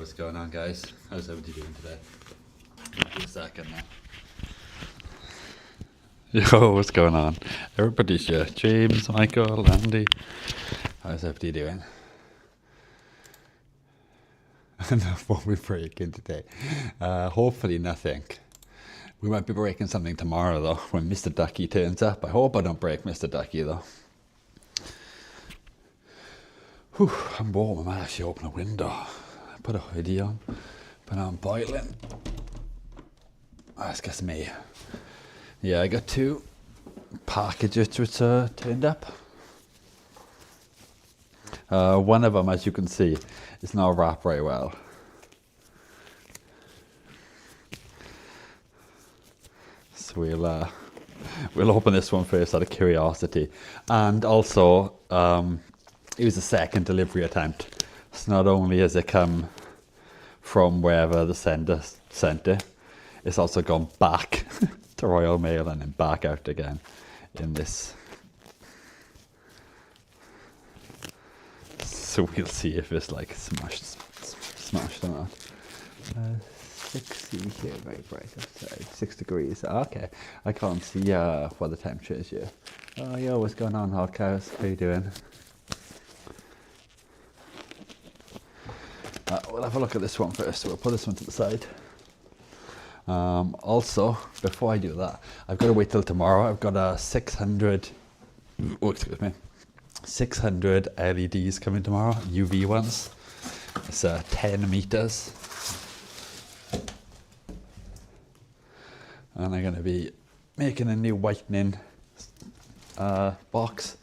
what's going on, guys? How's everybody doing today? Give me a second now. Yo, what's going on? Everybody's here. James, Michael, Andy. How's everybody doing? And what we're breaking today. Hopefully nothing. We might be breaking something tomorrow, though, when Mr. Ducky turns up. I hope I don't break Mr. Ducky, though. Whew, I'm warm. I might actually open a window. Put a hoodie on. But I'm boiling. That's just me. Yeah, I got 2 packages which turned up. One of them, as you can see, is not wrapped very well. So we'll open this one first out of curiosity. And also, it was a second delivery attempt. So not only has it come from wherever the sender sent it, it's also gone back to Royal Mail and then back out again in this. So we'll see if it's like smashed or not. 60 here, very bright outside, 6 degrees. Okay, I can't see what the temperature is here. Oh, yo, what's going on, hot cows? How you doing? We'll have a look at this one first. So we'll put this one to the side. Also, before I do that, I've got to wait till tomorrow. I've got a 600 LEDs coming tomorrow, UV ones. It's 10 meters. And I'm going to be making a new whitening box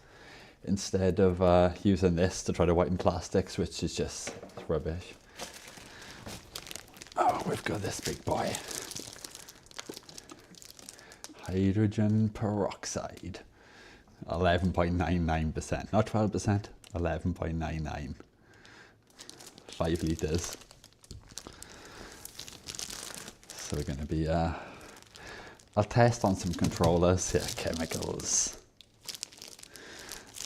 instead of using this to try to whiten plastics, which is just rubbish. Oh, we've got this big boy. Hydrogen peroxide. 11.99%, not 12%, 11.99. 5 litres. So we're going to be, I'll test on some controllers here, chemicals.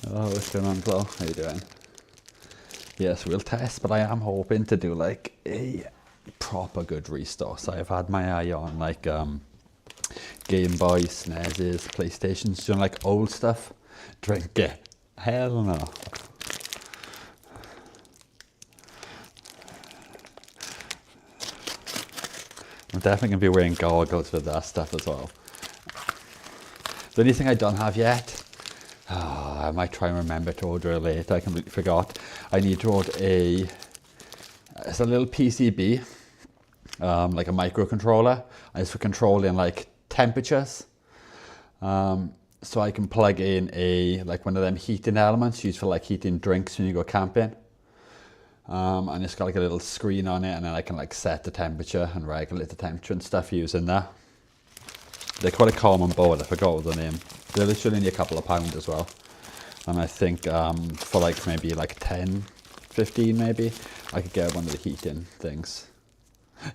Oh, what's going on, Flo? How you doing? Yes, we'll test, but I am hoping to do like a proper good restore. So I've had my eye on like Game Boy, SNESes, PlayStations, doing like old stuff. Drink it. Hell no. I'm definitely going to be wearing goggles with that stuff as well. The only thing I don't have yet, I might try and remember to order it later. I completely forgot. I need to order it's a little PCB, like a microcontroller. And it's for controlling like temperatures. So I can plug in like one of them heating elements used for like heating drinks when you go camping. And it's got like a little screen on it, and then I can like set the temperature and regulate the temperature and stuff using that. They're quite a common board. I forgot what the name. They're literally only a couple of pounds as well. And I think for like maybe like 10, 15 maybe, I could get one of the heating things.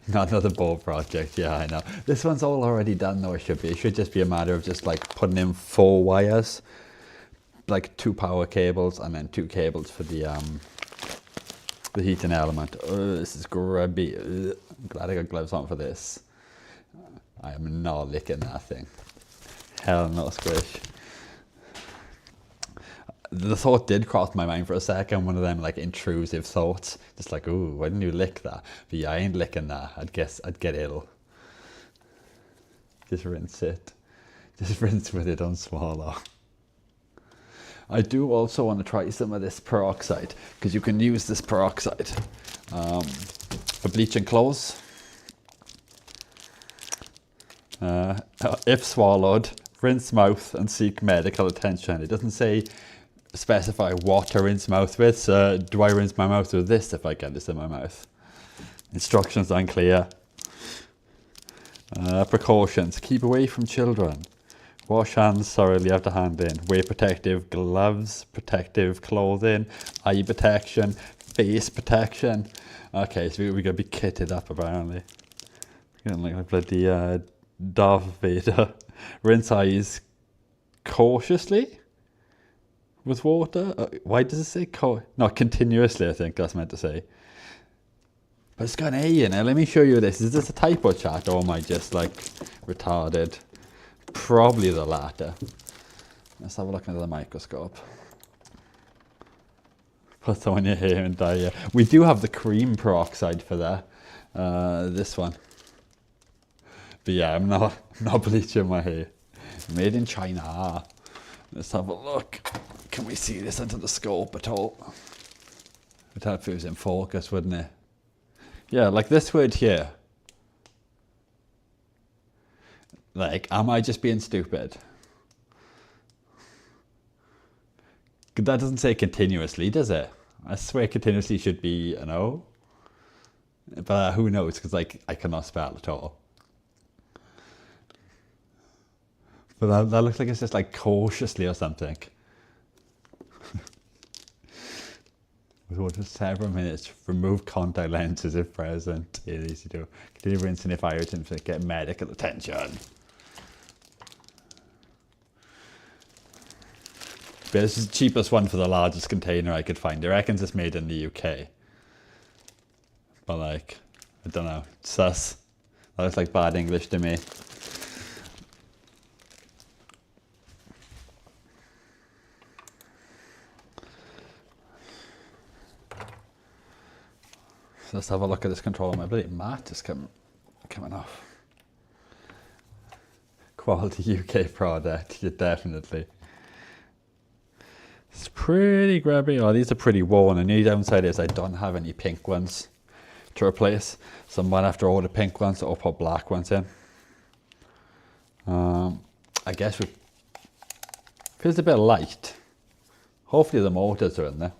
Not another board project, yeah, I know. This one's all already done though, it should be. It should just be a matter of just like putting in 4 wires, like 2 power cables and then 2 cables for the heating element. Oh, this is grubby. Ugh. I'm glad I got gloves on for this. I am not licking that thing. Hell no, squish. The thought did cross my mind for a second, one of them like intrusive thoughts. Just like, ooh, why didn't you lick that? But yeah, I ain't licking that. I'd guess I'd get ill. Just rinse it. Just rinse with it, don't swallow. I do also want to try some of this peroxide, because you can use this peroxide for bleaching clothes. If swallowed, rinse mouth and seek medical attention. It doesn't specify what to rinse mouth with, so do I rinse my mouth with this if I get this in my mouth? Instructions unclear. Precautions, keep away from children. Wash hands thoroughly after handling. Wear protective gloves, protective clothing, eye protection, face protection. Okay, so we're going to be kitted up apparently. Like a bloody Darth Vader. Rinse eyes cautiously with water. Why does it say not continuously? I think that's meant to say. But it's got an A in it. Let me show you this. Is this a typo, chat, or am I just like retarded? Probably the latter. Let's have a look under the microscope. Put some on your hair and dye it. We do have the cream peroxide for that. This one. But yeah, I'm not bleaching my hair. Made in China. Let's have a look. Can we see this under the scope at all? It'd help if it was in focus, wouldn't it? Yeah, like this word here. Like, am I just being stupid? That doesn't say continuously, does it? I swear continuously should be an O. But who knows, because like, I cannot spell at all. But that looks like it's just like cautiously or something. With water several minutes, remove contact lenses if present. Easy to do. Continue rinsing if items to get medical attention. But this is the cheapest one for the largest container I could find. I reckon it's made in the UK. But like, I don't know, sus. That looks like bad English to me. So let's have a look at this controller. My bloody mat is coming off. Quality UK product, yeah, definitely. It's pretty grabby. Oh, these are pretty worn. And the only downside is I don't have any pink ones to replace. So I might have to order pink ones or put black ones in. I guess it feels a bit light. Hopefully the motors are in there.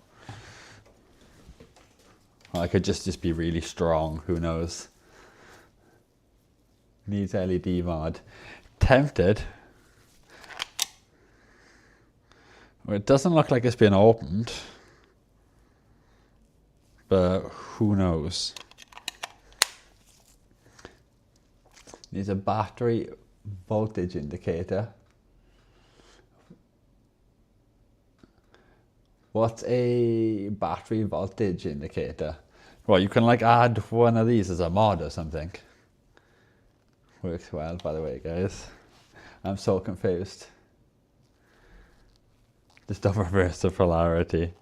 Or I could just be really strong, who knows. Needs LED mod. Tempted. Well, it doesn't look like it's been opened. But who knows. Needs a battery voltage indicator. What's a battery voltage indicator? Well, you can like add one of these as a mod or something. Works well, by the way, guys. I'm so confused. Just don't reverse the polarity.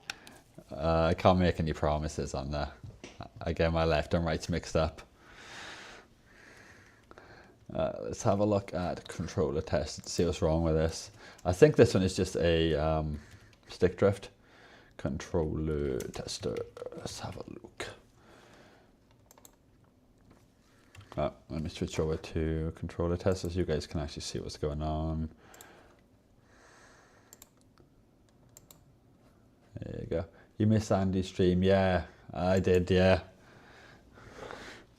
I can't make any promises on that. I get my left and right's mixed up. Let's have a look at controller test and see what's wrong with this. I think this one is just a stick drift. Controller tester. Let's have a look. Let me switch over to controller tester so you guys can actually see what's going on. There you go. You missed Andy's stream. Yeah, I did, yeah.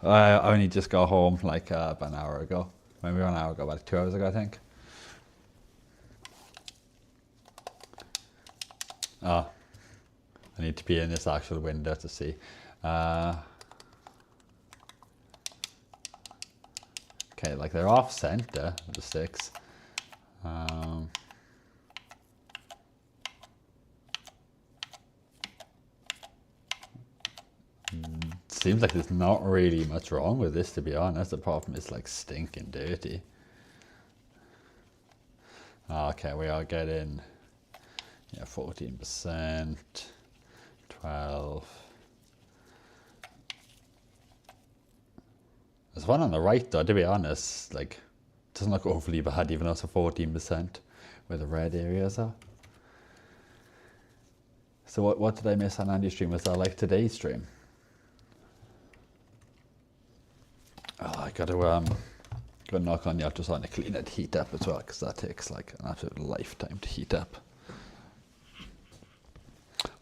I only just got home like about an hour ago. Maybe an hour ago, about 2 hours ago, I think. Oh, I need to be in this actual window to see. Okay, like they're off center, the sticks. Seems like there's not really much wrong with this, to be honest. The problem is like stinking dirty. Okay, we are getting 14%, 12. There's one on the right though, to be honest, like doesn't look overly bad, even though it's a 14% where the red areas are. So what did I miss on Andy's stream? Was that like today's stream? Oh, I gotta knock on the ultrasonic cleaner to heat up as well, because that takes like an absolute lifetime to heat up.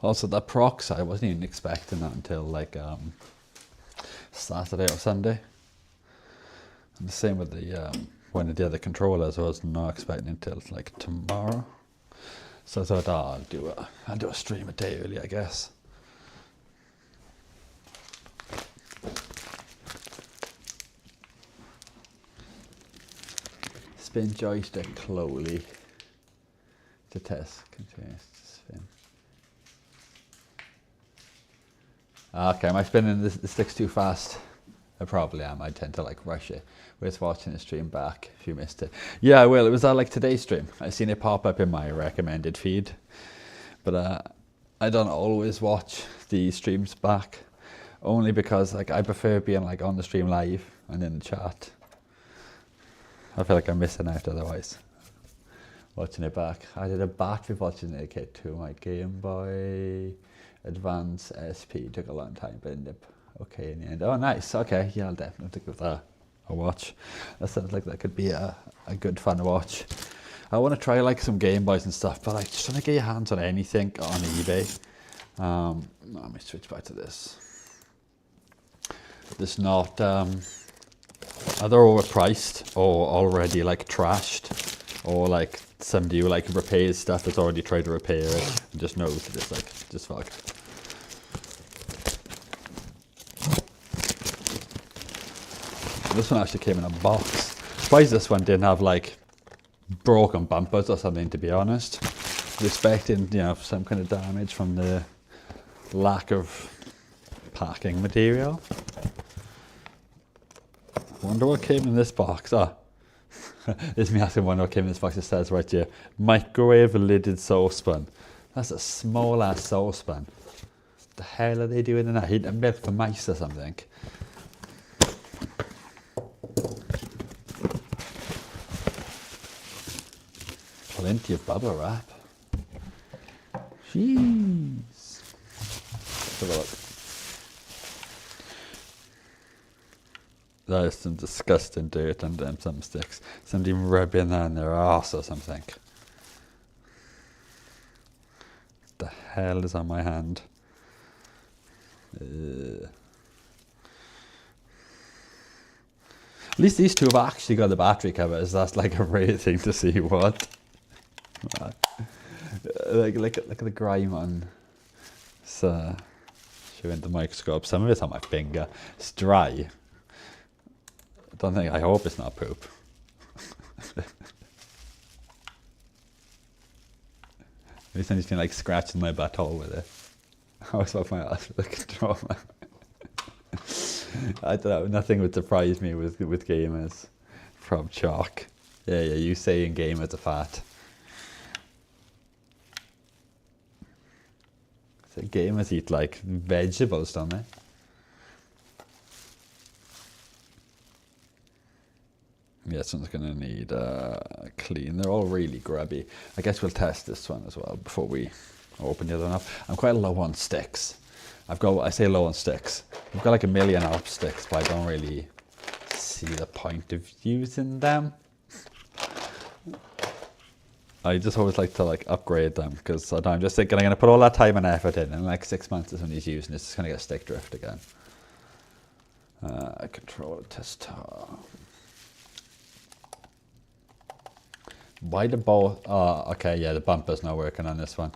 Also, that peroxide, I wasn't even expecting that until like Saturday or Sunday. And the same with the one of the other controllers, I was not expecting until like tomorrow. So I thought, I'll do a stream a day early, I guess. Spin joystick slowly to test continuous spin. Okay, am I spinning the sticks too fast? I probably am. I tend to like rush it. Worth watching the stream back if you missed it. Yeah, I will. It was like today's stream. I seen it pop up in my recommended feed. But I don't always watch the streams back. Only because like I prefer being like on the stream live and in the chat. I feel like I'm missing out otherwise. Watching it back. I did a battery watching it get to my Game Boy Advance SP. Took a long time, but ended up okay in the end. Oh, nice. Okay, yeah, I'll definitely give that a watch. That sounds like that could be a good fun watch. I want to try like some Game Boys and stuff, but like just trying to get your hands on anything on eBay. Let me switch back to this. This not either overpriced or already like trashed, or like somebody who like repairs stuff that's already tried to repair it and just knows that it's like just fuck. This one actually came in a box. Surprised this one didn't have like broken bumpers or something, to be honest. Expecting, you know, some kind of damage from the lack of packing material. I wonder what came in this box. Ah, it's me asking wonder what came in this box. It says right here, microwave lidded saucepan. That's a small ass saucepan. What the hell are they doing in that? Heating milk for mice or something? Plenty of bubble wrap. Jeez. Let's have a look. That is some disgusting dirt on them some sticks. Somebody rubbing that in their arse or something. What the hell is on my hand? At least these two have actually got the battery covers. That's like a rare thing to see. What? Look at the grime on. So, showing the microscope. Some of it's on my finger. It's dry. I hope it's not poop. Maybe somebody's been like scratching my butthole with it. I was off my ass with a controller. I don't know, nothing would surprise me with gamers. From chalk. Yeah, you saying gamers are fat. So gamers eat like vegetables, don't they? Yeah, this one's going to need clean. They're all really grubby. I guess we'll test this one as well before we open the other one up. I'm quite low on sticks. I say low on sticks. I've got like 1 million ARP sticks, but I don't really see the point of using them. I just always like to like upgrade them because I'm just thinking I'm going to put all that time and effort in, and in like 6 months is when he's using it, it's going to get stick drift again. Control test. Why the both? Oh, okay, yeah, the bumper's not working on this one.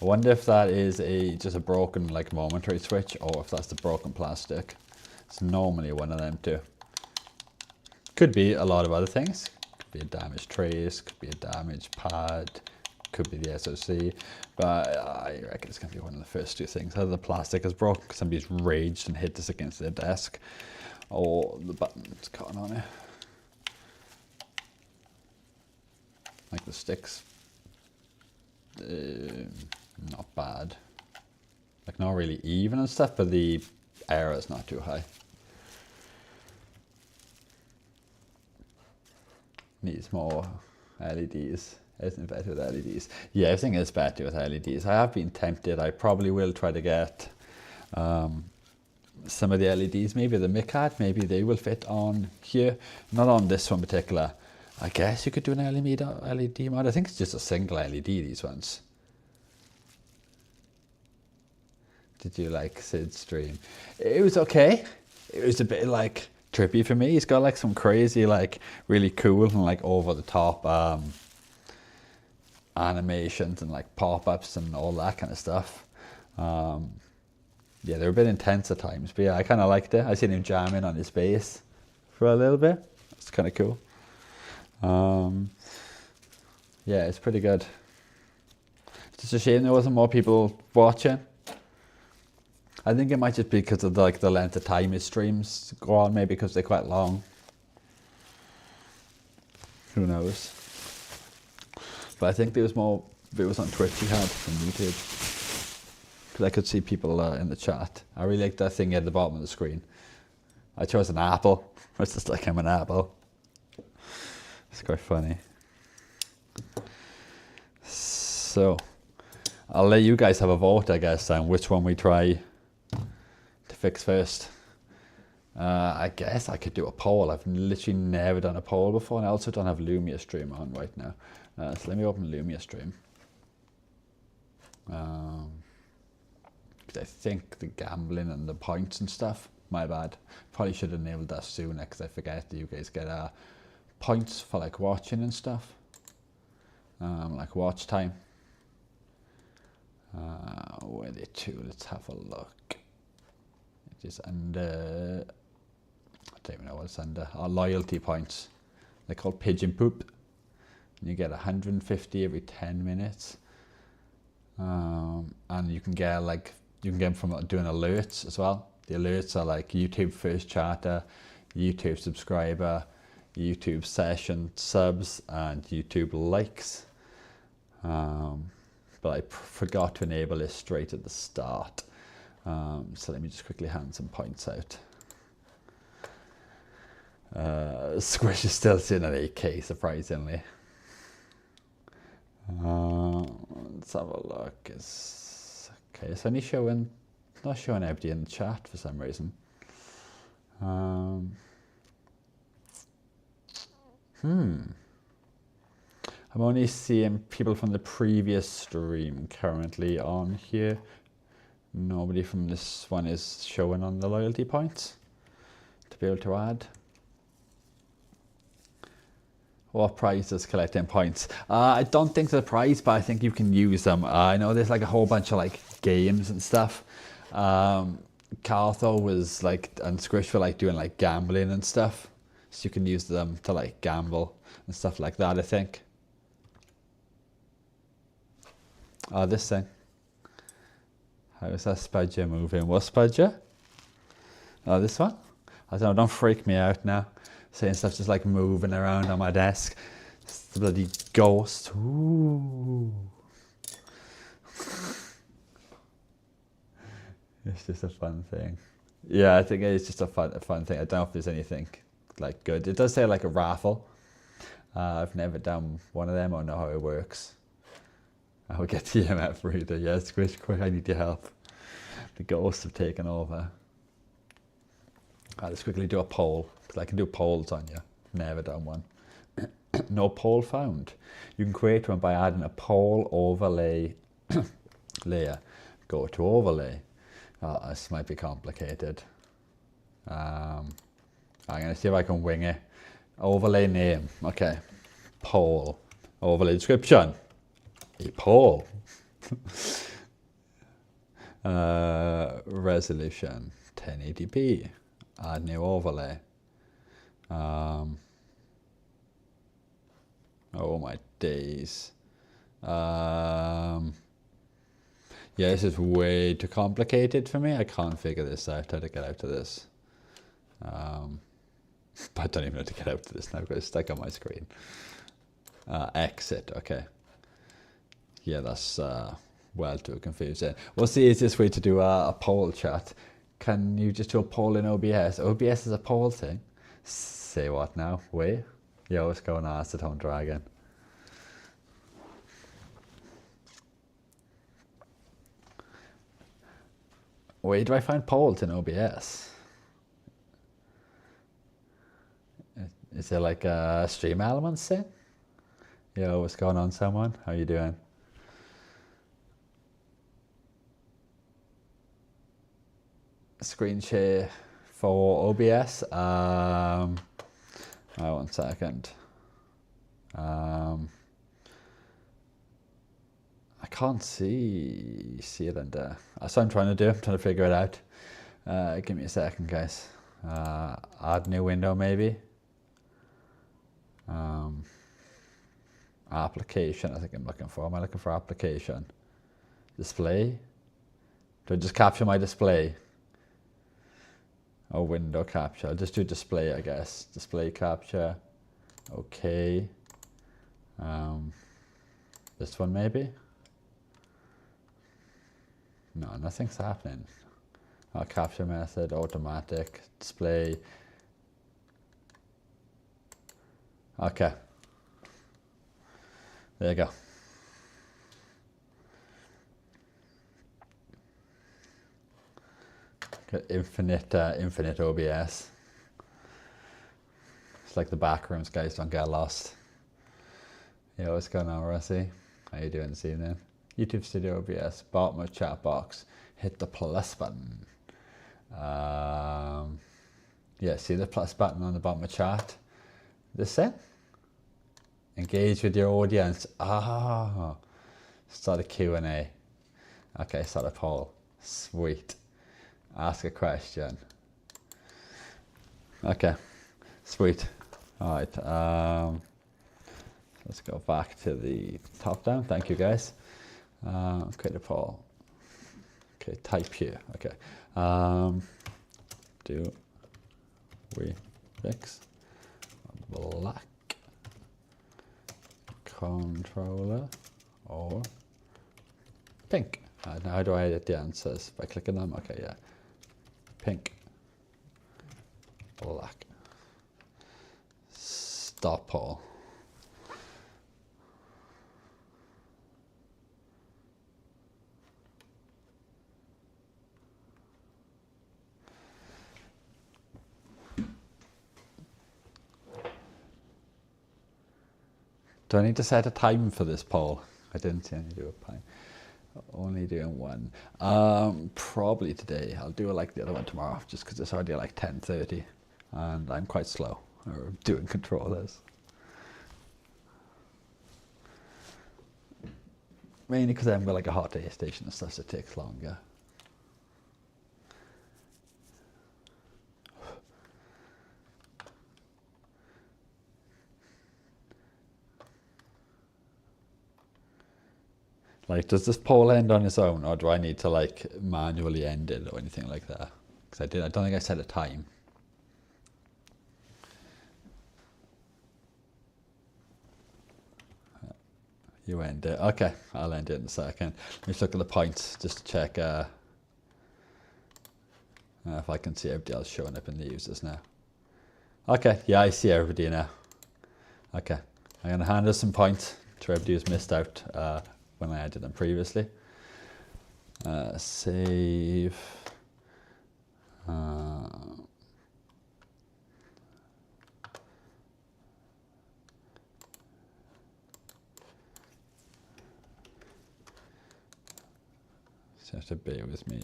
I wonder if that is just a broken like momentary switch, or if that's the broken plastic. It's normally one of them two. Could be a lot of other things. Could be a damaged trace, could be a damaged pad, could be the SoC, but I reckon it's going to be one of the first two things. Either the plastic is broken because somebody's raged and hit this against their desk, or the button's caught on it. Like the sticks, not bad. Like not really even and stuff, but the error is not too high. Needs more LEDs. Isn't better with LEDs? Yeah, everything is better with LEDs. I have been tempted. I probably will try to get some of the LEDs. Maybe the MICAD, maybe they will fit on here. Not on this one particular. I guess you could do an LED mod. I think it's just a single LED, these ones. Did you like Sid's stream? It was okay. It was a bit like trippy for me. He's got like some crazy, like really cool and like over the top animations and like pop-ups and all that kind of stuff. Yeah, they're a bit intense at times, but yeah, I kind of liked it. I seen him jamming on his bass for a little bit. It's kind of cool. Yeah, it's pretty good. It's just a shame there wasn't more people watching. I think it might just be because of the length of time his streams go on, maybe because they're quite long. Who knows? But I think there was more viewers on Twitch he had than YouTube. Because I could see people in the chat. I really like that thing at the bottom of the screen. I chose an apple. It's just like I'm an apple. It's quite funny. So, I'll let you guys have a vote, I guess, on which one we try to fix first. I guess I could do a poll. I've literally never done a poll before, and I also don't have Lumia Stream on right now. So let me open Lumia Stream. Because I think the gambling and the points and stuff, my bad. Probably should have enabled that sooner, because I forget that you guys get points for like watching and stuff. Like watch time. Where are they to? Let's have a look. It is under, I don't even know what it's under, loyalty points. They're called pigeon poop. And you get 150 every 10 minutes. And you can get them from doing alerts as well. The alerts are like YouTube first charter, YouTube subscriber, YouTube session subs, and YouTube likes. But I forgot to enable this straight at the start. So let me just quickly hand some points out. Squish is still sitting at 8k, surprisingly. Let's have a look. Okay, it's only showing, not showing everybody in the chat for some reason. I'm only seeing people from the previous stream currently on here. Nobody from this one is showing on the loyalty points to be able to add. What prize does collecting points? I don't think there's a prize, but I think you can use them. I know there's like a whole bunch of like games and stuff. Cartho was like, and Squish were like doing like gambling and stuff. So you can use them to like gamble and stuff like that, I think. This thing. How is that Spudger moving? What Spudger? Oh, this one? I don't know, don't freak me out now. Saying stuff just like moving around on my desk. It's the bloody ghost. Ooh. It's just a fun thing. Yeah, I think it's just a fun thing. I don't know if there's anything like good. It does say like a raffle. I've never done one of them or know how it works. I'll get the EMF reader. Yeah, Squish, quick, I need your help. The ghosts have taken over. I'll just quickly do a poll, because I can do polls on you. Never done one. No poll found. You can create one by adding a poll overlay layer. Go to overlay. This might be complicated. I'm going to see if I can wing it. Overlay name. Okay. Poll. Overlay description. A poll. Resolution 1080p. Add new overlay. Oh my days. Yeah, this is way too complicated for me. I can't figure this out, how to get out of this. But I don't even know how to get out of this now because it's stuck on my screen. Exit, okay. Yeah, that's well too confusing. What's the easiest way to do a poll, chat? Can you just do a poll in OBS? OBS is a poll thing? Say what now? Wait. Yo, what's going on? Acetone Dragon. Where do I find polls in OBS? Is there like a stream elements thing? Yo, what's going on, someone? How you doing? Screen share for OBS. One second. I can't see it under. That's what I'm trying to do. I'm trying to figure it out. Give me a second, guys. Add new window, maybe. Application. I think I'm looking for. Am I looking for application? Display. Do I just capture my display? Or window capture? I'll just do display, I guess. Display capture. Okay. This one maybe? No, nothing's happening. Capture method, automatic, display. Okay. There you go. Got infinite OBS. It's like the back rooms, guys, don't get lost. Yeah, what's going on, Russie? How you doing this evening? YouTube Studio OBS, bottom of chat box, hit the plus button. Yeah, see the plus button on the bottom of chat? This it? Engage with your audience. Start a Q&A. Okay, start a poll. Sweet. Ask a question. Okay, sweet. All right, let's go back to the top down. Thank you, guys. Create a poll. Okay, type here. Okay. Do we fix black controller or pink? Now how do I edit the answers? By clicking them? Okay, yeah. Pink. Black. Stop poll. Do I need to set a time for this poll? I didn't see any do a time. Only doing one. Probably today. I'll do it like the other one tomorrow, just because it's already like 10:30, and I'm quite slow doing controllers. Mainly because I'm got like a hot air station and stuff, so it takes longer. Like, does this poll end on its own, or do I need to like manually end it or anything like that? Because I don't think I set a time. You end it. Okay, I'll end it in a second. Let's look at the points just to check if I can see everybody else showing up in the users now. Okay, yeah, I see everybody now. Okay, I'm going to hand us some points to everybody who's missed out when I added them previously. Save. So you have to bear with me.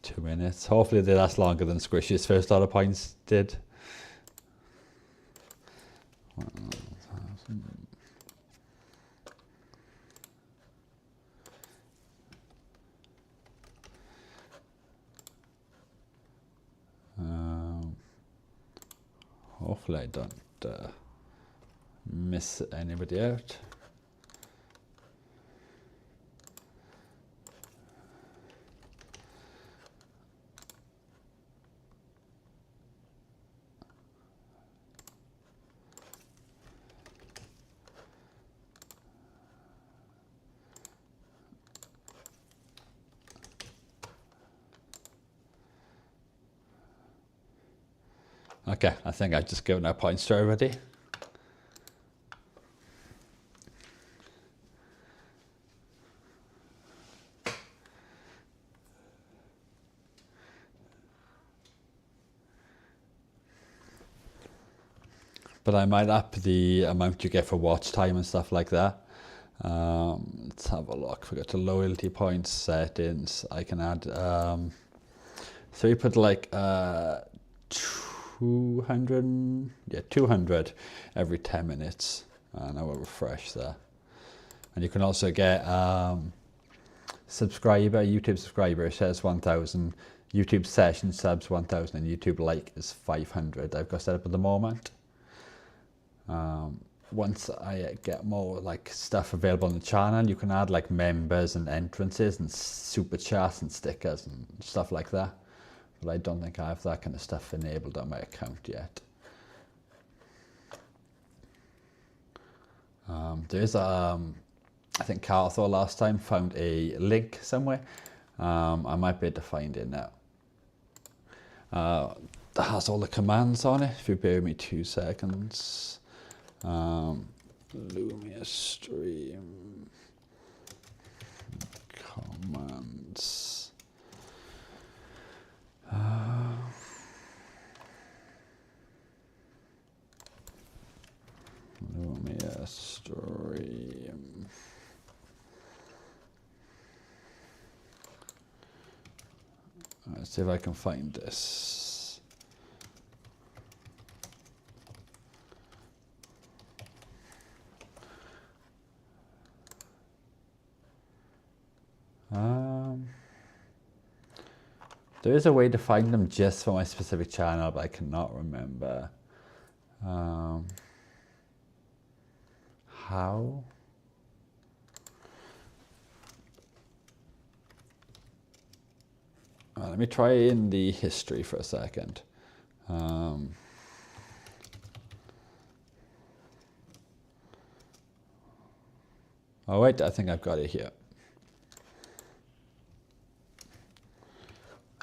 2 minutes. Hopefully they last longer than Squishy's first lot of points did. Hopefully I don't miss anybody out. Okay, I think I've just given our points to everybody. But I might up the amount you get for watch time and stuff like that. Let's have a look. We go to loyalty points settings. I can add, so we put like 200 every 10 minutes, and I will refresh that. And you can also get YouTube subscriber says 1,000, YouTube session subs 1,000, and YouTube like is 500. I've got set up at the moment. once I get more like stuff available on the channel, you can add like members and entrances and super chats and stickers and stuff like that. But I don't think I have that kind of stuff enabled on my account yet. There's I think Carthor last time found a link somewhere. I might be able to find it now. That has all the commands on it. If you bear with me 2 seconds. Lumia stream commands. Lumia stream. Let's see if I can find this. There is a way to find them just for my specific channel, but I cannot remember how. Let me try in the history for a second. Oh wait, I think I've got it here.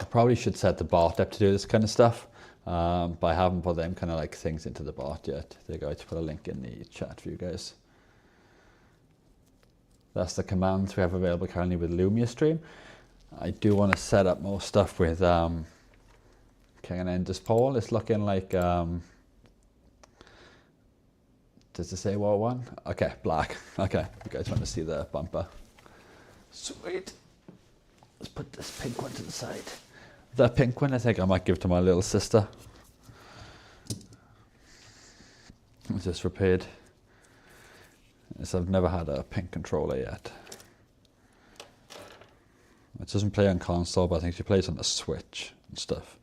I probably should set the bot up to do this kind of stuff, but I haven't put them kind of like things into the bot yet. There you go, to put a link in the chat for you guys. That's the commands we have available currently with Lumia Stream. I do want to set up more stuff with King and Ender's Paul. It's looking like, does it say what one? Okay, black. Okay, you guys want to see the bumper. Sweet. Let's put this pink one to the side. That pink one I think I might give to my little sister. It's just repaired. So I've never had a pink controller yet. It doesn't play on console, but I think she plays on the Switch and stuff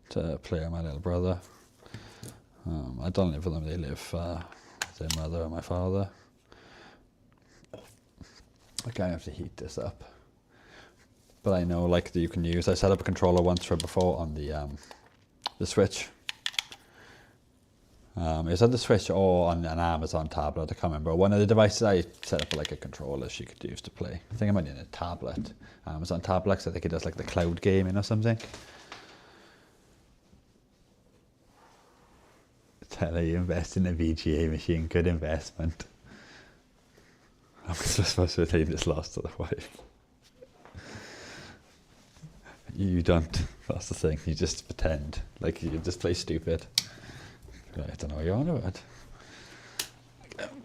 to play with my little brother. I don't live with them, they live with their mother and my father. I kind of have to heat this up. But I know like that you can use, I set up a controller once for before on the Switch. It was on the Switch or on an Amazon tablet, I can't remember. One of the devices I set up like a controller she could use to play. I think I might need a tablet, Amazon tablet, so I think it does like the cloud gaming or something. Tell her you invest in a VGA machine, good investment. I'm supposed to leave this last to the wife. You don't, that's the thing, you just pretend, like you just play stupid. I don't know what you're on about.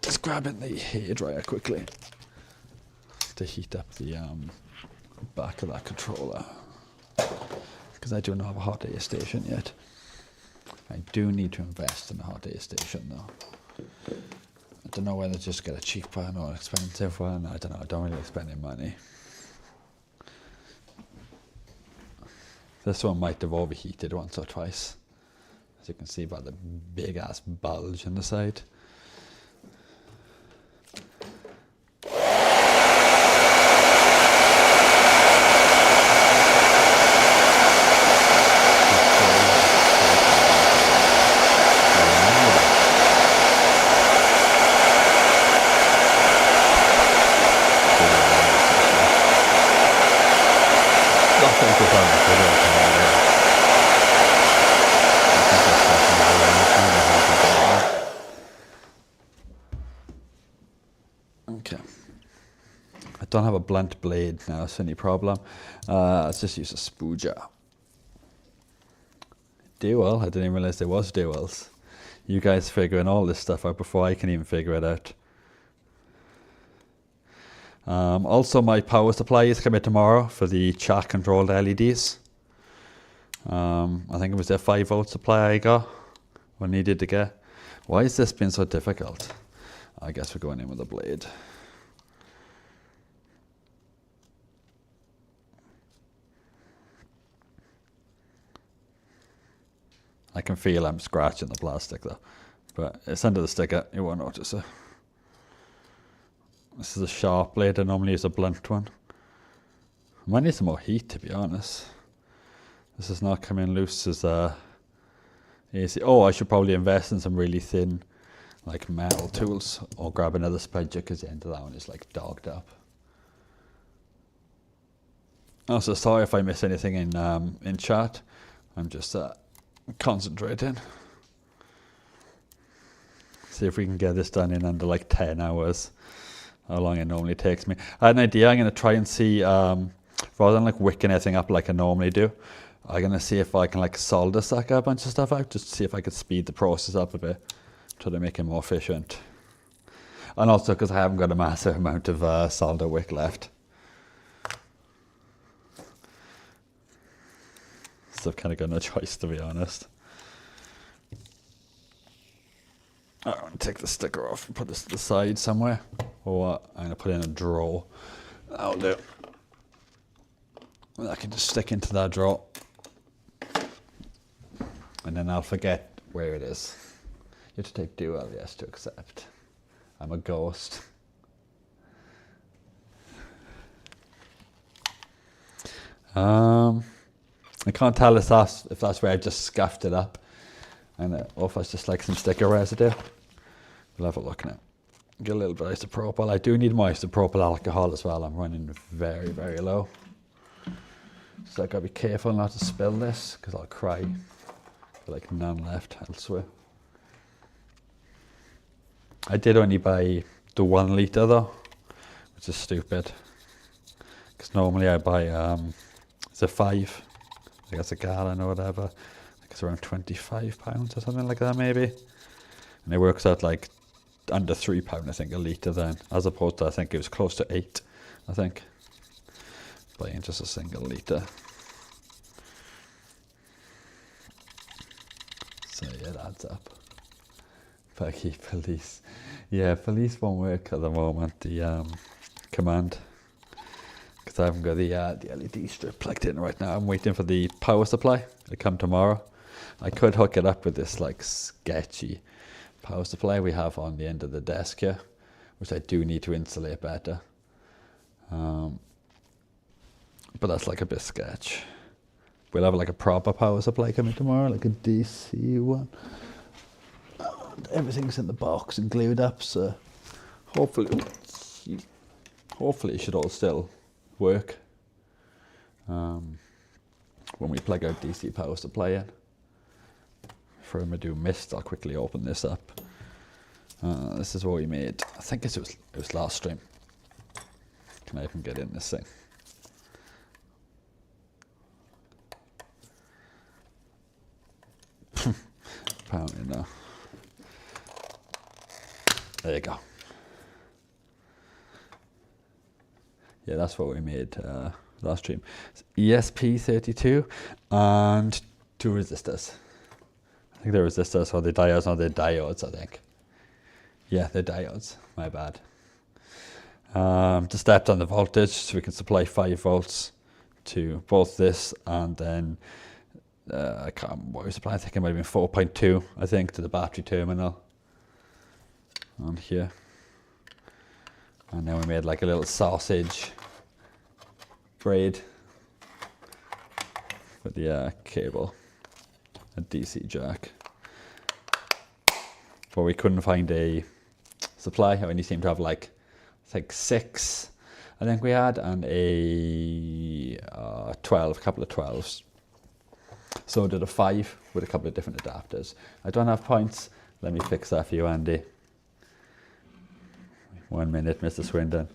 Just grabbing the hairdryer quickly to heat up the back of that controller, because I do not have a hot air station yet. I do need to invest in a hot air station though. I don't know whether to just get a cheap one or an expensive one. I don't know, I don't really like spending money. This one might have overheated once or twice, as you can see by the big ass bulge on the side. Okay. I don't have a blunt blade now, that's any problem. Let's just use a spooger. Dual, I didn't even realize there was duals. You guys figuring all this stuff out before I can even figure it out. Also, my power supply is coming tomorrow for the chat controlled LEDs. I think it was their 5-volt supply I got or needed to get. Why is this being so difficult? I guess we're going in with a blade. I can feel I'm scratching the plastic though, But it's under the sticker, you won't notice it. This is a sharp blade, I normally use a blunt one. I might need some more heat, to be honest. This is not coming loose as easy. Oh, I should probably invest in some really thin, like metal tools, or grab another spreader because the end of that one is like dogged up. Also, sorry if I miss anything in chat. I'm just concentrating. See if we can get this done in under like 10 hours. How long it normally takes me. I had an idea. I'm going to try and see, rather than like wicking everything up like I normally do, I'm going to see if I can like solder suck a bunch of stuff out, just to see if I could speed the process up a bit, try to make it more efficient. And also because I haven't got a massive amount of solder wick left. So I've kind of got no choice, to be honest. I want to take the sticker off and put this to the side somewhere. Or I'm going to put it in a drawer. That'll do. And I can just stick into that drawer. And then I'll forget where it is. You have to take dual yes to accept. I'm a ghost. I can't tell if that's where I just scuffed it up. And or if it's just like some sticker residue. We'll have a look now. Get a little bit of isopropyl. I do need more isopropyl alcohol as well. I'm running very, very low. So I've got to be careful not to spill this because I'll cry. Got like none left elsewhere. I did only buy the 1 litre though, which is stupid. Because normally I buy, it's a 5. I guess a gallon or whatever. I think it's around £25 or something like that maybe. And it works out like under £3 I think a litre then, as opposed to I think it was close to 8 I think. Buying just a single litre. So yeah, that adds up. Peggy police. Yeah, police won't work at the moment, the command. Because I haven't got the LED strip plugged in right now. I'm waiting for the power supply to come tomorrow. I could hook it up with this like sketchy power supply we have on the end of the desk here, which I do need to insulate better. But that's like a bit sketch. We'll have like a proper power supply coming tomorrow, like a DC one. And everything's in the box and glued up, so hopefully it should all still work when we plug our DC power supply in. For him to do mist, I'll quickly open this up. This is what we made. I think it was last stream. Can I even get in this thing? Apparently no. There you go. Yeah, that's what we made last stream. It's ESP32 and 2 resistors. I think they're resistors or they're diodes, no, they're diodes, I think. Yeah, they're diodes, my bad. Just stepped on the voltage so we can supply 5 volts to both this and then I can't remember what we supplied. I think it might have been 4.2, I think, to the battery terminal on here. And then we made like a little sausage braid with the cable, a DC jack. But we couldn't find a supply. I only seemed to have like, I think 6, I think we had, and a 12, a couple of 12s. So I did a 5 with a couple of different adapters. I don't have points. Let me fix that for you, Andy. 1 minute, Mr. Swindon.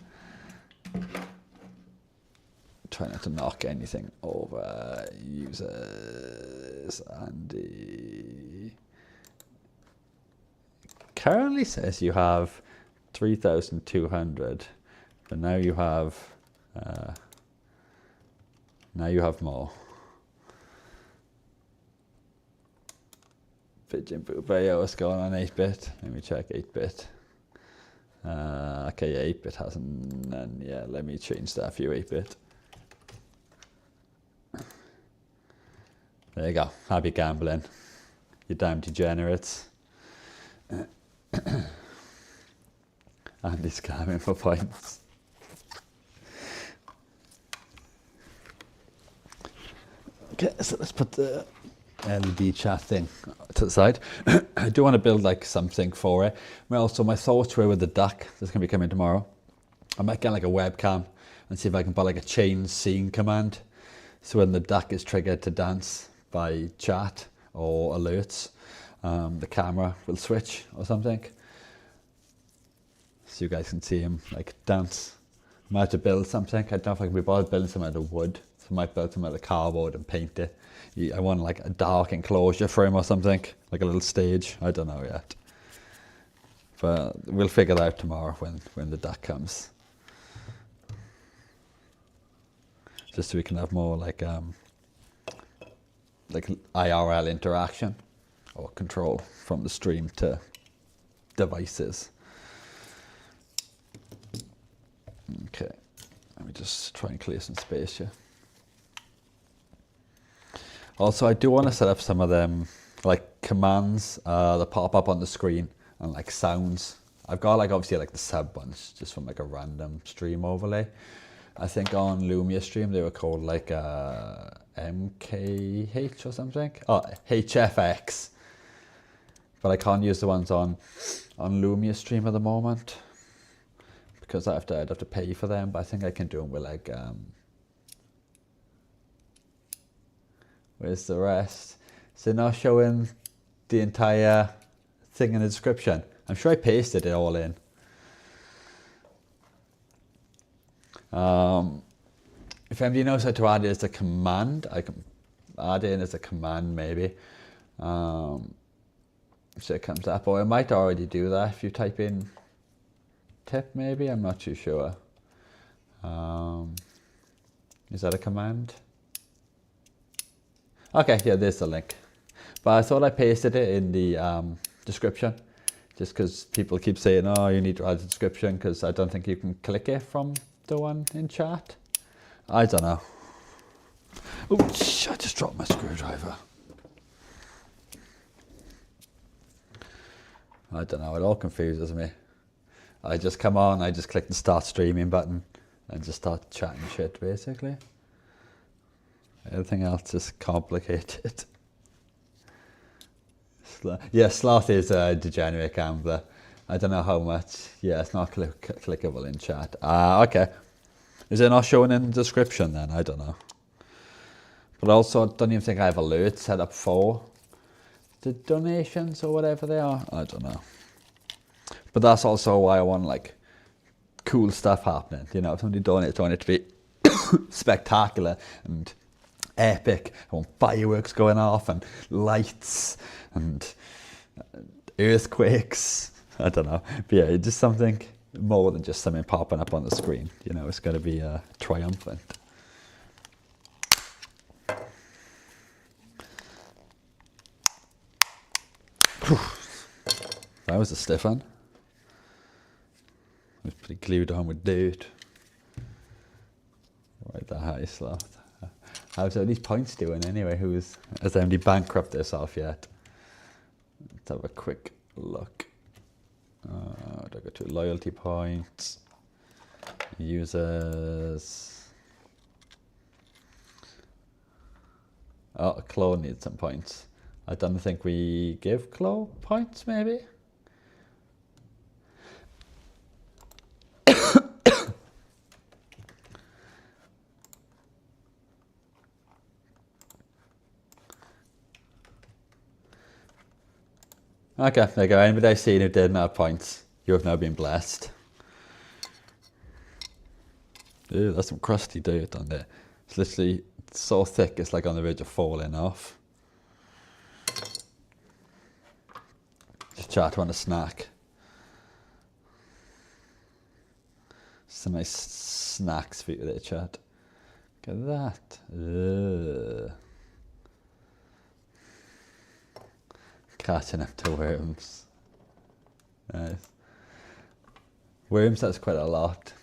Try not to knock anything over. Users, Andy. Currently says you have 3,200, but now you have more. Pigeon Boober, yeah, what's going on 8-bit? Let me check 8-bit. Okay, yeah, 8-bit hasn't none. Yeah, let me change that for you, 8-bit. There you go. Happy gambling. You damn degenerates. Andy's scamming for points. Okay, so let's put the LED chat thing to the side. I do want to build like something for it. Well, so my thoughts were with the duck that's going to be coming tomorrow. I might get like a webcam and see if I can put like a chain scene command. So when the duck is triggered to dance by chat or alerts, the camera will switch or something. So you guys can see him like dance. I might have to build something. I don't know if I can be bothered building something out of wood. So I might build something out of cardboard and paint it. I want like a dark enclosure for him or something, like a little stage. I don't know yet. But we'll figure that out tomorrow when the duck comes. Just so we can have more like IRL interaction or control from the stream to devices. Okay, let me just try and clear some space here. Also, I do want to set up some of them like commands that pop up on the screen and like sounds. I've got like obviously like the sub ones just from like a random stream overlay. I think on Lumia stream they were called like MKH or something. Oh, HFX. But I can't use the ones on Lumia stream at the moment because I'd have to pay for them. But I think I can do them with like where's the rest? So now showing the entire thing in the description. I'm sure I pasted it all in. If anybody knows how to add it as a command, I can add it in as a command maybe. So it comes up, or I might already do that if you type in tip maybe, I'm not too sure. Is that a command? Okay, yeah, there's the link. But I thought I pasted it in the description, just because people keep saying, oh, you need to add a description, because I don't think you can click it from the one in chat. I don't know. Oops, I just dropped my screwdriver. I don't know, it all confuses me. I just come on, I just click the start streaming button and just start chatting shit basically. Everything else is complicated. Yeah, Sloth is a degenerate gambler. I don't know how much. Yeah, it's not clickable in chat. Okay. Is it not showing in the description then? I don't know. But also, I don't even think I have alerts set up for the donations or whatever they are. I don't know. But that's also why I want like cool stuff happening. You know, if somebody donates, I want it to be spectacular and epic. I want fireworks going off and lights and earthquakes. I don't know. But yeah, just something more than just something popping up on the screen. You know, it's going to be triumphant. That was a stiff one. It was pretty glued on with dirt. Right, the high Sloth. How's all these points doing anyway? Has anybody bankrupted herself yet? Let's have a quick look. I go to loyalty points, users. Oh, Chloe needs some points. I don't think we give Chloe points, maybe? Okay, there you go. Anybody I've seen who didn't have points, you have now been blessed. Ew, that's some crusty dirt on there. It's literally so thick, it's like on the verge of falling off. Just chat on a snack. Some nice snacks for you there, chat. Look at that. Ugh. Catching up to worms. Nice. Worms, that's quite a lot.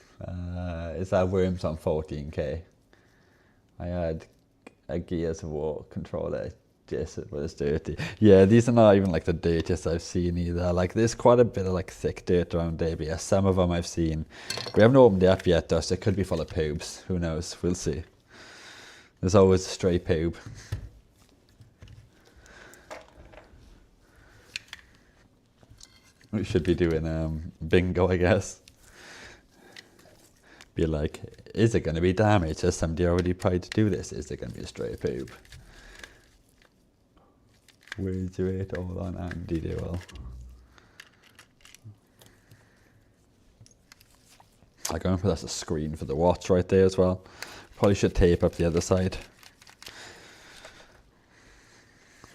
Is that worms on 14k? I had a Gears of War controller Jason, but it's dirty. Yeah, these are not even like the dirtiest I've seen either. Like there's quite a bit of like thick dirt around ABS. Some of them I've seen. We haven't opened it up yet though, so it could be full of pubes. Who knows? We'll see. There's always a stray pube. We should be doing bingo, I guess. Be like, is it going to be damaged? Has somebody already tried to do this? Is it going to be a stray pube? Where's it all on Andy Dewell? I'm going to put that's a screen for the watch right there as well. Probably should tape up the other side.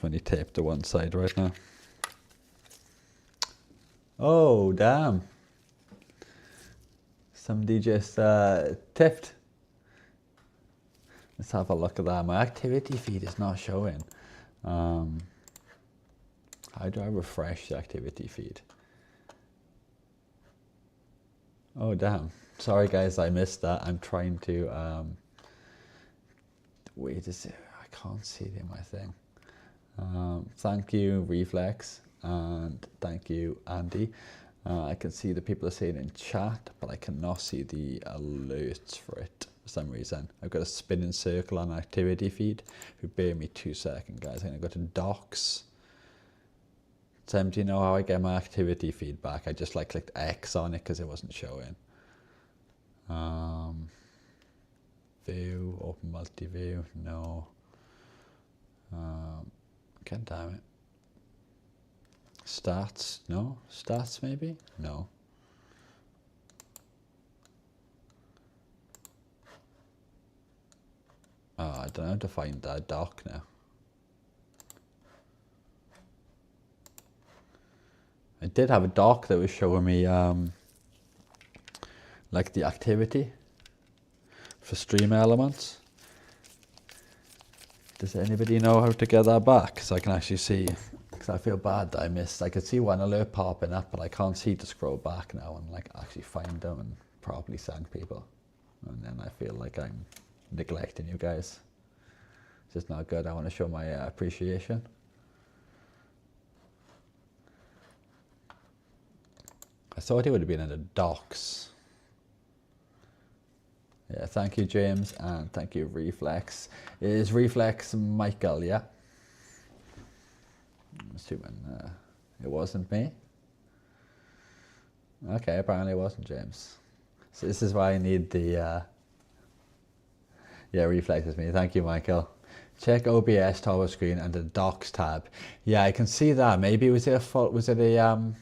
Only taped to one side right now. Oh, damn. Somebody just tipped. Let's have a look at that. My activity feed is not showing. How do I refresh the activity feed? Oh, damn. Sorry, guys, I missed that. I'm trying to... wait a second. I can't see it in my thing. Thank you, Reflex. And thank you, Andy. I can see the people are saying in chat, but I cannot see the alerts for it for some reason. I've got a spinning circle on activity feed. If you bear me 2 seconds, guys, I'm going to go to docs. Sam, do you know how I get my activity feed back? I just like clicked X on it because it wasn't showing. View, open multi-view, no. God damn it. Stats, no? Stats maybe? No. Oh, I don't know how to find that doc now. I did have a doc that was showing me like the activity for stream elements. Does anybody know how to get that back? So I can actually see, because I feel bad that I missed. I could see one alert popping up, but I can't see to scroll back now and like actually find them and properly send people. And then I feel like I'm neglecting you guys. It's just not good. I want to show my appreciation. I thought it would have been in the docs. Yeah, thank you, James, and thank you, Reflex. Is Reflex Michael, yeah? I'm assuming it wasn't me. Okay, apparently it wasn't James. So this is why I need the... yeah, Reflex is me. Thank you, Michael. Check OBS top of screen and the docs tab. Yeah, I can see that. Maybe was it a fault? Was it a...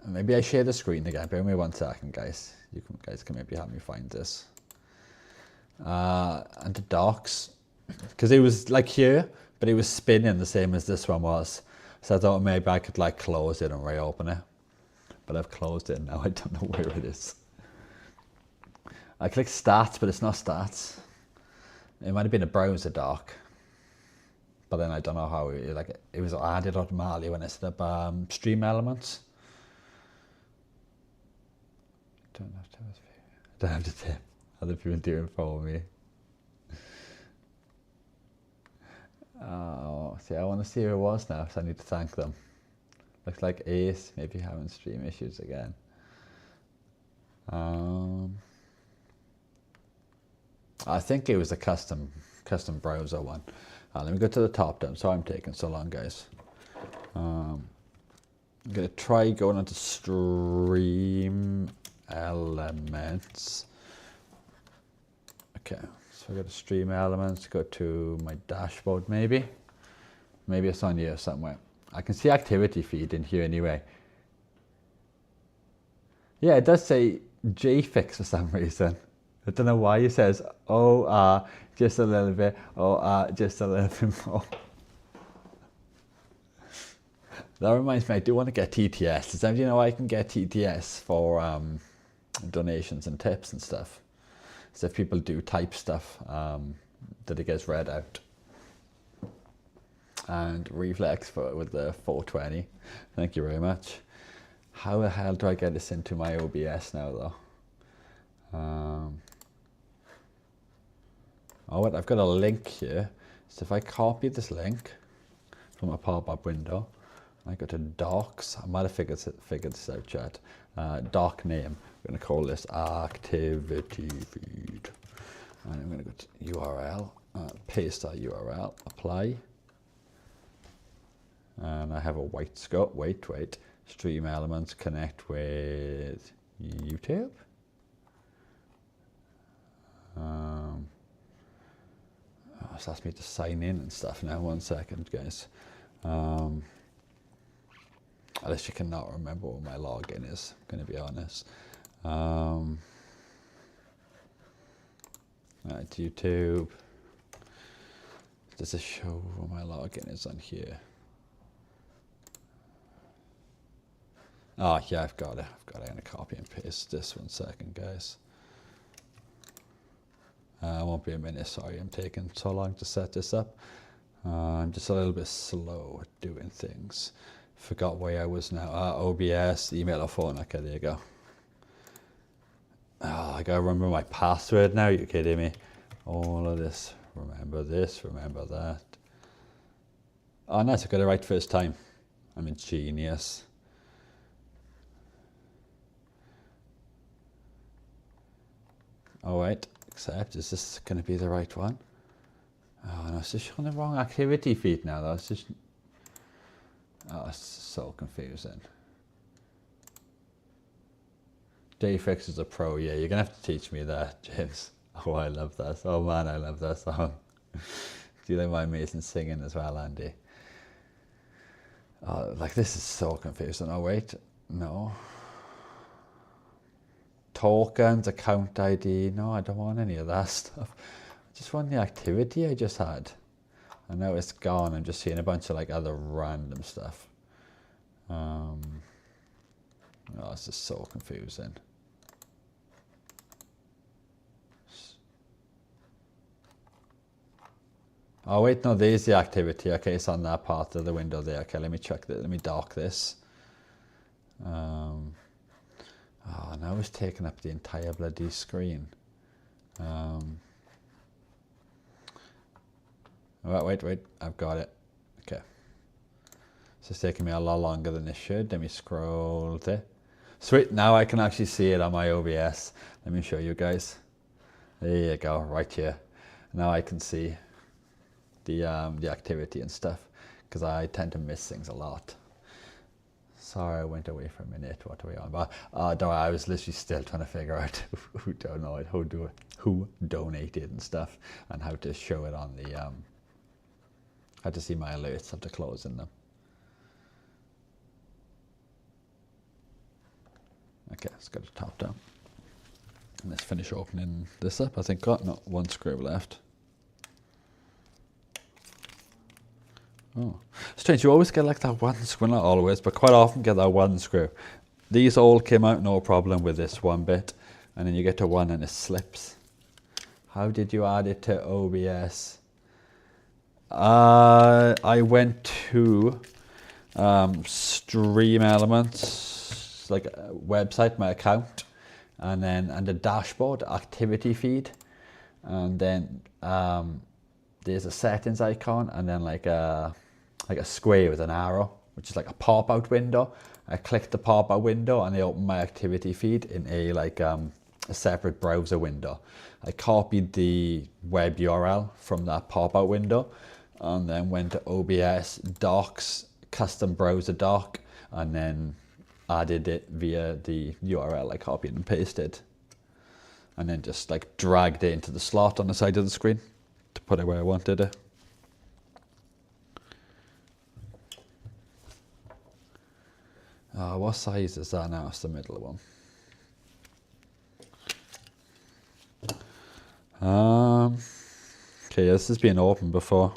maybe I share the screen again. Bear with me 1 second, guys. Guys can maybe help me find this. And the docs, because it was like here, but it was spinning the same as this one was. So I thought maybe I could like close it and reopen it. But I've closed it and now I don't know where it is. I clicked stats, but it's not stats. It might have been a browser doc. But then I don't know how it was added automatically when I set up stream elements. I don't have to tip. Other people do it for me. Oh, see, I want to see who it was now, so I need to thank them. Looks like Ace maybe having stream issues again. I think it was a custom browser one. Let me go to the top down. Sorry I'm taking so long, guys. I'm going to try going into stream elements. Okay, so I go to stream elements, go to my dashboard maybe. Maybe it's on here somewhere. I can see activity feed in here anyway. Yeah, it does say JFix for some reason. I don't know why it says, oh, just a little bit, oh, just a little bit more. That reminds me, I do want to get TTS. Does anybody know I can get TTS for donations and tips and stuff? So if people do type stuff, that it gets read out. And Reflex with the 420. Thank you very much. How the hell do I get this into my OBS now though? Oh wait, I've got a link here. So if I copy this link from a pop-up window, I go to docs. I might have figured this out, chat. Doc name. I'm going to call this activity feed. And I'm going to go to URL, paste that URL, apply. And I have a white scope. Wait. Stream elements connect with YouTube. It's asked me to sign in and stuff now. 1 second, guys. At least you cannot remember what my login is, I'm going to be honest. Right, YouTube. Does it show what my login is on here? Oh, yeah, I've got it. I'm going to copy and paste this. 1 second, guys. It won't be a minute, sorry. I'm taking so long to set this up. I'm just a little bit slow at doing things. Forgot where I was now. OBS, email or phone. Okay, there you go. Oh, I gotta remember my password now. You're kidding me? All of this. Remember this, remember that. Oh, nice. I got it right first time. I'm a genius. Oh, wait. Accept. Is this going to be the right one? Oh, no. It's just showing the wrong activity feed now, though. It's just... Oh, it's so confusing. Dayfix is a pro, yeah. You're going to have to teach me that, James. Oh, I love that. Oh, man, I love that song. Do you like my amazing singing as well, Andy? Oh, like, this is so confusing. Oh, wait. No. Tokens, account ID. No, I don't want any of that stuff. I just want the activity I just had. I know it's gone. I'm just seeing a bunch of like other random stuff. Oh, this is so confusing. Oh wait, no, there's the activity. Okay, it's on that part of the window there. Okay, let me check that. Let me dock this. Oh, now it's taking up the entire bloody screen. Wait, I've got it. Okay. So it's taking me a lot longer than it should. Let me scroll there. Sweet, now I can actually see it on my OBS. Let me show you guys. There you go, right here. Now I can see the activity and stuff, because I tend to miss things a lot. Sorry, I went away for a minute. What are we on about? Don't worry, I was literally still trying to figure out who donated and stuff, and how to show it on the how to see my alerts after closing them. Okay, let's go to top down. And let's finish opening this up. I think got no one screw left. Oh, strange. You always get like that one screw, not always, but quite often get that one screw. These all came out no problem with this one bit, and then you get to one and it slips. How did you add it to OBS? I went to Stream Elements, like a website, my account, and then the dashboard, activity feed, and then there's a settings icon, and then like a square with an arrow, which is like a pop-out window. I clicked the pop-out window and they opened my activity feed in a separate browser window. I copied the web URL from that pop-out window and then went to OBS, docs, custom browser doc, and then added it via the URL I copied and pasted. And then just like dragged it into the slot on the side of the screen to put it where I wanted it. What size is that now? It's the middle one. Okay, this has been open before.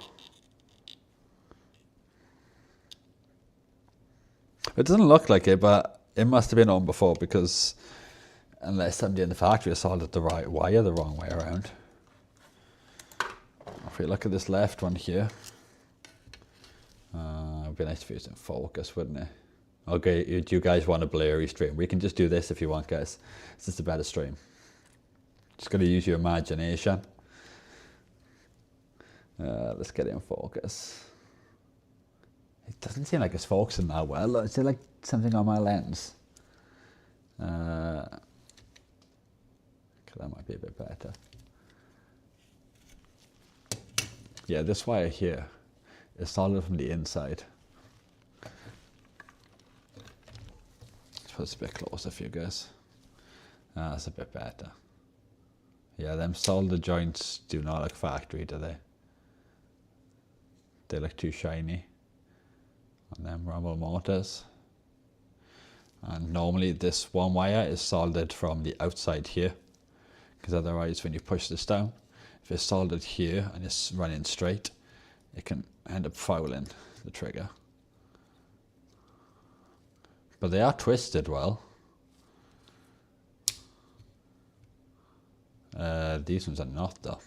It doesn't look like it, but it must have been open before, because unless somebody in the factory soldered the right wire the wrong way around. If we look at this left one here, it would be nice if it was in focus, wouldn't it? Okay, do you guys want a blurry stream? We can just do this if you want, guys. It's just a better stream. Just got to use your imagination. Let's get it in focus. It doesn't seem like it's focusing that well. Is there like something on my lens? That might be a bit better. Yeah, this wire here is solid from the inside. Let's put this a bit closer for you guys. That's a bit better. Yeah, them solder joints do not look factory, do they? They look too shiny on them rumble motors. And normally this one wire is soldered from the outside here, because otherwise when you push this down, if it's soldered here and it's running straight, it can end up fouling the trigger. But they are twisted well. These ones are not though.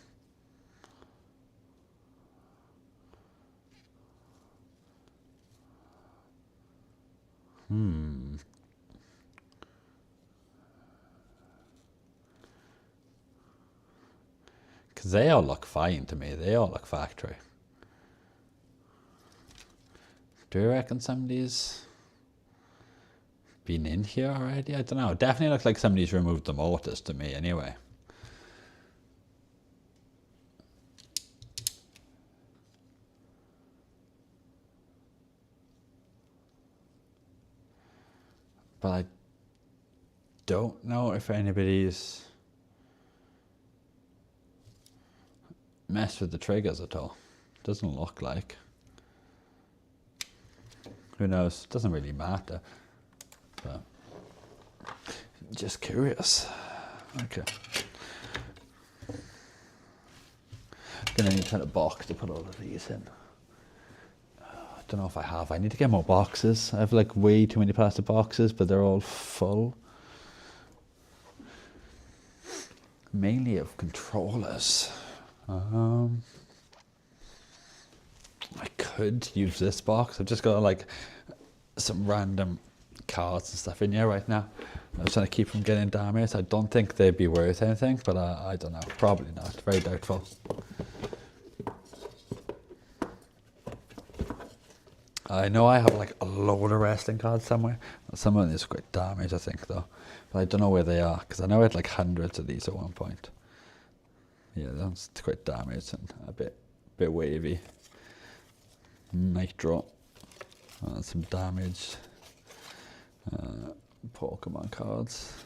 Because they all look fine to me. They all look factory. Do you reckon somebody's been in here already? I don't know. It definitely looks like somebody's removed the motors to me anyway. But I don't know if anybody's messed with the triggers at all. Doesn't look like. Who knows? Doesn't really matter. But just curious. Okay. Gonna need to find a box to put all of these in. I don't know if I have. I need to get more boxes. I have like way too many plastic boxes, but they're all full. Mainly of controllers. I could use this box. I've just got like some random cards and stuff in here right now. I'm trying to keep from getting damaged. I don't think they'd be worth anything, but I don't know. Probably not. Very doubtful. I know I have like a load of wrestling cards somewhere. Some of them is quite damaged, I think, though. But I don't know where they are, because I know I had like hundreds of these at one point. Yeah, that's quite damaged and a bit wavy. Nitro. Some damaged Pokemon cards.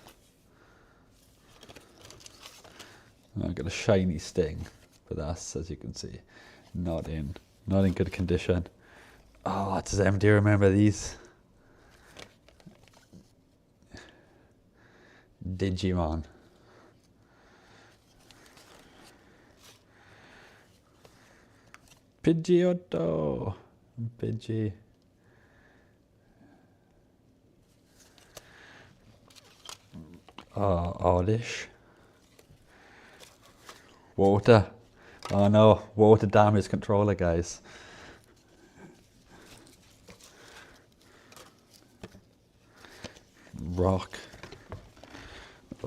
I've got a shiny Sting, but that's, as you can see, not in good condition. Oh, does MD remember these? Digimon. Pidgeotto. Pidgey. Oddish. Water. Oh no, water damage controller, guys. Rock.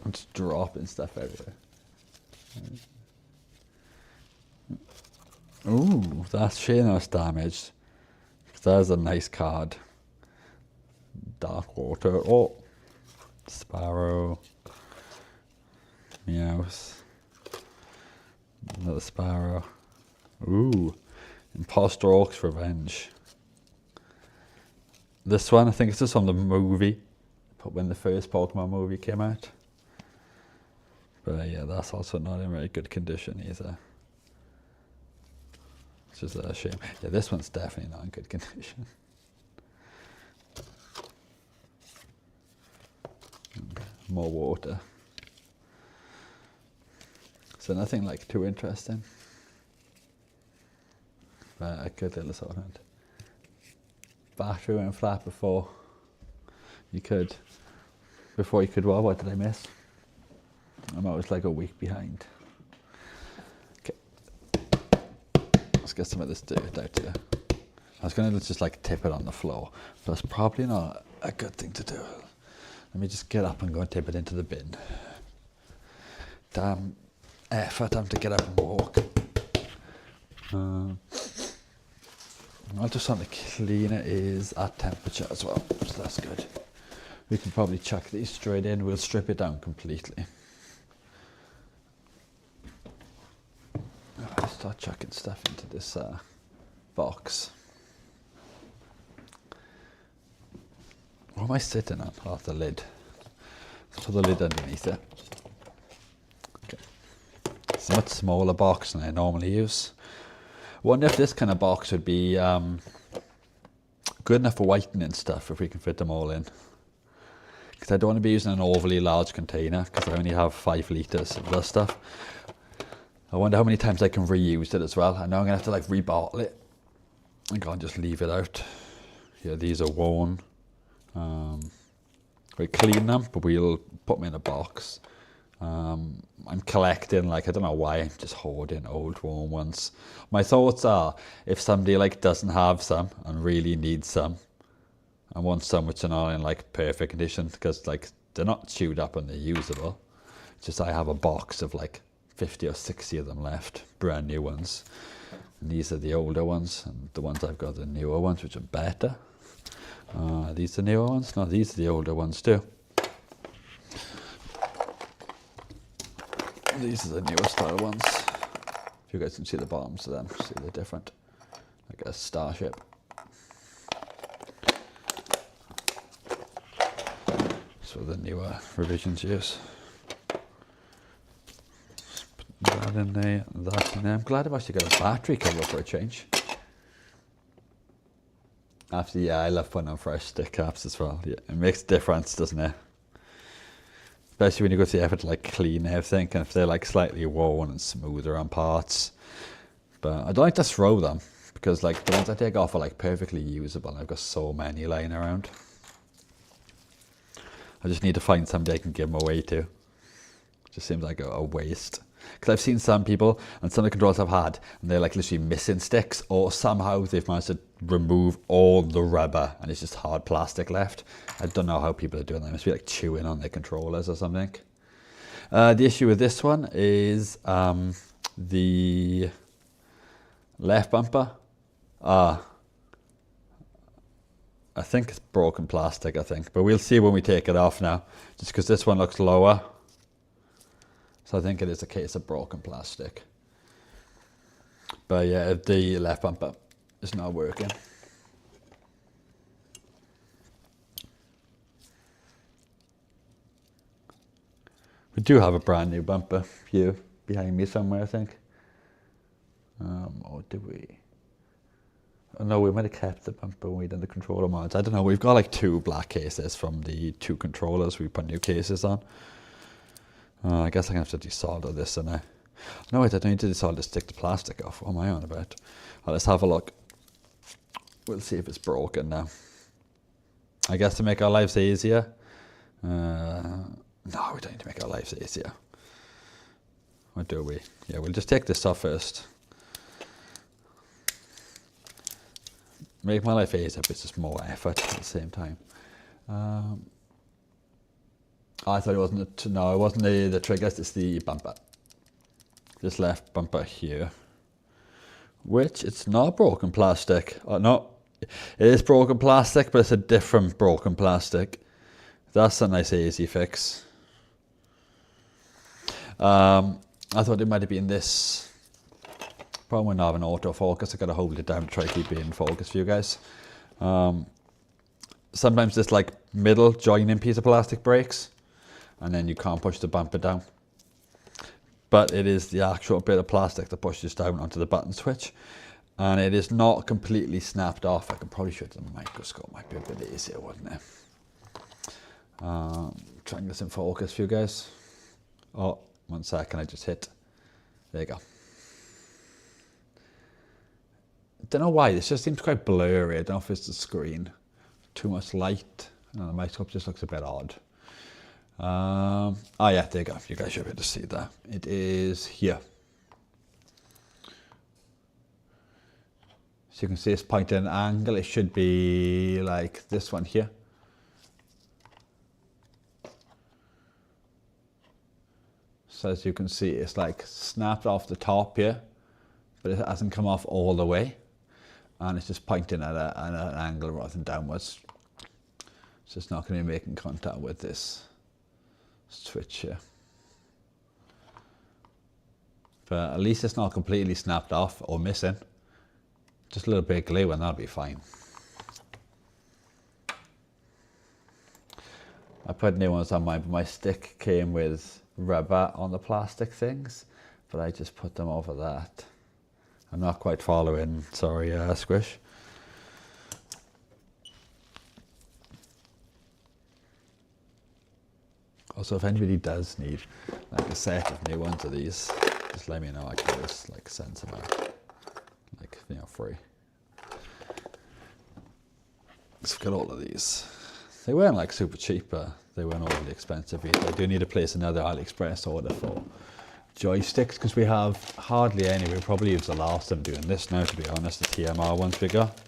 I'm just dropping stuff everywhere. Ooh, that's shame that's damaged. There's a nice card. Dark Water. Oh, Sparrow. Meows. Another Sparrow. Ooh, Imposter Orc's Revenge. This one, I think it's just from the movie, when the first Pokemon movie came out. But yeah, that's also not in very good condition either. It's just a shame. Yeah, this one's definitely not in good condition. More water. So nothing like too interesting. But a good little assortment. Battery went flat before you could. Well, what did I miss? I'm always like a week behind. Okay. Let's get some of this dirt out here. I was going to just like tip it on the floor, but that's probably not a good thing to do. Let me just get up and go and tip it into the bin. effort having to get up and walk. I'll just want the cleaner is at temperature as well, so that's good. We can probably chuck these straight in. We'll strip it down completely. I'll start chucking stuff into this box. What am I sitting on? Oh, the lid. Let's put the lid underneath it. Okay. It's a much smaller box than I normally use. I wonder if this kind of box would be good enough for whitening stuff, if we can fit them all in. Because I don't want to be using an overly large container, because I only have 5 litres of this stuff. I wonder how many times I can reuse it as well. I know I'm going to have to like rebottle it. I can't just leave it out. Yeah, these are worn. We clean them, but we'll put them in a box. I'm collecting, like, I don't know why, I'm just hoarding old worn ones. My thoughts are, if somebody like doesn't have some and really needs some, and wants some which are not in like perfect condition, because like they're not chewed up and they're usable. It's just I have a box of like 50 or 60 of them left, brand new ones. And these are the older ones, and the ones I've got are the newer ones, which are better. These are the newer ones? No, these are the older ones too. These are the newer style ones. If you guys can see the bottoms of them, see they're different. Like a starship. So the newer revisions use. Put that in there, that in there. I'm glad I've actually got a battery cover for a change. After, yeah, I love putting on fresh stick caps as well. Yeah, it makes a difference, doesn't it? Especially when you go to the effort to like clean everything, and if they're like slightly worn and smoother on parts. But I don't like to throw them, because like the ones I take off are like perfectly usable, and I've got so many lying around. I just need to find somebody I can give them away to. It just seems like a waste. Because I've seen some people, and some of the controls I've had, and they're like literally missing sticks, or somehow they've managed to remove all the rubber and it's just hard plastic left. I don't know how people are doing that. They must be like chewing on their controllers or something. The issue with this one is the left bumper. I think it's broken plastic, I think, but we'll see when we take it off now, just because this one looks lower. So I think it is a case of broken plastic. But yeah, the left bumper is not working. We do have a brand new bumper here behind me somewhere, I think. Or did we? Oh, no, we might have kept the bumper when we did the controller mods. I don't know. We've got like 2 black cases from the 2 controllers we put new cases on. I guess I'm going to have to desolder this, and no, wait, I don't need to desolder to take the plastic off. What am I on about? Well, let's have a look. We'll see if it's broken now. I guess to make our lives easier. No, we don't need to make our lives easier. What do we? Yeah, we'll just take this off first. Make my life easier, but it's just more effort at the same time. I thought it wasn't, no, it wasn't the triggers, it's the bumper. This left bumper here. Which, it's not broken plastic. Oh, no, it is broken plastic, but it's a different broken plastic. That's a nice easy fix. I thought it might have been this. Problem with not having autofocus, I've got to hold it down to try to keep it in focus for you guys. Sometimes this like middle joining piece of plastic breaks, and then you can't push the bumper down. But it is the actual bit of plastic that pushes down onto the button switch, and it is not completely snapped off. I could probably show it in the microscope, might be a bit easier, wouldn't it? Trying this in focus for you guys. Oh, 1 second, I just hit. There you go. I don't know why, this just seems quite blurry. I don't know if it's the screen. Too much light. No, the microscope just looks a bit odd. Oh yeah, there you go. You guys should be able to see that. It is here. So you can see it's pointing at an angle. It should be like this one here. So as you can see, it's like snapped off the top here, but it hasn't come off all the way. And it's just pointing at an angle rather than downwards. So it's not going to be making contact with this switch here. But at least it's not completely snapped off or missing. Just a little bit of glue and that'll be fine. I put new ones on mine, but my stick came with rubber on the plastic things, but I just put them over that. I'm not quite following, sorry, Squish. Also, if anybody does need like a set of new ones of these, just let me know. I can always like send some out, like, you know, free. So I've got all of these. They weren't like super cheap, but they weren't overly expensive either. I do need to place another AliExpress order for joysticks because we have hardly any. We'll probably use the last of doing this now, to be honest. The TMR ones we got,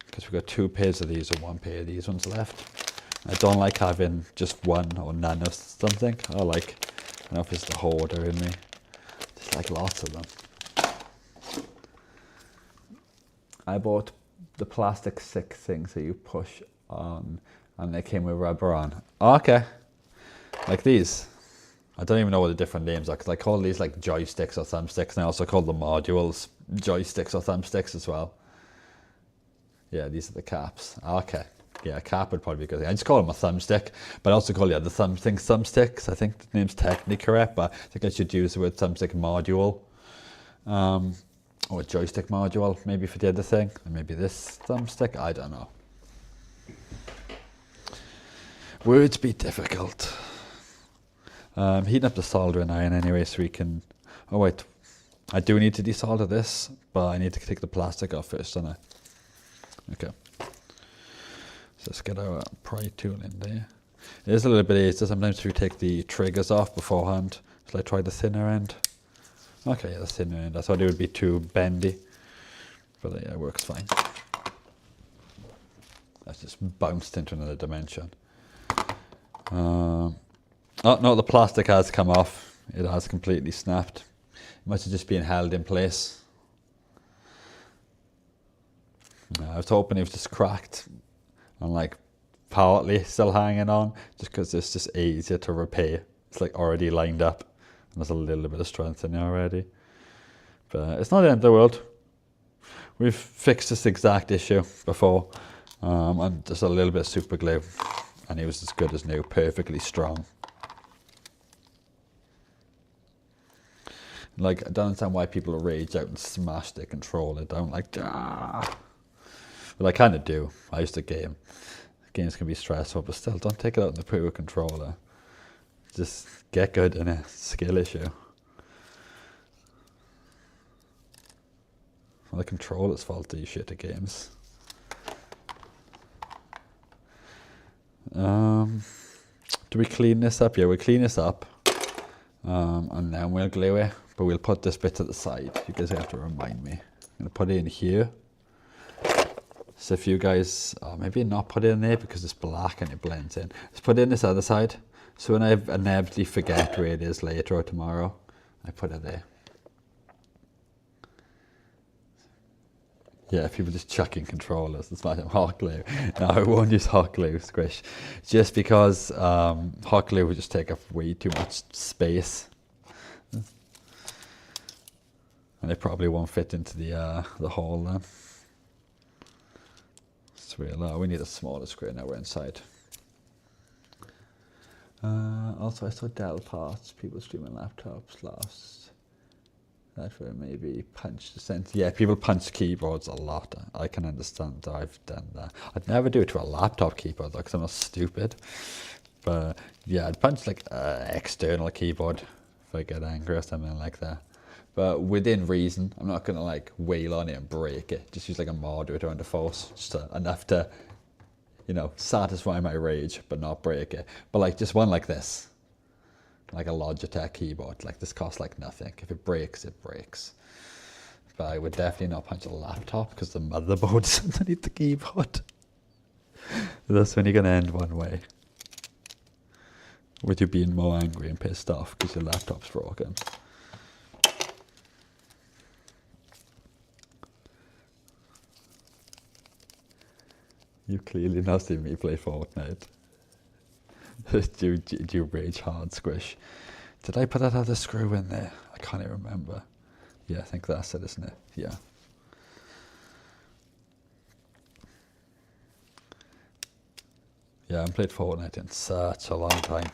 because we've got 2 pairs of these and 1 pair of these ones left. I don't like having just one or none of something. I don't know if it's the hoarder in me. Just like lots of them. I bought the plastic stick things that you push on, and they came with rubber on. Oh, okay, like these. I don't even know what the different names are because I call these like joysticks or thumbsticks, and I also call the modules joysticks or thumbsticks as well. Yeah, these are the caps. Okay, yeah, a cap would probably be good. I just call them a thumbstick, but I also call the other thumbsticks. I think the name's technically correct, but I think I should use the word thumbstick module. Or a joystick module, maybe for the other thing, and maybe this thumbstick, I don't know. Words be difficult. Heating up the soldering iron anyway, so we can, oh wait, I do need to desolder this, but I need to take the plastic off first, don't I? Okay. So let's get our pry tool in there. It is a little bit easier sometimes if you take the triggers off beforehand. Shall I try the thinner end? Okay, yeah, the thinner end. I thought it would be too bendy, but yeah, it works fine. That's just bounced into another dimension. Oh no, the plastic has come off. It has completely snapped. It must have just been held in place. I was hoping it was just cracked and like partly still hanging on, just because it's just easier to repair. It's like already lined up. There's a little bit of strength in there already. But it's not the end of the world. We've fixed this exact issue before. And just a little bit of super glue. And it was as good as new, perfectly strong. Like, I don't understand why people rage out and smash their controller down like, ah. Well, I kind of do. I used to game. Games can be stressful, but still, don't take it out on the Pro controller. Just get good in a skill issue. Well, the controller's fault these shitty games. Do we clean this up? Yeah, we'll clean this up. And then we'll glue it. But we'll put this bit to the side. You guys have to remind me. I'm going to put it in here. So if you guys, maybe not put it in there because it's black and it blends in. Let's put it in this other side. So when I inevitably forget where it is later or tomorrow, I put it there. Yeah, people just chucking controllers and smashing hot glue. No, I won't use hot glue, Squish. Just because hot glue would just take up way too much space. And it probably won't fit into the hole then. So we need a smaller screen now we're inside. Also, I saw Dell parts, people streaming laptops last. That were maybe punched the sense. Yeah, people punch keyboards a lot. I can understand that. I've done that. I'd never do it to a laptop keyboard though, because I'm not stupid. But yeah, I'd punch like an external keyboard if I get angry or something like that. But within reason, I'm not going to like wail on it and break it. Just use like a moderate amount of force, just enough to, you know, satisfy my rage, but not break it. But like just one like this, like a Logitech keyboard, like this costs like nothing. If it breaks, it breaks. But I would definitely not punch a laptop because the motherboard is underneath the keyboard. That's when you're going to end one way. With you being more angry and pissed off because your laptop's broken. You clearly not seen me play Fortnite. do you rage hard, Squish? Did I put that other screw in there? I can't even remember. Yeah, I think that's it, isn't it? Yeah. Yeah, I haven't played Fortnite in such a long time.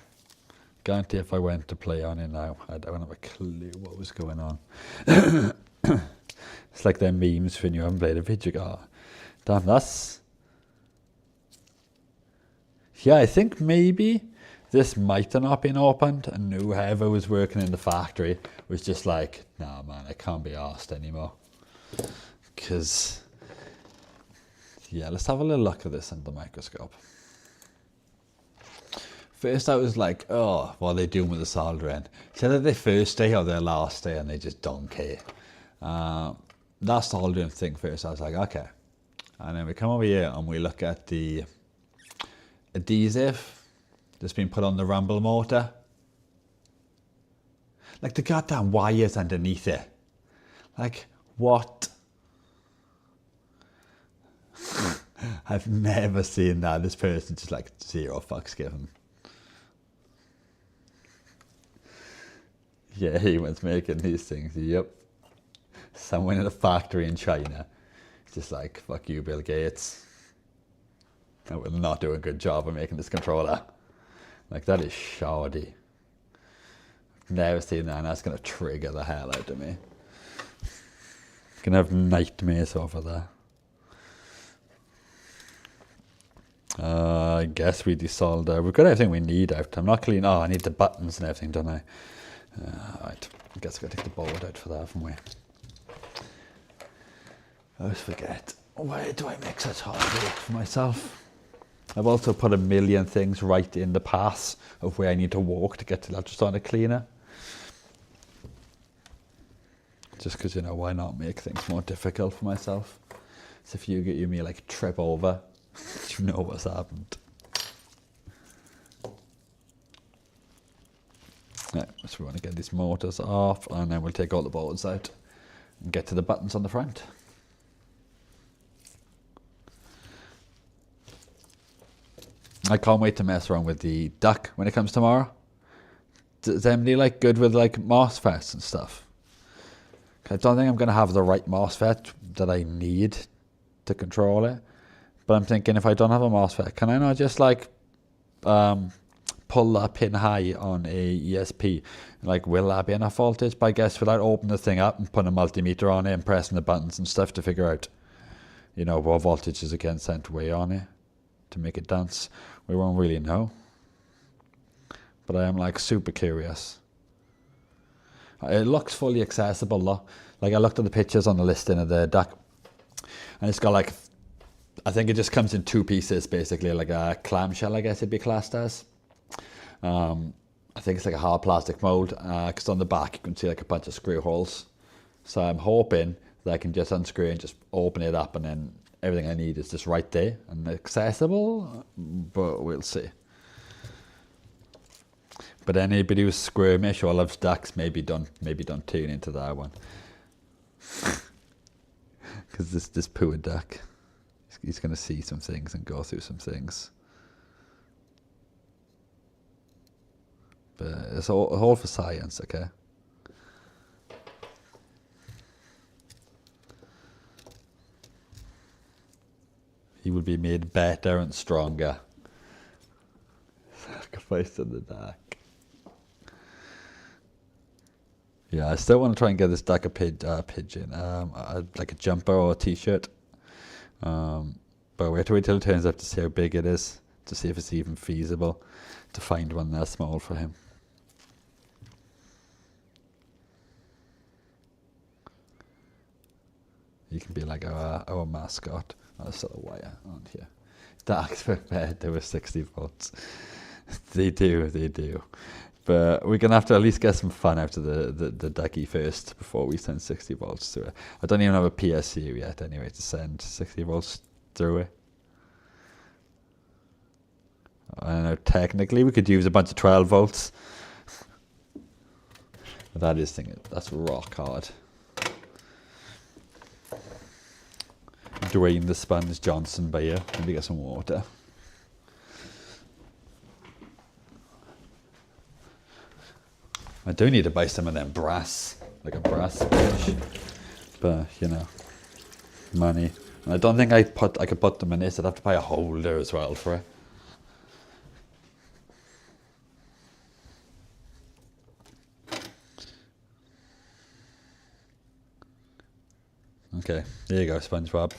Guarantee if I went to play on it now, I don't have a clue what was going on. It's like them memes when you haven't played a video game. Damn, that's... Yeah, I think maybe this might have not been opened, and whoever was working in the factory was just like, nah man, I can't be arsed anymore. Because, yeah, let's have a little look at this under the microscope. First I was like, oh, what are they doing with the soldering? It's either their first day or their last day and they just don't care. That soldering thing first, I was like, okay. And then we come over here and we look at the adhesive that's been put on the rumble motor. Like the goddamn wires underneath it. Like, what? I've never seen that. This person just like zero fucks given. Yeah, he was making these things. Yep. Someone in a factory in China. Just like, fuck you, Bill Gates. I will not do a good job of making this controller. Like, that is shoddy. Never seen that, and that's going to trigger the hell out of me. Gonna have nightmares over that. I guess we desoldered. We've got everything we need out. I'm not clean. Oh, I need the buttons and everything, don't I? Right. I guess we've got to take the board out for that, haven't we? I always forget. Why do I make such hard work for myself? I've also put a million things right in the paths of where I need to walk to get to the ultrasonic cleaner. Just because, you know, why not make things more difficult for myself? So if you me like trip over, you know what's happened. Yeah, so we want to get these motors off, and then we'll take all the boards out and get to the buttons on the front. I can't wait to mess around with the duck when it comes tomorrow. Is anybody like good with like MOSFETs and stuff? I don't think I'm going to have the right MOSFET that I need to control it. But I'm thinking, if I don't have a MOSFET, can I not just like pull that pin high on a ESP? Like, will that be enough voltage? But I guess without opening the thing up and putting a multimeter on it and pressing the buttons and stuff to figure out, you know, what voltage is again sent away on it to make it dance, we won't really know. But I am like super curious. It looks fully accessible though. Like, I looked at the pictures on the listing of the duck, and it's got like, I think it just comes in two pieces basically, like a clamshell, I guess it'd be classed as. I think it's like a hard plastic mold, because on the back you can see like a bunch of screw holes. So I'm hoping that I can just unscrew and just open it up, and then everything I need is just right there and accessible, but we'll see. But anybody who's squirmish or loves ducks, maybe don't tune into that one. Because this poor duck, he's going to see some things and go through some things. But it's all for science, okay? He will be made better and stronger. Sacrifice in the dark. Yeah, I still want to try and get this duck a pigeon, like a jumper or a t-shirt. But we have to wait till it turns up to see how big it is, to see if it's even feasible to find one that small for him. He can be like our mascot. Oh, there's still a wire on here. Ducks prepared, there were 60 volts. They do. But we're going to have to at least get some fun out of the ducky first before we send 60 volts through it. I don't even have a PSU yet anyway to send 60 volts through it. I don't know, technically we could use a bunch of 12 volts. But that is thinking, that's rock hard. Drain the sponge Johnson by here. Maybe get some water. I do need to buy some of them brass, like a brass bench. But, you know, money. And I don't think I could put them in this. I'd have to buy a holder as well for it. Okay, there you go, SpongeBob.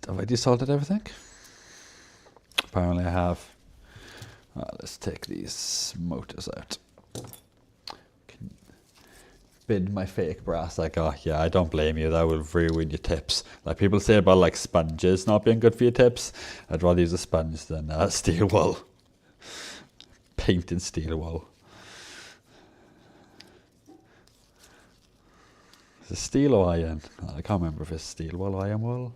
Have I desalted everything? Apparently I have. Let's take these motors out. Bid my fake brass, like, oh yeah, I don't blame you, that will ruin your tips. Like people say about like sponges not being good for your tips. I'd rather use a sponge than steel wool. Painted steel wool. Is it steel or iron? I can't remember if it's steel wool, iron wool,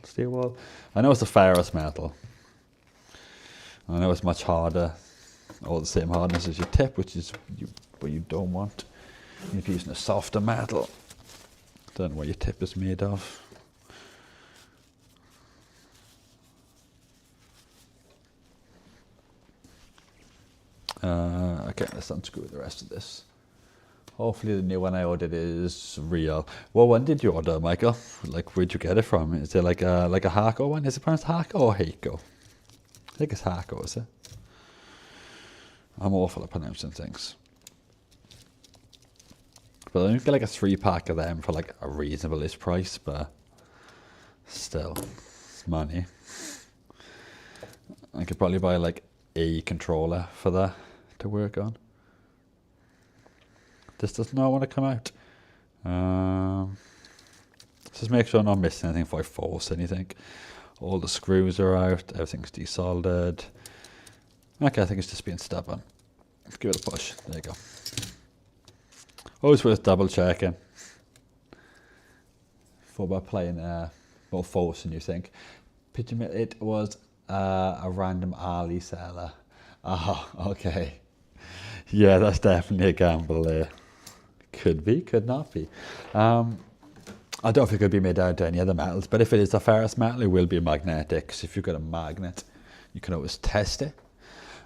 steel wool. I know it's a ferrous metal. I know it's much harder, all the same hardness as your tip, which is what you don't want. If you're using a softer metal, don't know what your tip is made of. Okay, let's unscrew the rest of this. Hopefully the new one I ordered is real. What one did you order, Michael? Like, where'd you get it from? Is it like a Harco one? Is it pronounced Harco or Heiko? I think it's Harco, is it? I'm awful at pronouncing things. But I don't get like a 3-pack of them for like a reasonable-ish price, but still, it's money. I could probably buy like a controller for that to work on. This does not want to come out. Just make sure I'm not missing anything if I force anything. All the screws are out, everything's desoldered. Okay, I think it's just being stubborn. Let's give it a push. There you go. Always worth double checking. For about playing more force than you think. Picture me, it was a random alley seller. Oh, okay. Yeah, that's definitely a gamble there. Could be, could not be. I don't think it could be made out of any other metals, but if it is a ferrous metal, it will be magnetic. So if you've got a magnet, you can always test it.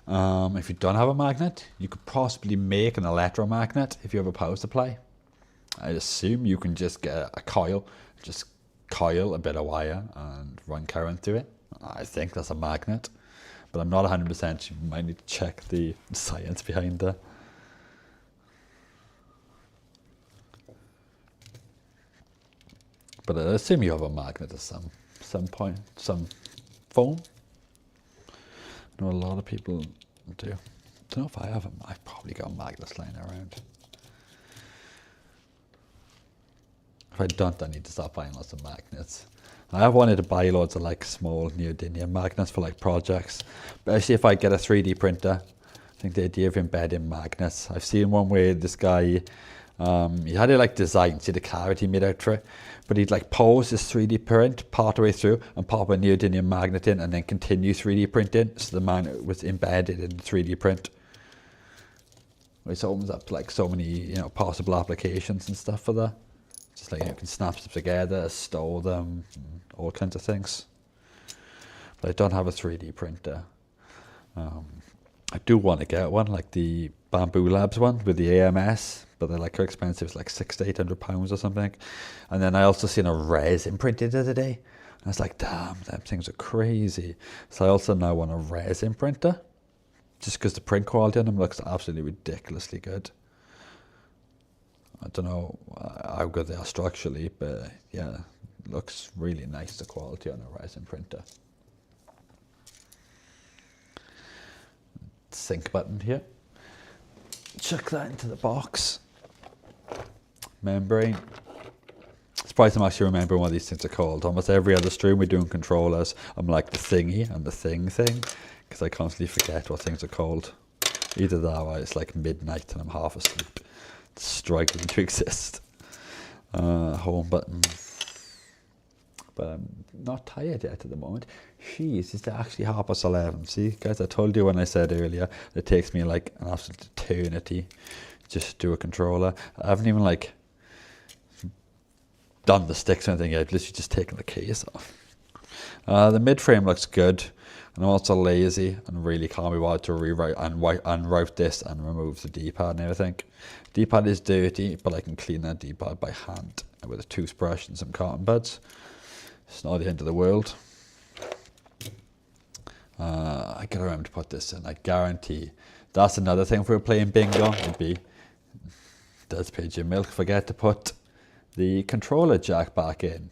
If you don't have a magnet, you could possibly make an electromagnet if you have a power supply. I assume you can just get a coil, just coil a bit of wire and run current through it. I think that's a magnet, but I'm not 100%. You might need to check the science behind that. But I assume you have a magnet at some point, some foam. I know a lot of people do. I don't know if I have them. I've probably got magnets lying around. If I don't, I need to stop buying lots of magnets. I have wanted to buy loads of like small neodymium magnets for like projects. But actually if I get a 3D printer, I think the idea of embedding magnets. I've seen one where this guy, he had it like designed, see the cavity made out for it, but he'd like pause this 3D print part of the way through and pop a neodymium magnet in and then continue 3D printing, so the magnet was embedded in the 3D print. Which opens up like so many, possible applications and stuff for that. Just like you can snap them together, store them, all kinds of things. But I don't have a 3D printer. I do want to get one, like the Bamboo Labs one with the AMS, but they're like how expensive, it's like £600 to £800 or something. And then I also seen a resin printed the other day. And I was like, damn, them things are crazy. So I also now want a resin printer, just because the print quality on them looks absolutely ridiculously good. I don't know how good they are structurally, but yeah, it looks really nice, the quality on a resin printer. Sync button here. Chuck that into the box. Membrane. Surprised I'm actually remembering what these things are called. Almost every other stream we're doing controllers, I'm like the thingy and the thing, because I constantly forget what things are called. Either that or it's like midnight and I'm half asleep, struggling to exist. home button. But I'm not tired yet at the moment. Jeez, it's actually 11:30. See, guys, I told you when I said earlier, it takes me like an absolute eternity just to do a controller. I haven't even like done the sticks or anything yet. I've literally just taken the case off. The mid frame looks good, and I'm also lazy and really can't be bothered to rewrite and route this and remove the D-pad and everything. D-pad is dirty, but I can clean that D-pad by hand with a toothbrush and some cotton buds. It's not the end of the world. I gotta remember to put this in. I guarantee that's another thing if we were playing bingo. It'd be, does Pigeon Milk forget to put the controller jack back in?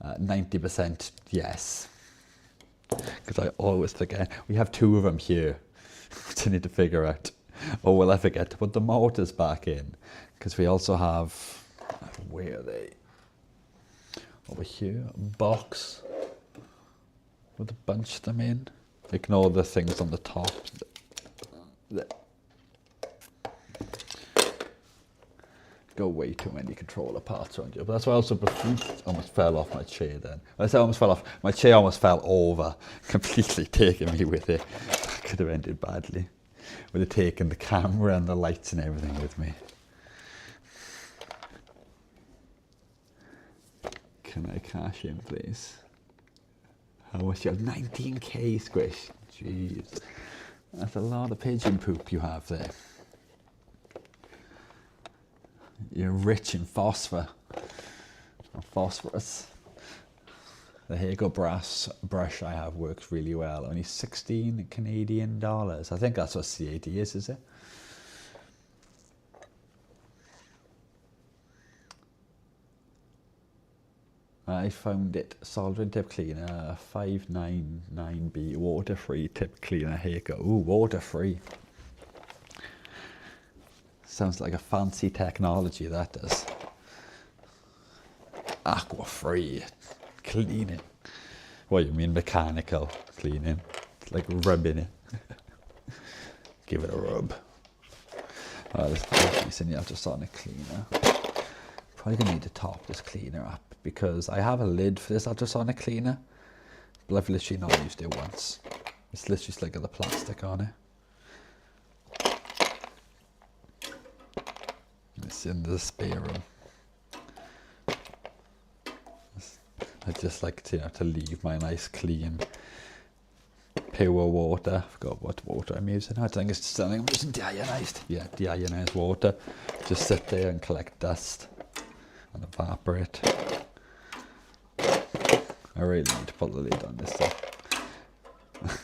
90% yes. Because I always forget. We have 2 of them here, which I need to figure out. Or will I forget to put the motors back in? Because we also have, where are they? Over here, a box with a bunch of them in. Ignore the things on the top. Go way too many controller parts around you. But that's why I also almost fell off my chair then. I said almost fell off. My chair almost fell over, completely taking me with it. That could have ended badly. Would have taken the camera and the lights and everything with me. Can I cash in, please? How much you have? 19k, Squish. Jeez. That's a lot of pigeon poop you have there. You're rich in phosphorus. The Hago brass brush I have works really well. Only 16 Canadian dollars. I think that's what CAD is it? I found it. Soldering tip cleaner 599B water-free tip cleaner Hago. Ooh, water-free. Sounds like a fancy technology, that does. Aqua-free cleaning. What you mean mechanical cleaning? It's like rubbing it. Give it a rub. This is decent. The ultrasonic cleaner. Probably gonna need to top this cleaner up because I have a lid for this ultrasonic cleaner, but I've literally not used it once. It's literally just like got the plastic on it. It's in the spare room. I just like to leave my nice clean pure water. I forgot what water I'm using. I think it's just, I'm using deionized. Yeah, deionized water. Just sit there and collect dust and evaporate. I really need to put the lid on this though.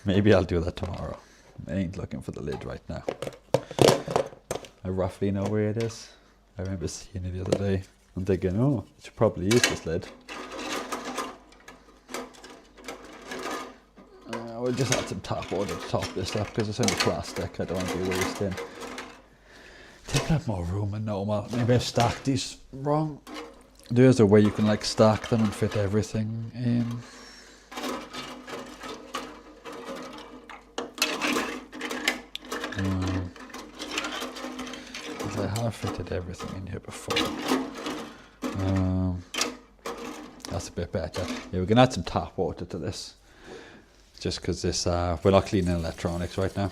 Maybe I'll do that tomorrow. I ain't looking for the lid right now. I roughly know where it is. I remember seeing it the other day and thinking, oh, I should probably use this lid. We'll just add some tap water to top this up because it's only plastic. I don't want to be wasting. Taking up more room than normal. Maybe I've stacked these wrong. There's a way you can like stack them and fit everything in. I have fitted everything in here before. That's a bit better. Yeah, we're gonna add some tap water to this. Just because this, we're not cleaning electronics right now.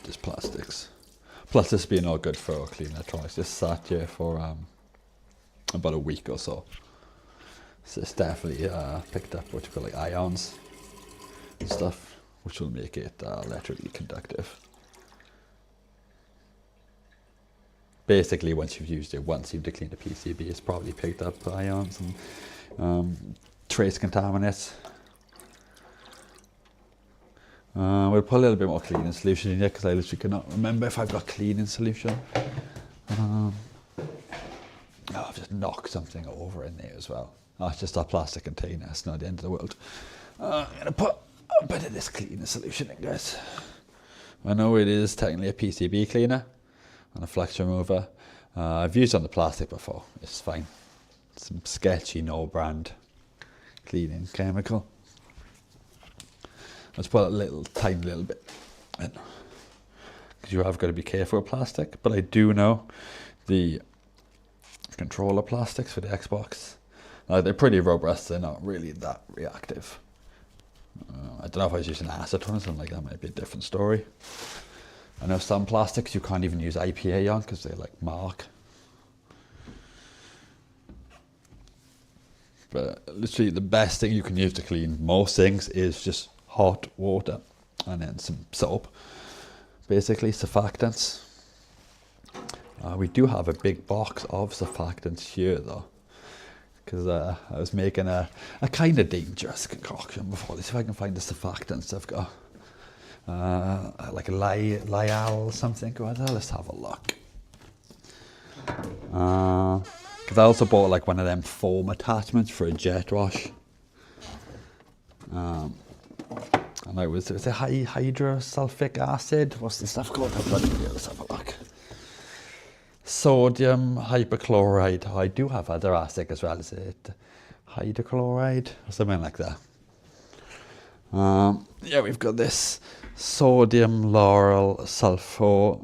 Just plastics. Plus this being all good for cleaning electronics. This sat here for about a week or so. So it's definitely picked up what you call like ions and stuff, which will make it electrically conductive. Basically, once you've used it once, you've cleaned the PCB, it's probably picked up ions and trace contaminants. We'll put a little bit more cleaning solution in here because I literally cannot remember if I've got cleaning solution. I've just knocked something over in there as well. Oh, it's just a plastic container, it's not the end of the world. I'm going to put a bit of this cleaning solution in, guys. I know it is technically a PCB cleaner and a flux remover. I've used it on the plastic before, it's fine. Some sketchy no brand cleaning chemical. Let's put a little, tiny little bit in. Because you have got to be careful with plastic. But I do know the controller plastics for the Xbox. They're pretty robust, they're not really that reactive. I don't know if I was using acetone or something like that, might be a different story. I know some plastics you can't even use IPA on because they like mark. But literally the best thing you can use to clean most things is just hot water and then some soap. Basically surfactants. We do have a big box of surfactants here though, because I was making a kind of dangerous concoction before. Let's see if I can find the surfactants I've got. Like a Lyal something. Let's have a look. Because I also bought like one of them foam attachments for a jet wash. And it's a hydrosulfic acid. What's the stuff called? Let's have a look. Sodium hypochlorite. I do have other acid as well. Is it hydrochloride or something like that? Yeah, we've got this sodium lauryl sulfur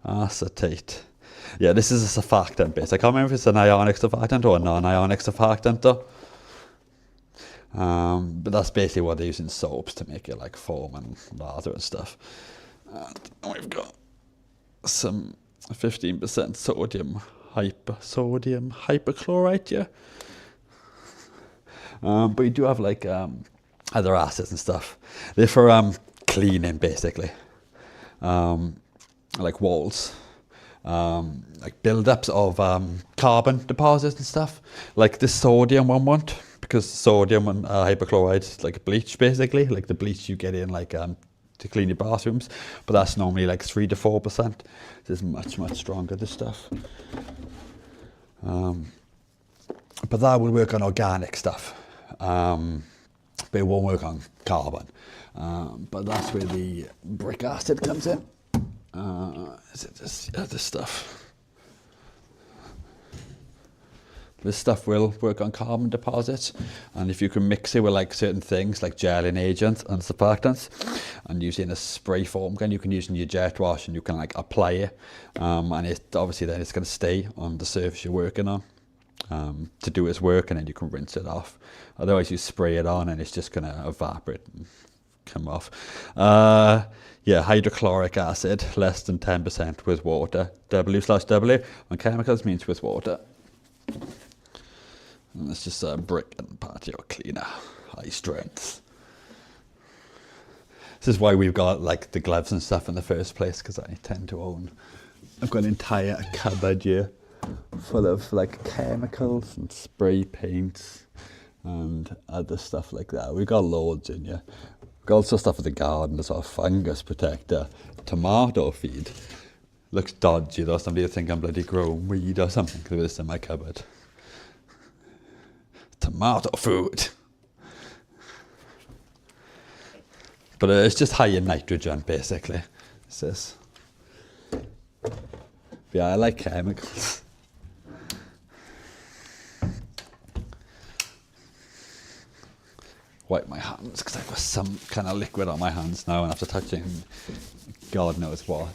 acetate. Yeah, this is a surfactant base. I can't remember if it's an ionic surfactant or a non-ionic surfactant though. But that's basically what they use in soaps to make it like foam and lather and stuff. And we've got some 15% sodium hypochlorite, yeah. But you do have like other acids and stuff. They're for cleaning basically. Like walls. Like build-ups of carbon deposits and stuff. Like the sodium one won't, because sodium and hypochlorite is like bleach basically, like the bleach you get in like to clean your bathrooms, but that's normally like 3 to 4%. This is much stronger, this stuff. But that will work on organic stuff, but it won't work on carbon. But that's where the brick acid comes in. Is it this? Yeah, this stuff. This stuff will work on carbon deposits, and if you can mix it with like certain things like gelling agents and surfactants, and using a spray foam gun, you can use in your jet wash, and you can like apply it, and it obviously then it's going to stay on the surface you're working on to do its work, and then you can rinse it off. Otherwise, you spray it on, and it's just going to evaporate and come off. Yeah, hydrochloric acid, less than 10% with water. W/W on chemicals means with water. And it's just a brick and patio cleaner, high strength. This is why we've got like the gloves and stuff in the first place, because I tend to own. I've got an entire cupboard here full of like chemicals and spray paints and other stuff like that. We've got loads in here. We've got also stuff for the garden as well, fungus protector, tomato feed. Looks dodgy though, somebody will think I'm bloody growing weed or something because it's in my cupboard. Tomato food. But it's just high in nitrogen basically. It's this. Yeah, I like chemicals. Wipe my hands because I've got some kind of liquid on my hands now, and after touching God knows what.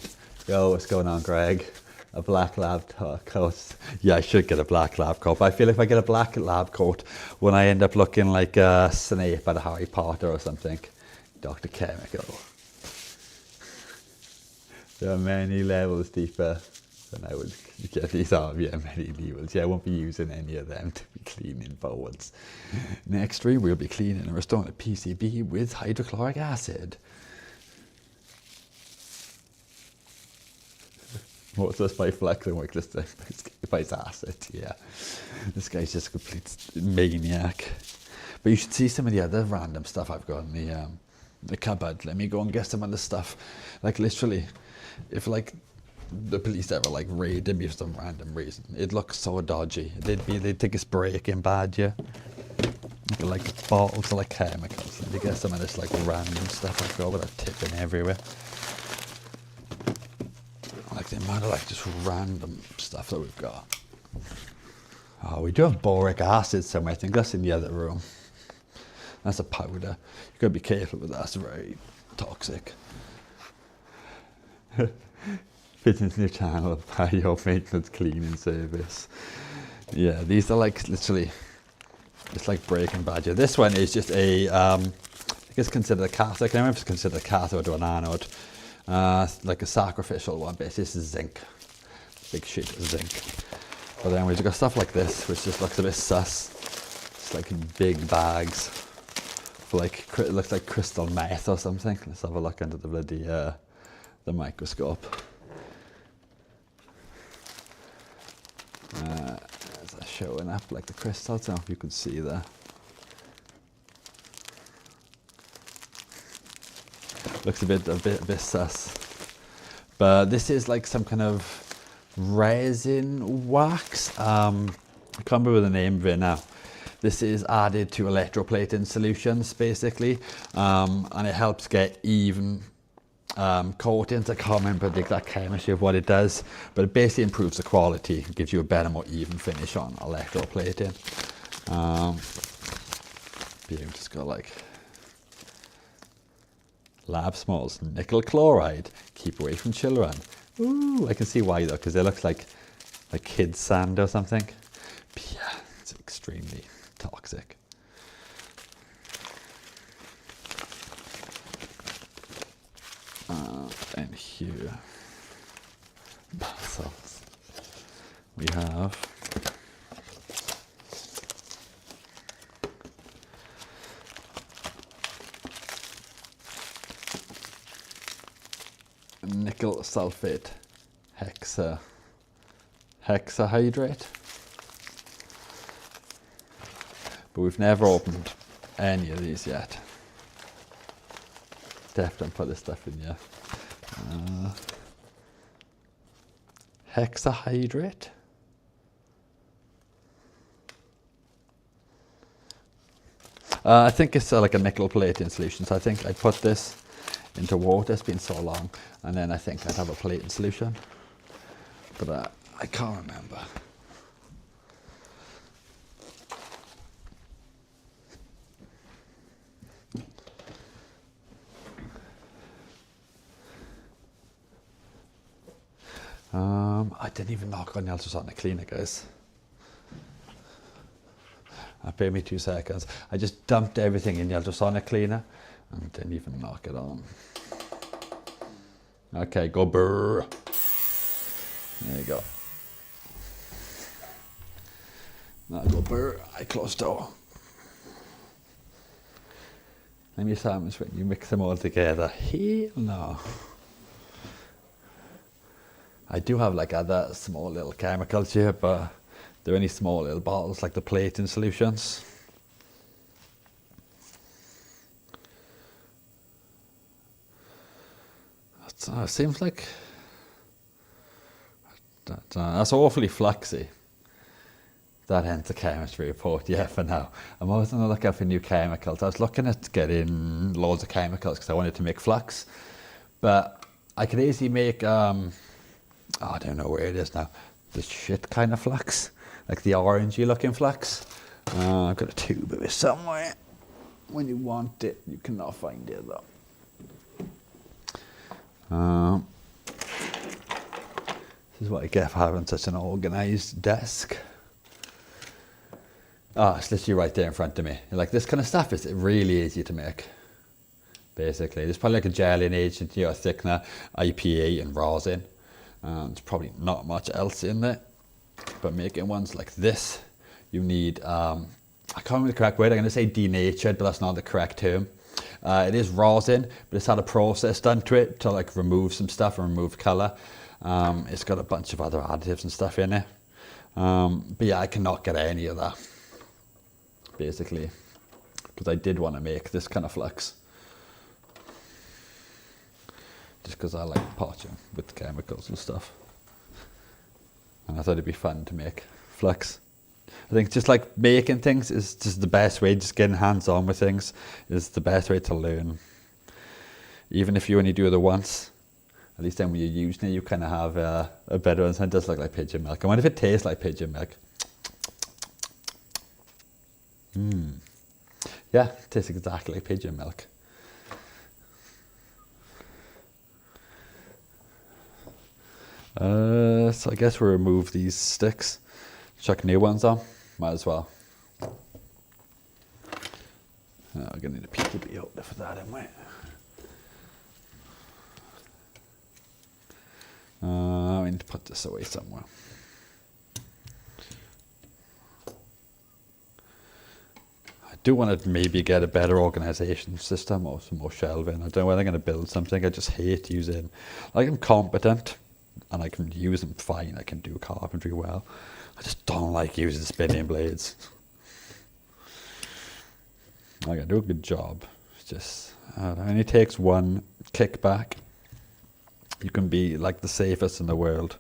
Yo, what's going on, Greg? A black lab coat. Yeah, I should get a black lab coat. But I feel if I get a black lab coat, when I end up looking like Snape out of Harry Potter or something, Dr. Chemical. There are many levels deeper than I would get these are. Yeah, many levels. Yeah, I won't be using any of them to be cleaning forwards. Next week, we'll be cleaning and restoring a PCB with hydrochloric acid. What's this by flexing like this thing? By acid, yeah. This guy's just a complete maniac. But you should see some of the other random stuff I've got in the cupboard. Let me go and get some of the stuff. Like literally, if like the police ever like raided me for some random reason, it looks so dodgy. They'd think it's Breaking Bad, yeah. Like bottles of like chemicals. And they get some of this like random stuff I've got without tipping everywhere. Like the amount of like just random stuff that we've got. Oh, we do have boric acid somewhere. I think that's in the other room. That's a powder. You've got to be careful with that. It's very toxic. Fit into your channel by your maintenance cleaning service. Yeah, these are like literally, it's like Breaking Bad. Yeah, this one is just a, I think it's considered a cathode. I can't remember if it's considered a cathode or an anode. Like a sacrificial one, but this is zinc. Big sheet of zinc. But then we've got stuff like this, which just looks a bit sus. It's like big bags. For like, it looks like crystal meth or something. Let's have a look under the bloody, the microscope. It's showing up like the crystals. I don't know if you can see there. Looks a bit sus. But this is like some kind of resin wax. I can't remember the name of it now. This is added to electroplating solutions basically, and it helps get even coatings. I can't remember the exact chemistry of what it does, but it basically improves the quality. It gives you a better, more even finish on electroplating. You've just got like lab smalls, nickel chloride, keep away from children. Ooh, I can see why though, because it looks like kids' sand or something. But yeah, it's extremely toxic. And here, bath salts. We have nickel sulfate hexahydrate, but we've never opened any of these yet. Definitely put this stuff in here. Hexahydrate. I think it's like a nickel plating solution, so I think I put this into water. It's been so long, and then I think I'd have a plating solution, but I can't remember. I didn't even knock on the ultrasonic cleaner, guys. Bear me 2 seconds. I just dumped everything in the ultrasonic cleaner and didn't even knock it on. Okay, go brrr. There you go. Now go brrr. I close door. And your salmons, when you mix them all together, hell no. I do have like other small little chemicals here, but they're only small little bottles, like the plating solutions. Seems like that's awfully fluxy. That ends the chemistry report, yeah, for now. I'm always on the lookout for new chemicals. I was looking at getting loads of chemicals because I wanted to make flux, but I could easily make I don't know where it is now. The shit kind of flux, like the orangey looking flux. I've got a tube of it somewhere. When you want it, you cannot find it though. This is what I get for having such an organised desk. It's literally right there in front of me. Like this kind of stuff is really easy to make. Basically, there's probably like a gelling agent, a thickener, IPA, and rosin. There's probably not much else in there, but making ones like this, you need, I can't remember the correct word. I'm going to say denatured, but that's not the correct term. It is rosin, but it's had a process done to it to like remove some stuff and remove colour. It's got a bunch of other additives and stuff in it. But yeah, I cannot get any of that, basically, because I did want to make this kind of flux. Just because I like potting with chemicals and stuff. And I thought it'd be fun to make flux. I think just like making things is just the best way, just getting hands-on with things is the best way to learn. Even if you only do it once, at least then when you're using it, you kind of have a better understanding. It does look like pigeon milk. I wonder if it tastes like pigeon milk. Yeah, it tastes exactly like pigeon milk. So I guess we'll remove these sticks. Chuck new ones on. Might as well. I'm going to need a PCB holder for that anyway. I need to put this away somewhere. I do want to maybe get a better organization system or some more shelving. I don't know when I'm going to build something. I just hate using, like, I'm competent and I can use them fine. I can do carpentry well. I just don't like using spinning blades. I can do a good job. It's just, it only takes one kickback. You can be like the safest in the world.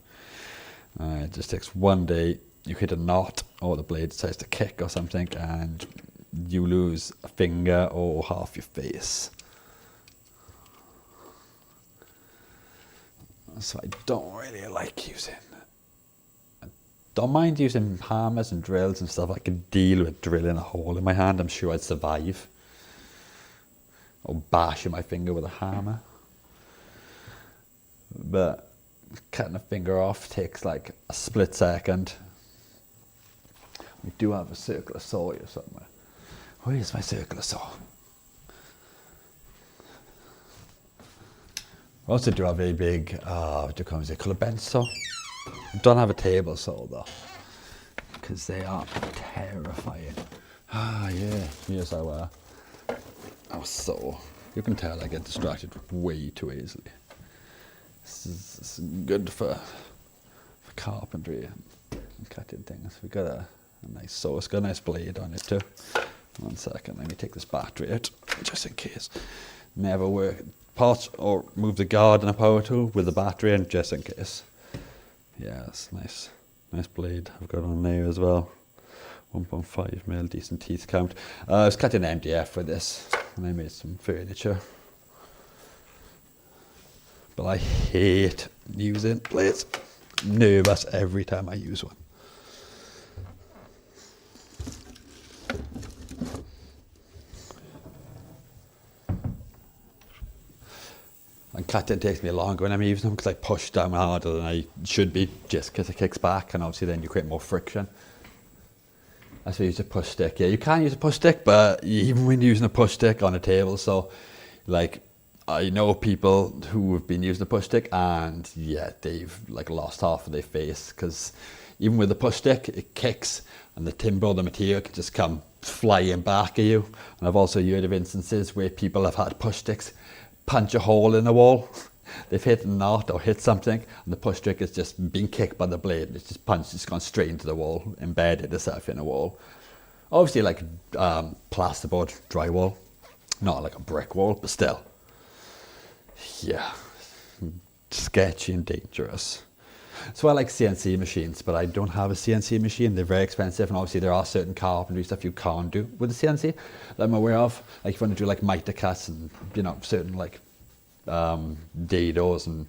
It just takes one day. You hit a knot, or the blade decides to kick or something, and you lose a finger or half your face. So I don't really like using. I don't mind using hammers and drills and stuff. I can deal with drilling a hole in my hand. I'm sure I'd survive. Or bashing my finger with a hammer. But cutting a finger off takes like a split second. We do have a circular saw here somewhere. Where is my circular saw? We also do have a big, what do you call it, colour bench saw. We don't have a table saw though, because they are terrifying. Yeah, here's our saw. You can tell I get distracted way too easily. This is good for carpentry and cutting things. We've got a nice saw. It's got a nice blade on it too. 1 second, let me take this battery out, just in case. Never work pot or move the guard in a power tool with the battery in, just in case. Yeah, it's nice blade I've got on there as well. 1.5 mil, decent teeth count. I was cutting MDF for this, and I made some furniture. But I hate using blades. Nervous every time I use one. And cutting takes me longer when I'm using them because I push down harder than I should be, just because it kicks back, and obviously then you create more friction. That's why I use a push stick. Yeah, you can use a push stick, but even when using a push stick on a table, so like I know people who have been using a push stick and yeah, they've like lost half of their face because even with the push stick, it kicks and the timber or the material can just come flying back at you. And I've also heard of instances where people have had push sticks punch a hole in the wall. They've hit a knot or hit something and the push stick has just been kicked by the blade and it's just punched, it's gone straight into the wall, embedded itself in a wall. Obviously like plasterboard, drywall, not like a brick wall, but still. Yeah, sketchy and dangerous. So I like CNC machines, but I don't have a CNC machine. They're very expensive, and obviously there are certain carpentry stuff you can't do with a CNC that I'm aware of. Like if you want to do like miter cuts and, you know, certain like dados and,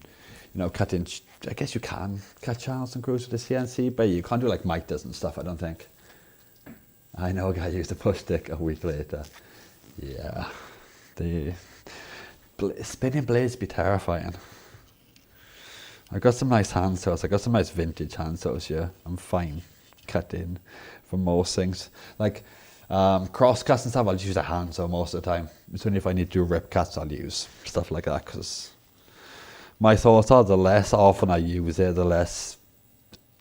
you know, cutting, I guess you can cut channels and grooves with a CNC, but you can't do like miters and stuff, I don't think. I know a guy used a push stick a week later. Yeah, the spinning blades be terrifying. I got some nice hand saws. I got some nice vintage hand saws here. I'm fine cutting for most things. Like cross cuts and stuff, I'll just use a hand saw most of the time. It's only if I need to do rip cuts, I'll use stuff like that. Because my thoughts are the less often I use it, the less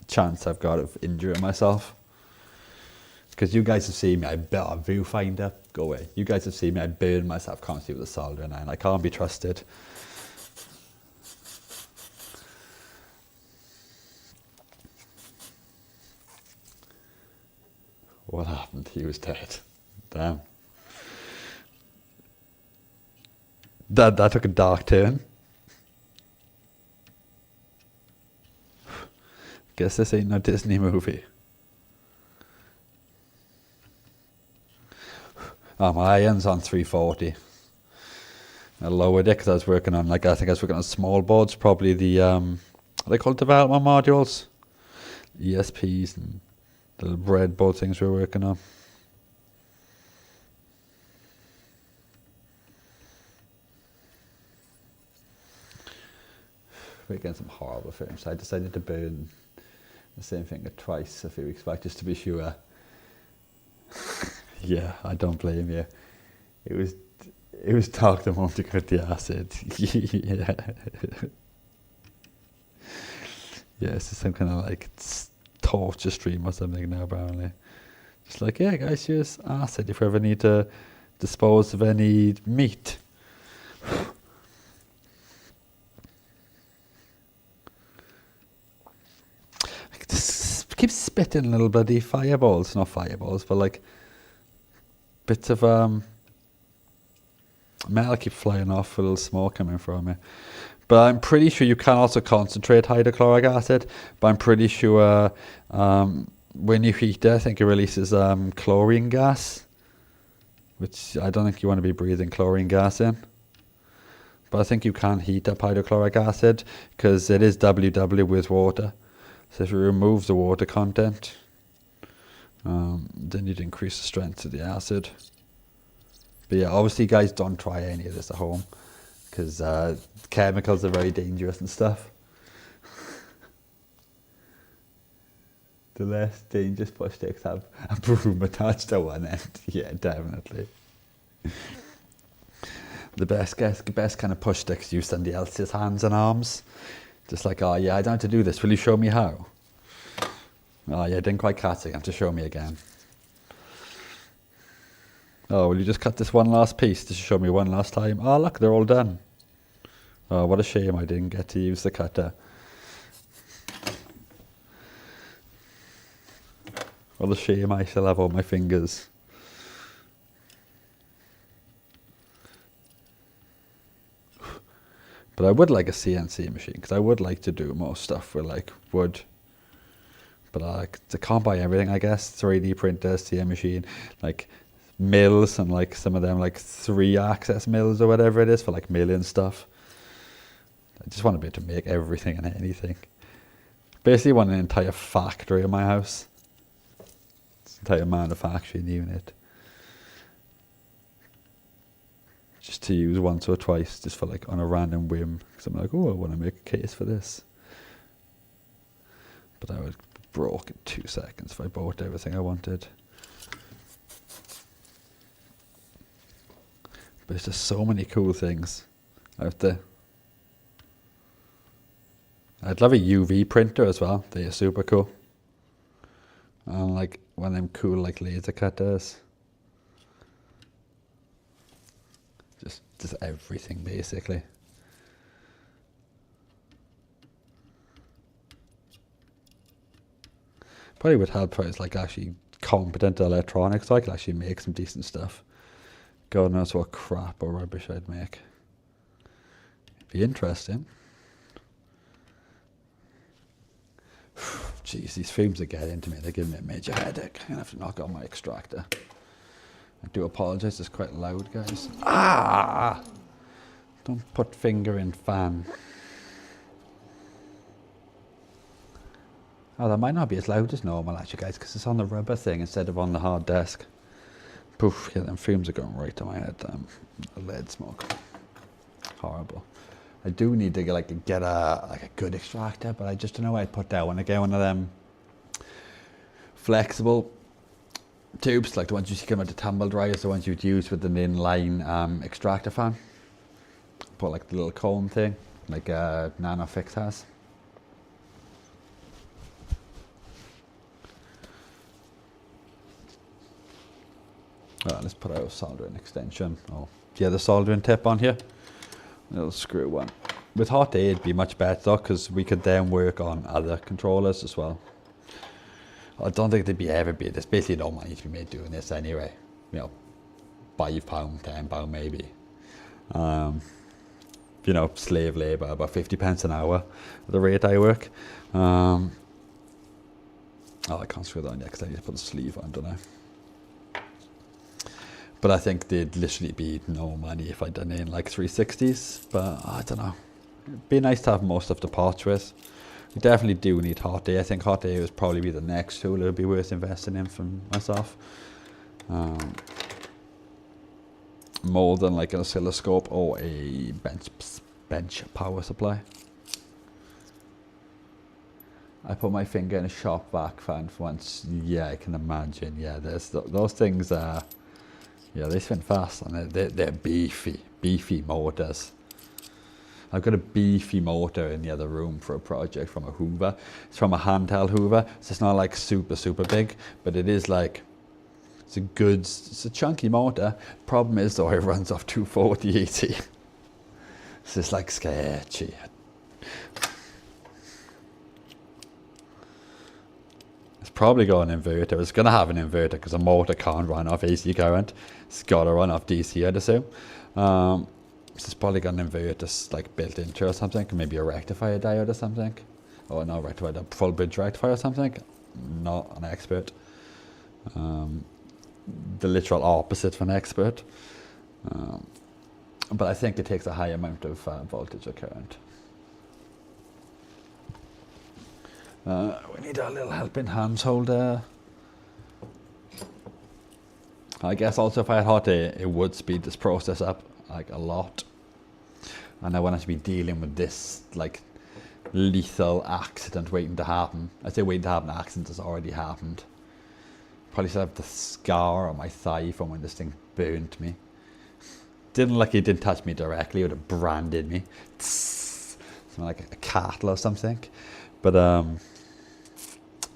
chance I've got of injuring myself. Because you guys have seen me, I built a viewfinder, go away. You guys have seen me, I burn myself constantly with a soldering iron. I can't be trusted. What happened? He was dead. Damn. That took a dark turn. Guess this ain't no Disney movie. Oh, my iron's on 340. I lowered it because I was working on, like, I think I was working on small boards, probably the, what they call development modules? ESPs and the breadboard things we were working on. We're getting some horrible fumes. So I decided to burn the same thing twice a few weeks back just to be sure. Yeah, I don't blame you. It was dark the moment you got the acid. Yeah. Yeah, it's some kind of like torture stream or something now apparently. Just like, yeah guys, here's acid if you ever need to dispose of any meat. Just keep spitting little bloody fireballs, not fireballs, but like bits of metal keep flying off, a little smoke coming from it. But I'm pretty sure you can also concentrate hydrochloric acid, but I'm pretty sure when you heat it, I think it releases chlorine gas, which I don't think you want to be breathing chlorine gas in. But I think you can heat up hydrochloric acid because it is WW with water. So if you remove the water content, then you'd increase the strength of the acid. But yeah, obviously guys, don't try any of this at home because chemicals are very dangerous and stuff. The less dangerous push sticks have a broom attached to one end. Yeah, definitely. The best kind of push sticks use somebody else's hands and arms. Just like, oh yeah, I don't have to do this. Will you show me how? Oh yeah, didn't quite catch it. You have to show me again. Oh, will you just cut this one last piece to show me one last time? Oh look, they're all done. Oh, what a shame I didn't get to use the cutter. What a shame I still have all my fingers. But I would like a CNC machine because I would like to do more stuff with like wood. But I can't buy everything, I guess. 3D printer, CNC machine, like mills and like some of them like 3-axis mills or whatever it is for like milling stuff. I just want to be able to make everything and anything. Basically want an entire factory in my house. It's an entire manufacturing unit. Just to use once or twice, just for like on a random whim. Because I'm like, oh, I want to make a case for this. But I would be broke in 2 seconds if I bought everything I wanted. But there's just so many cool things out there. I'd love a UV printer as well. They are super cool. And like one of them cool like laser cutters. Just everything basically. Probably would help if I was like actually competent at electronics, so I could actually make some decent stuff. God knows what crap or rubbish I'd make. It'd be interesting. Jeez, these fumes are getting into me. They're giving me a major headache. I'm going to have to knock on my extractor. I do apologise, it's quite loud, guys. Ah! Don't put finger in fan. Oh, that might not be as loud as normal, actually, guys, because it's on the rubber thing instead of on the hard desk. Poof, yeah, them fumes are going right to my head. Lead smoke. Horrible. I do need to get a good extractor, but I just don't know where I'd put that one. I get one of them flexible tubes, like the ones you see come out the tumble dryers, the ones you'd use with an inline extractor fan. Put like the little cone thing, like Nano Fix has. Alright, let's put our soldering extension. Oh, yeah, the soldering tip on here. Little screw one. With hot air, it'd be much better because we could then work on other controllers as well. I don't think there'd be. There's basically no money to be made doing this anyway. You know, £5, £10 maybe. You know, slave labour, about 50p an hour at the rate I work. Oh, I can't screw that on yet because I need to put the sleeve on, don't I? But I think there'd literally be no money if I'd done it in like 360s. But I don't know. It'd be nice to have more stuff to patch with. We definitely do need hot air. I think hot air would probably be the next tool it would be worth investing in for myself. More than like an oscilloscope or a bench power supply. I put my finger in a shop vac fan for once. Yeah, I can imagine. Yeah, there's those things. Yeah, they spin fast, and they're beefy motors. I've got a beefy motor in the other room for a project from a Hoover. It's from a handheld Hoover, so it's not like super big, but it is like, it's a chunky motor. Problem is though, it runs off 240 ET. So it's like sketchy. It's probably got an inverter. It's going to have an inverter because a motor can't run off AC current. It's got to run off DC, I'd assume. So it's probably got an inverter like built into it or something, maybe a rectifier diode or something. Or not rectifier, a full bridge rectifier or something. Not an expert. The literal opposite of an expert. But I think it takes a high amount of voltage or current. We need a little helping hands holder. I guess also if I had hot air, it would speed this process up like a lot. And I wouldn't have to be dealing with this like lethal accident waiting to happen. I say waiting to happen, accident has already happened. Probably still have the scar on my thigh from when this thing burnt me. Didn't like it didn't touch me directly, it would have branded me. Something like a cattle or something. But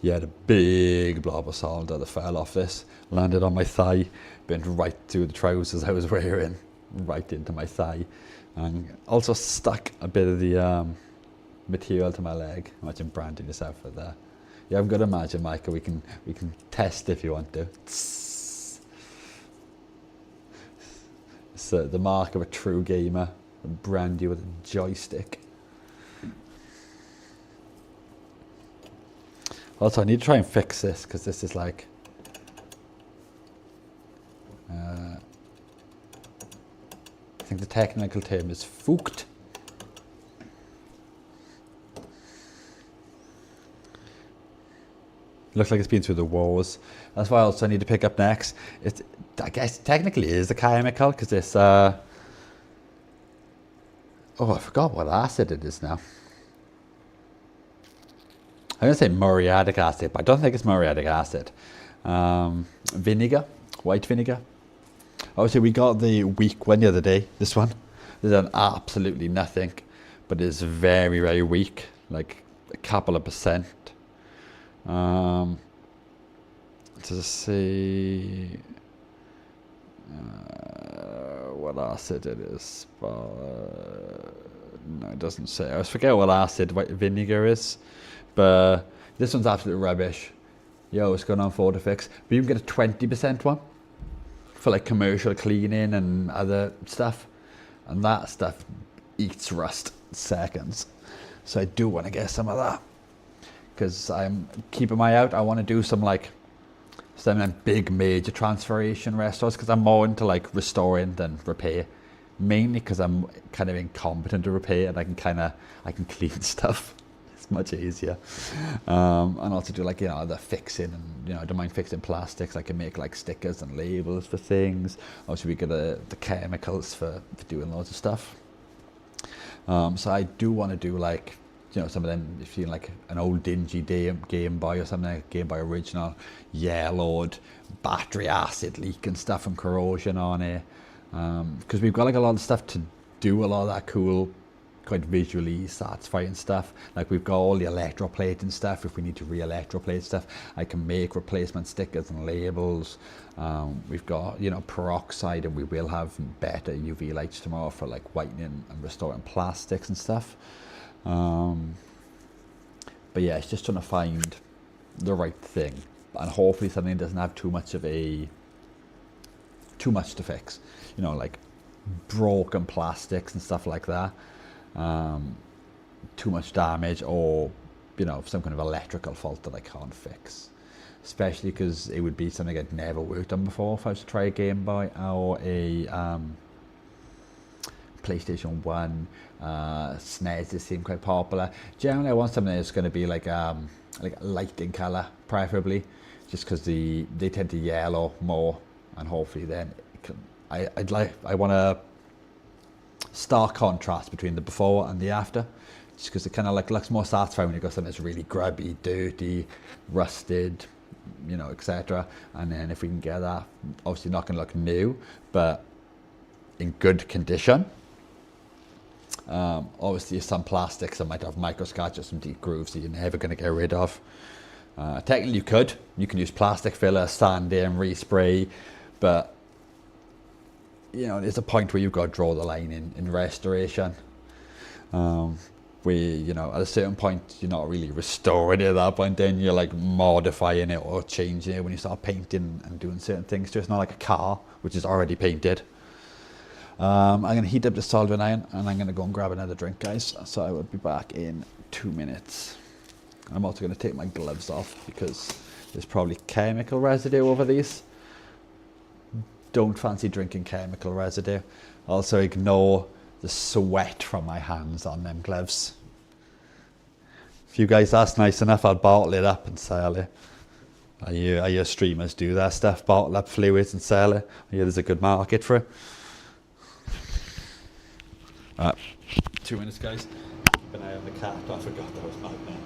yeah, the big blob of solder that fell off this landed on my thigh, bent right through the trousers I was wearing, right into my thigh, and also stuck a bit of the material to my leg. Imagine branding yourself with that. Yeah, I'm gonna imagine, Michael. We can test if you want to. So the mark of a true gamer, brand you with a joystick. Also, I need to try and fix this because this is like I think the technical term is fucked. Looks like it's been through the wars. That's why also I need to pick up next. I guess technically it is a chemical because it's oh, I forgot what acid it is now. I'm going to say muriatic acid, but I don't think it's muriatic acid. Vinegar, white vinegar. Obviously, we got the weak one the other day. This one, there's an absolutely nothing, but it's very, very weak, like a couple of percent. To see what acid it is, but no, it doesn't say. I always forget what acid white vinegar is. But this one's absolute rubbish. Yo, what's going on, Fortifix? But you can get a 20% one for like commercial cleaning and other stuff. And that stuff eats rust in seconds. So I do want to get some of that. Because I'm keeping my eye out. I want to do some like big major transformation restores because I'm more into like restoring than repair. Mainly because I'm kind of incompetent to repair and I can clean stuff. Much easier, and also do like the fixing, and I don't mind fixing plastics. I can make like stickers and labels for things. Obviously we get the chemicals for doing loads of stuff. So I do want to do like some of them. If you're like an old dingy Game Boy or something, like Game Boy original, yellowed, battery acid leak and stuff from corrosion on it, because we've got like a lot of stuff to do, a lot of that cool, quite visually satisfying stuff. Like we've got all the electroplating stuff. If we need to re-electroplate stuff, I can make replacement stickers and labels. We've got peroxide, and we will have better UV lights tomorrow for like whitening and restoring plastics and stuff. But yeah, it's just trying to find the right thing, and hopefully something that doesn't have too much to fix. Like broken plastics and stuff like that. Too much damage, or some kind of electrical fault that I can't fix, especially because it would be something I'd never worked on before if I was to try a Game Boy or a PlayStation 1. SNES seem quite popular. Generally I want something that's going to be like light in colour, preferably, just because they tend to yellow more, and hopefully then I want a stark contrast between the before and the after, just because it kind of like looks more satisfying when you got something that's really grubby, dirty, rusted, you know, etc. And then if we can get that, obviously not going to look new, but in good condition. Obviously some plastics that might have micro scratches, some deep grooves that you're never going to get rid of. Technically you can use plastic filler, sand in, respray, but you know, there's a point where you've got to draw the line in restoration. Where, you know, at a certain point you're not really restoring it at that point, then you're like modifying it or changing it when you start painting and doing certain things. So it's not like a car which is already painted. I'm going to heat up the solvent iron and I'm going to go and grab another drink, guys. So I will be back in 2 minutes. I'm also going to take my gloves off because there's probably chemical residue over these. Don't fancy drinking chemical residue. Also ignore the sweat from my hands on them gloves. If you guys ask nice enough, I'll bottle it up and sell it. I hear streamers do that stuff, bottle up fluids and sell it. I hear there's a good market for it. 2 minutes, guys. Keep an eye on the cat. I forgot that was magnetic.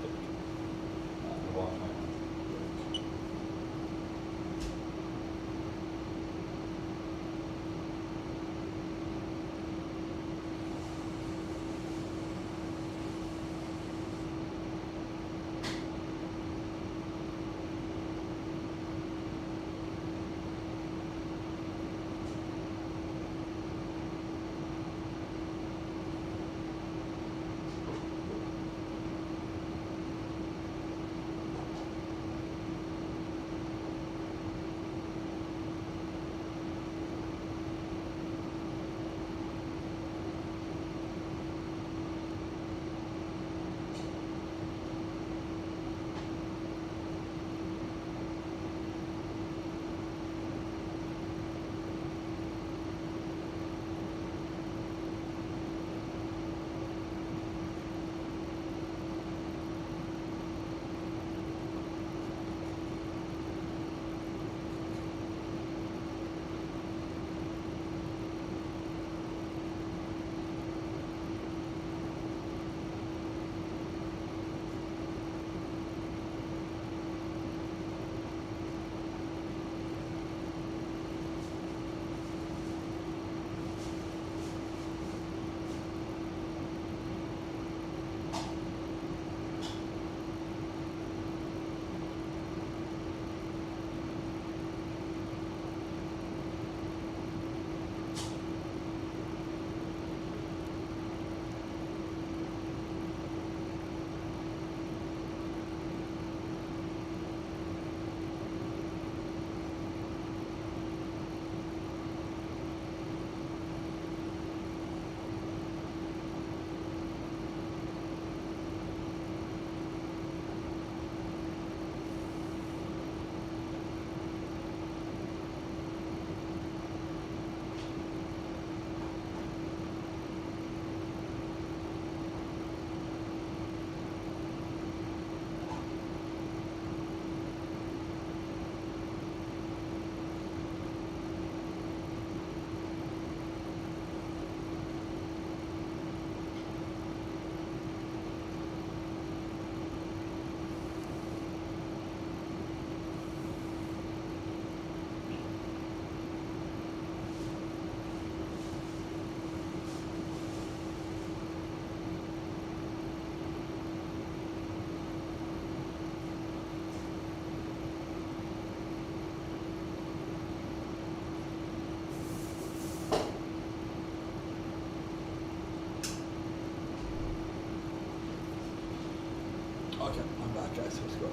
Okay, I'm back, guys. Let's go.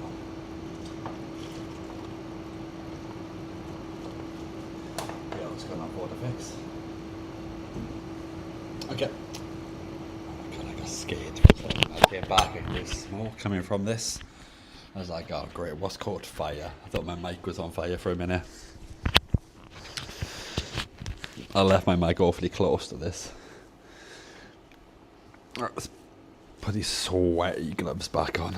Yeah, let's go on board the fix. Okay. I kind of got scared. I came back and there's smoke coming from this. I was like, oh great, what's caught fire? I thought my mic was on fire for a minute. I left my mic awfully close to this. Alright, let's put these sweaty gloves back on.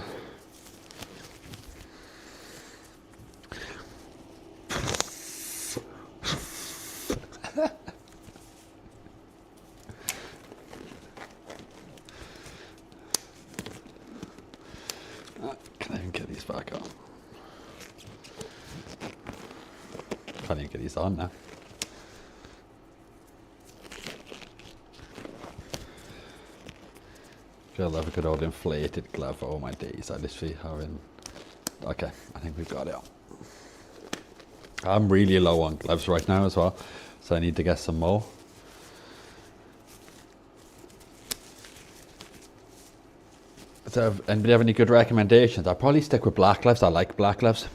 can't even get these on now. I love a good old inflated glove. Oh my days, I literally having... Okay, I think we've got it. I'm really low on gloves right now as well, so I need to get some more. So, anybody have any good recommendations? I'll probably stick with black gloves. I like black gloves.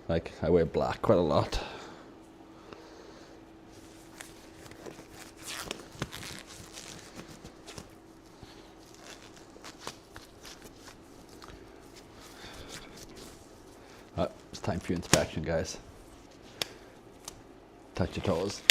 Like, I wear black quite a lot. It's time for your inspection, guys. Touch your toes.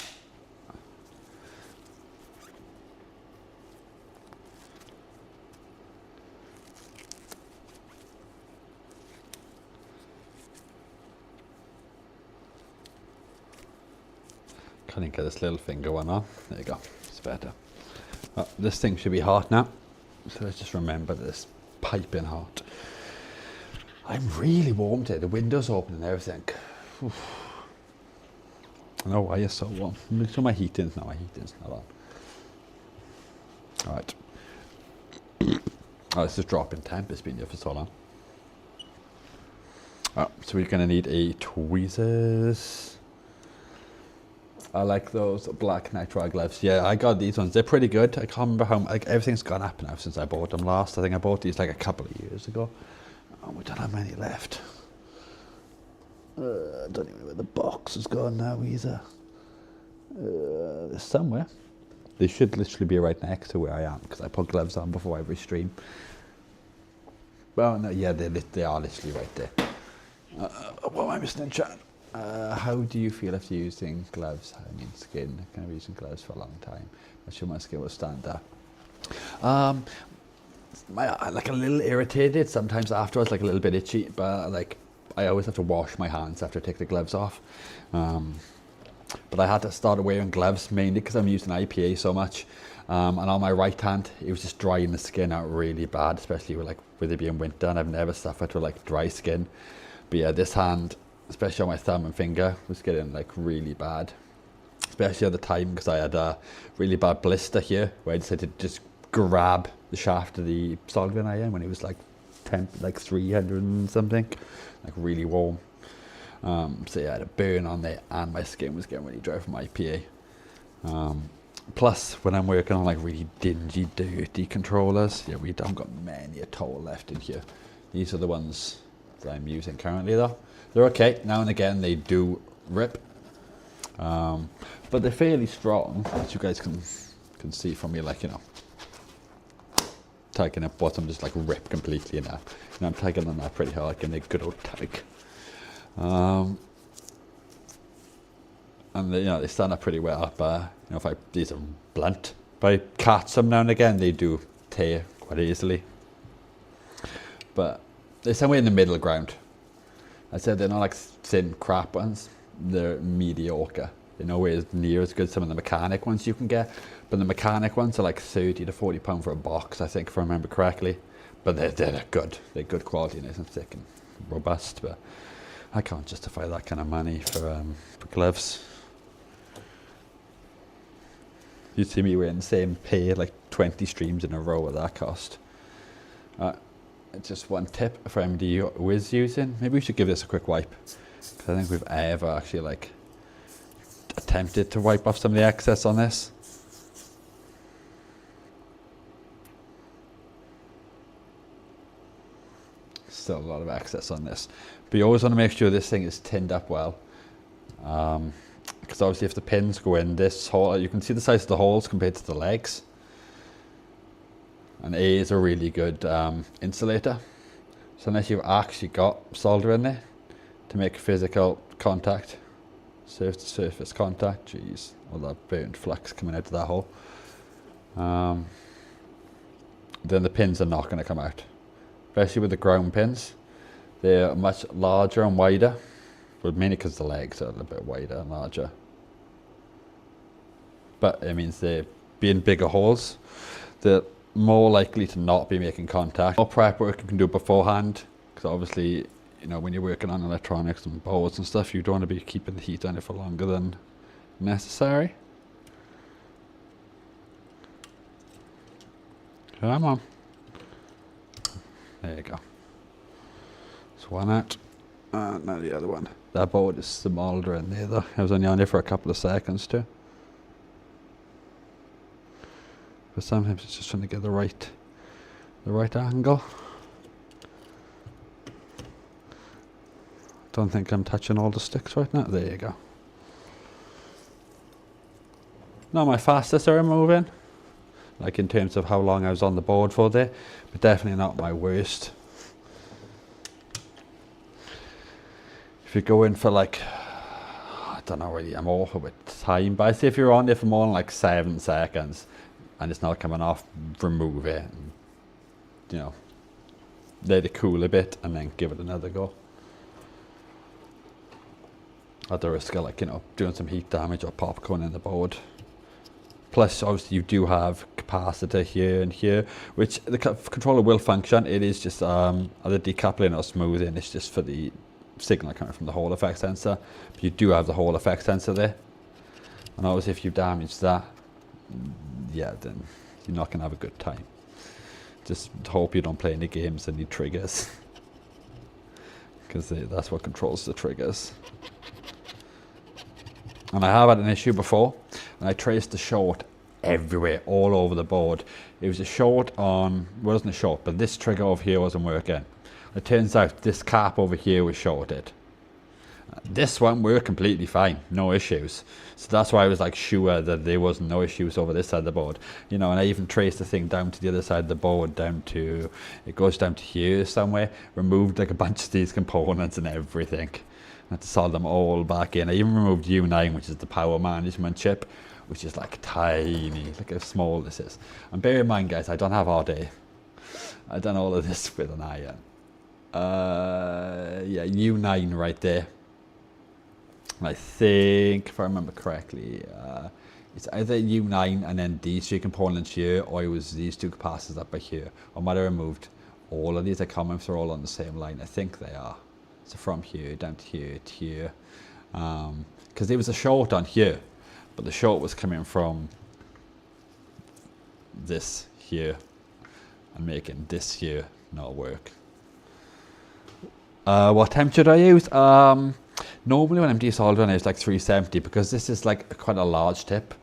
Can't get this little finger one on. There you go. It's better. This thing should be hot now. So let's just remember this piping hot. I'm really warm today. The window's open and everything. Oof. I don't know why you're so warm. Make sure my heating's not on. Alright. Oh, this is dropping temp. It's been here for so long. So we're going to need a tweezers. I like those black nitrile gloves. Yeah, I got these ones. They're pretty good. I can't remember how, like, everything's gone up now since I bought them last. I think I bought these like a couple of years ago. Oh, we don't have many left. I don't even know where the box has gone now either. They're somewhere. They should literally be right next to where I am because I put gloves on before every stream. Well, no, yeah, they are literally right there. What am I missing in chat? How do you feel after using gloves? I mean, skin. I've been using gloves for a long time. I'm sure my skin will stand up. Like a little irritated sometimes afterwards, like a little bit itchy, but like I always have to wash my hands after I take the gloves off. But I had to start wearing gloves mainly because I'm using IPA so much. And on my right hand, it was just drying the skin out really bad, especially with it being winter, and I've never suffered with like dry skin. But yeah, this hand, especially on my thumb and finger, was getting like really bad. Especially at the time because I had a really bad blister here where I decided to just grab the shaft of the solvent iron when it was like 300 and something, like really warm. So yeah, I had a burn on there and my skin was getting really dry from IPA. Plus, when I'm working on like really dingy, dirty controllers, yeah, we don't got many at all left in here. These are the ones that I'm using currently though. They're okay. Now and again they do rip, but they're fairly strong, as you guys can see from me, like, you know, tagging at bottom just like rip completely now. And I'm tagging them that pretty hard, getting a good old tag. And they, you know, they stand up pretty well, but you know, these are blunt. If I catch them now and again, they do tear quite easily. But they're somewhere in the middle ground. I said they're not like thin crap ones. They're mediocre. They're nowhere near as good as some of the mechanic ones you can get. But the mechanic ones are like 30 to 40 pound for a box, I think, if I remember correctly. But they're good. They're good quality, nice and thick and robust. But I can't justify that kind of money for gloves. You'd see me wearing the same pair like 20 streams in a row at that cost. Just one tip for anybody who is using. Maybe we should give this a quick wipe. Because I think we've ever actually like attempted to wipe off some of the excess on this. Still a lot of excess on this. But you always want to make sure this thing is tinned up well. Because obviously if the pins go in this hole, you can see the size of the holes compared to the legs. And A is a really good insulator. So unless you've actually got solder in there to make physical contact, surface to surface contact, jeez, all that burnt flux coming out of that hole, then the pins are not going to come out. Especially with the ground pins, they're much larger and wider, but mainly because the legs are a little bit wider and larger. But it means they're being bigger holes. They're more likely to not be making contact. More prep work you can do beforehand, because obviously you know, when you're working on electronics and boards and stuff, you don't want to be keeping the heat on it for longer than necessary. Come on. There you go. So one out. Now the other one. That board is smouldering there though. I was only on there for a couple of seconds too. But sometimes it's just trying to get the right angle. Don't think I'm touching all the sticks right now. There you go. Not my fastest at removing, like in terms of how long I was on the board for there, but definitely not my worst. If you go in for like, I don't know really, I'm awful with time, but I say if you're on there for more than like 7 seconds and it's not coming off, remove it and, you know, let it cool a bit and then give it another go. At the risk of, like, you know, doing some heat damage or popcorn in the board. Plus, obviously, you do have capacitor here and here, which the controller will function. It is just either decoupling or smoothing. It's just for the signal coming from the Hall effect sensor. But you do have the Hall effect sensor there. And obviously, if you damage that, yeah, then you're not going to have a good time. Just hope you don't play any games that need triggers. Because that's what controls the triggers. And I have had an issue before, and I traced the short everywhere, all over the board. It was a short on, well, it wasn't a short, but this trigger over here wasn't working. It turns out this cap over here was shorted. This one worked completely fine, no issues. So that's why I was like sure that there wasn't no issues over this side of the board. You know, and I even traced the thing down to the other side of the board, down to, it goes down to here somewhere, removed like a bunch of these components and everything. I had to solder them all back in. I even removed U9, which is the power management chip, which is like tiny. Look how small this is. And bear in mind, guys, I don't have all day. I've done all of this with an iron. Yeah, U9 right there. I think, if I remember correctly, it's either U9 and then these 3 components here, or it was these 2 capacitors up by here. I might have removed all of these. I can't remember if they're all on the same line. I think they are. So from here down to here to here, because there was a short on here, but the short was coming from this here and making this here not work. What temperature do I use? Normally when I'm desoldering, I use like 370 because this is like quite a large tip.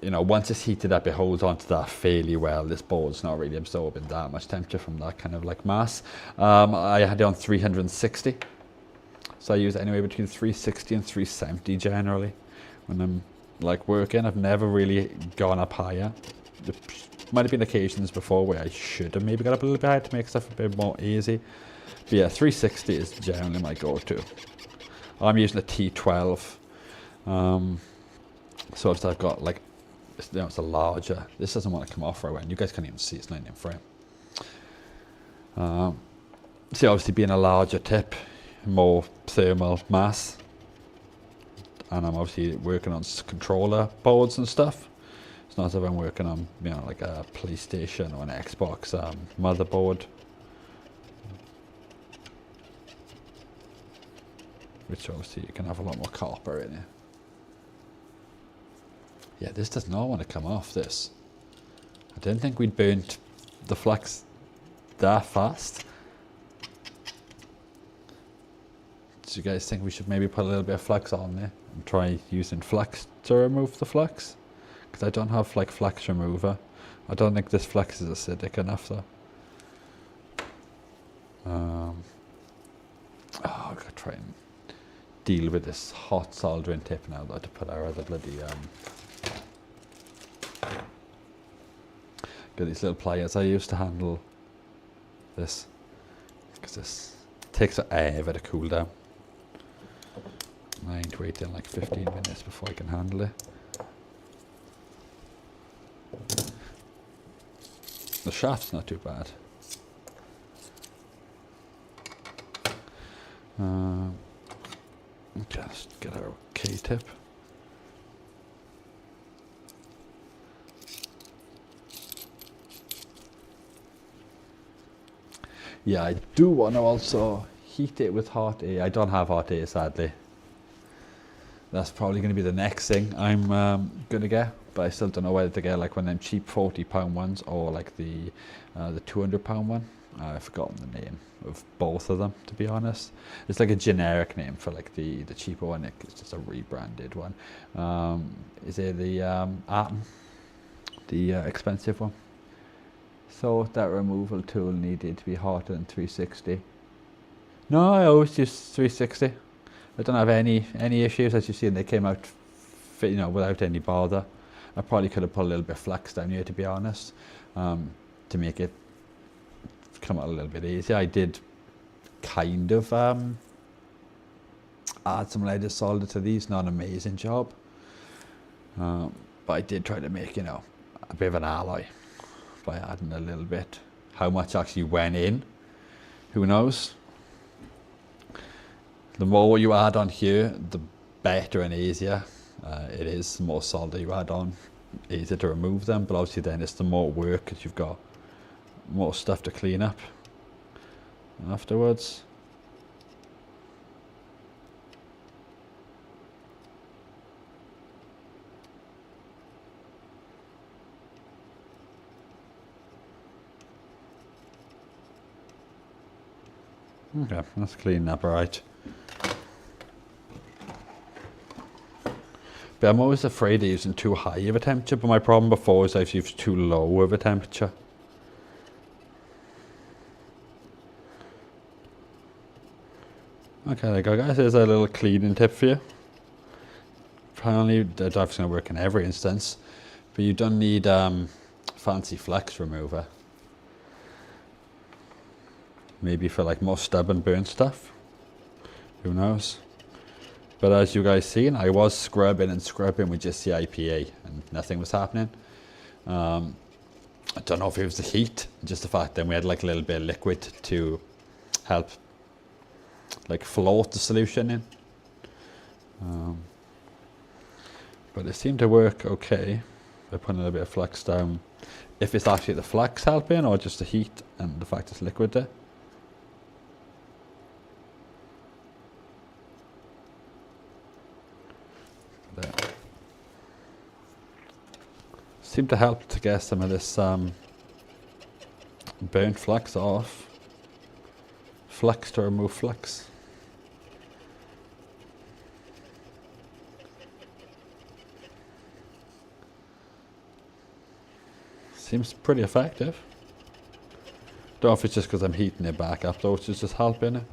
You know, once it's heated up, it holds onto that fairly well. This board's not really absorbing that much temperature from that kind of like mass. I had it on 360. So I use it anywhere between 360 and 370 generally when I'm like working. I've never really gone up higher. There might have been occasions before where I should have maybe got up a little bit higher to make stuff a bit more easy. But yeah, 360 is generally my go-to. I'm using a T12. So if I've got like, you know, it's a larger, this doesn't want to come off right away, and you guys can't even see it's not in frame. See, obviously being a larger tip, more thermal mass, and I'm obviously working on controller boards and stuff. It's not as if I'm working on, you know, like a PlayStation or an Xbox motherboard, which obviously you can have a lot more copper in it. Yeah, this does not want to come off, this. I didn't think we'd burnt the flux that fast. Do you guys think we should maybe put a little bit of flux on there and try using flux to remove the flux? Because I don't have like flux remover. I don't think this flux is acidic enough though. Oh, I've got to try and deal with this hot soldering tip now though, to put our other bloody get these little pliers I used to handle this, because this takes forever to cool down. I ain't waiting like 15 minutes before I can handle it. The shaft's not too bad. Just get our K-tip. Yeah, I do want to also heat it with hot air. I don't have hot air, sadly. That's probably going to be the next thing I'm going to get, but I still don't know whether to get like one of them cheap £40 ones or like the £200 one. I've forgotten the name of both of them, to be honest. It's like a generic name for like the cheaper one. It's just a rebranded one. Is it the Atom, the expensive one? So that removal tool needed to be hotter than 360. No, I always use 360. I don't have any issues. As you see, they came out, without any bother. I probably could have put a little bit of flex down here, to be honest, to make it come out a little bit easier. I did kind of add some leaded solder to these. Not an amazing job, but I did try to make a bit of an alloy by adding a little bit. How much actually went in, who knows? The more you add on here, the better and easier it is. The more solder you add on, easier to remove them. But obviously then it's the more work because you've got more stuff to clean up afterwards. Okay, let's clean up right. But I'm always afraid of using too high of a temperature, but my problem before is I've used too low of a temperature. Okay, there you go guys, there's a little cleaning tip for you. Apparently the dive's going to work in every instance, but you don't need fancy flex remover. Maybe for like more stubborn burnt stuff, who knows. But as you guys seen, I was scrubbing with just the IPA and nothing was happening. I don't know if it was the heat, just the fact that we had like a little bit of liquid to help like float the solution in. But it seemed to work okay by putting a little bit of flex down. If it's actually the flex helping or just the heat and the fact it's liquid there. Seemed to help to get some of this burnt flex off. Flex to remove flex. Seems pretty effective. Don't know if it's just because I'm heating it back up though, which is just helping it.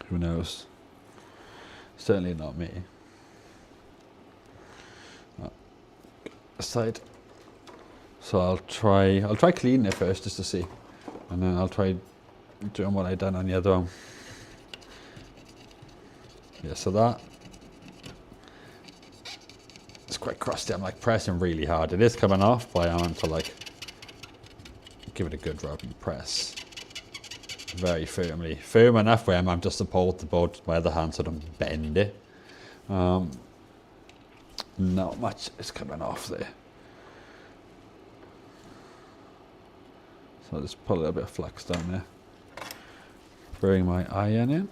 Who knows? Certainly not me. Side. So I'll try cleaning it first just to see, and then I'll try doing what I done on the other one. Yeah, so that it's quite crusty. I'm like pressing really hard. It is coming off, but I want to like give it a good rub and press very firmly, firm enough where I'm just support the board with my other hand so I don't bend it. Not much is coming off there. So I'll just put a little bit of flex down there. Bring my iron in.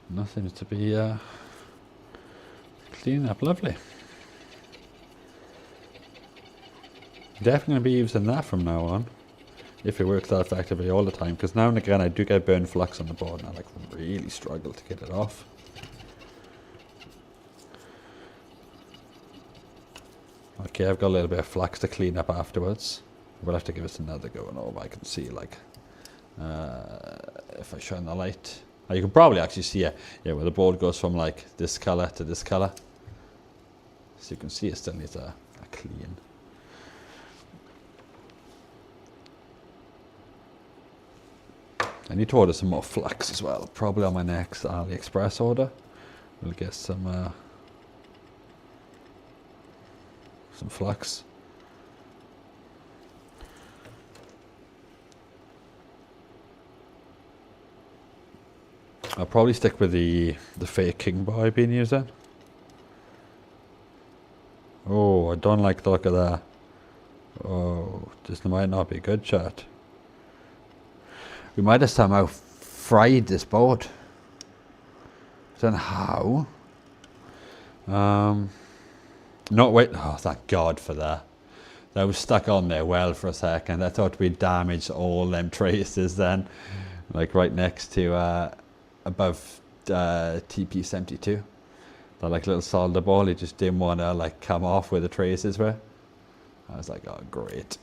Nothing to be cleaning up lovely. Definitely going to be using that from now on, if it works that effectively all the time, because now and again I do get burnt flux on the board and I like really struggle to get it off. Okay, I've got a little bit of flux to clean up afterwards. We'll have to give us another go and over. I can see like, if I shine the light, now you can probably actually see it, yeah, where the board goes from like this colour to this colour. So you can see it still needs a clean. I need to order some more flux as well, probably on my next AliExpress order. We'll get some flux. I'll probably stick with the fake king bar I've been using. Oh, I don't like the look of that. Oh, this might not be good, chat. We might have somehow fried this boat. Then how? No, wait. Oh, thank God for that. That was stuck on there well for a second. I thought we'd damaged all them traces then. Like right next to, above TP72. That like little solder ball, it just didn't want to like come off where the traces were. I was like, oh great.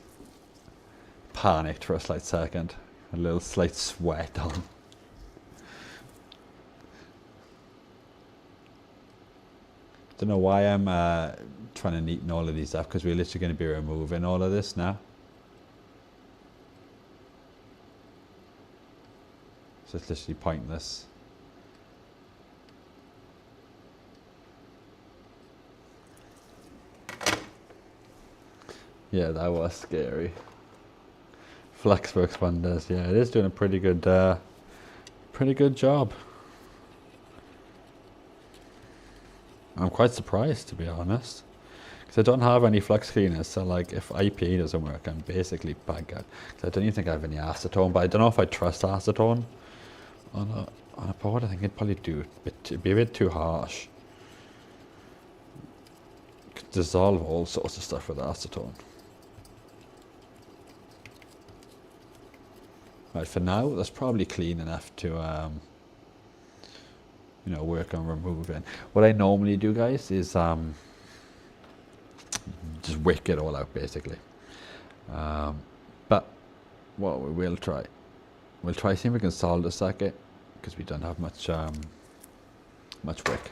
Panicked for a slight second. A little slight sweat on. Don't know why I'm trying to neaten all of these up, because we're literally going to be removing all of this now. So it's literally pointless. Yeah, that was scary. Flux works wonders. Yeah, it is doing a pretty good job. I'm quite surprised, to be honest, because I don't have any flux cleaners. So like, if IPA doesn't work, I'm basically buggered. I don't even think I have any acetone, but I don't know if I trust acetone on a pod. I think it'd probably be a bit too harsh. Could dissolve all sorts of stuff with acetone. Right, for now, that's probably clean enough to, you know, work on removing. What I normally do, guys, is just wick it all out, basically. But what we will try, we'll try seeing if we can solder suck it, because we don't have much wick.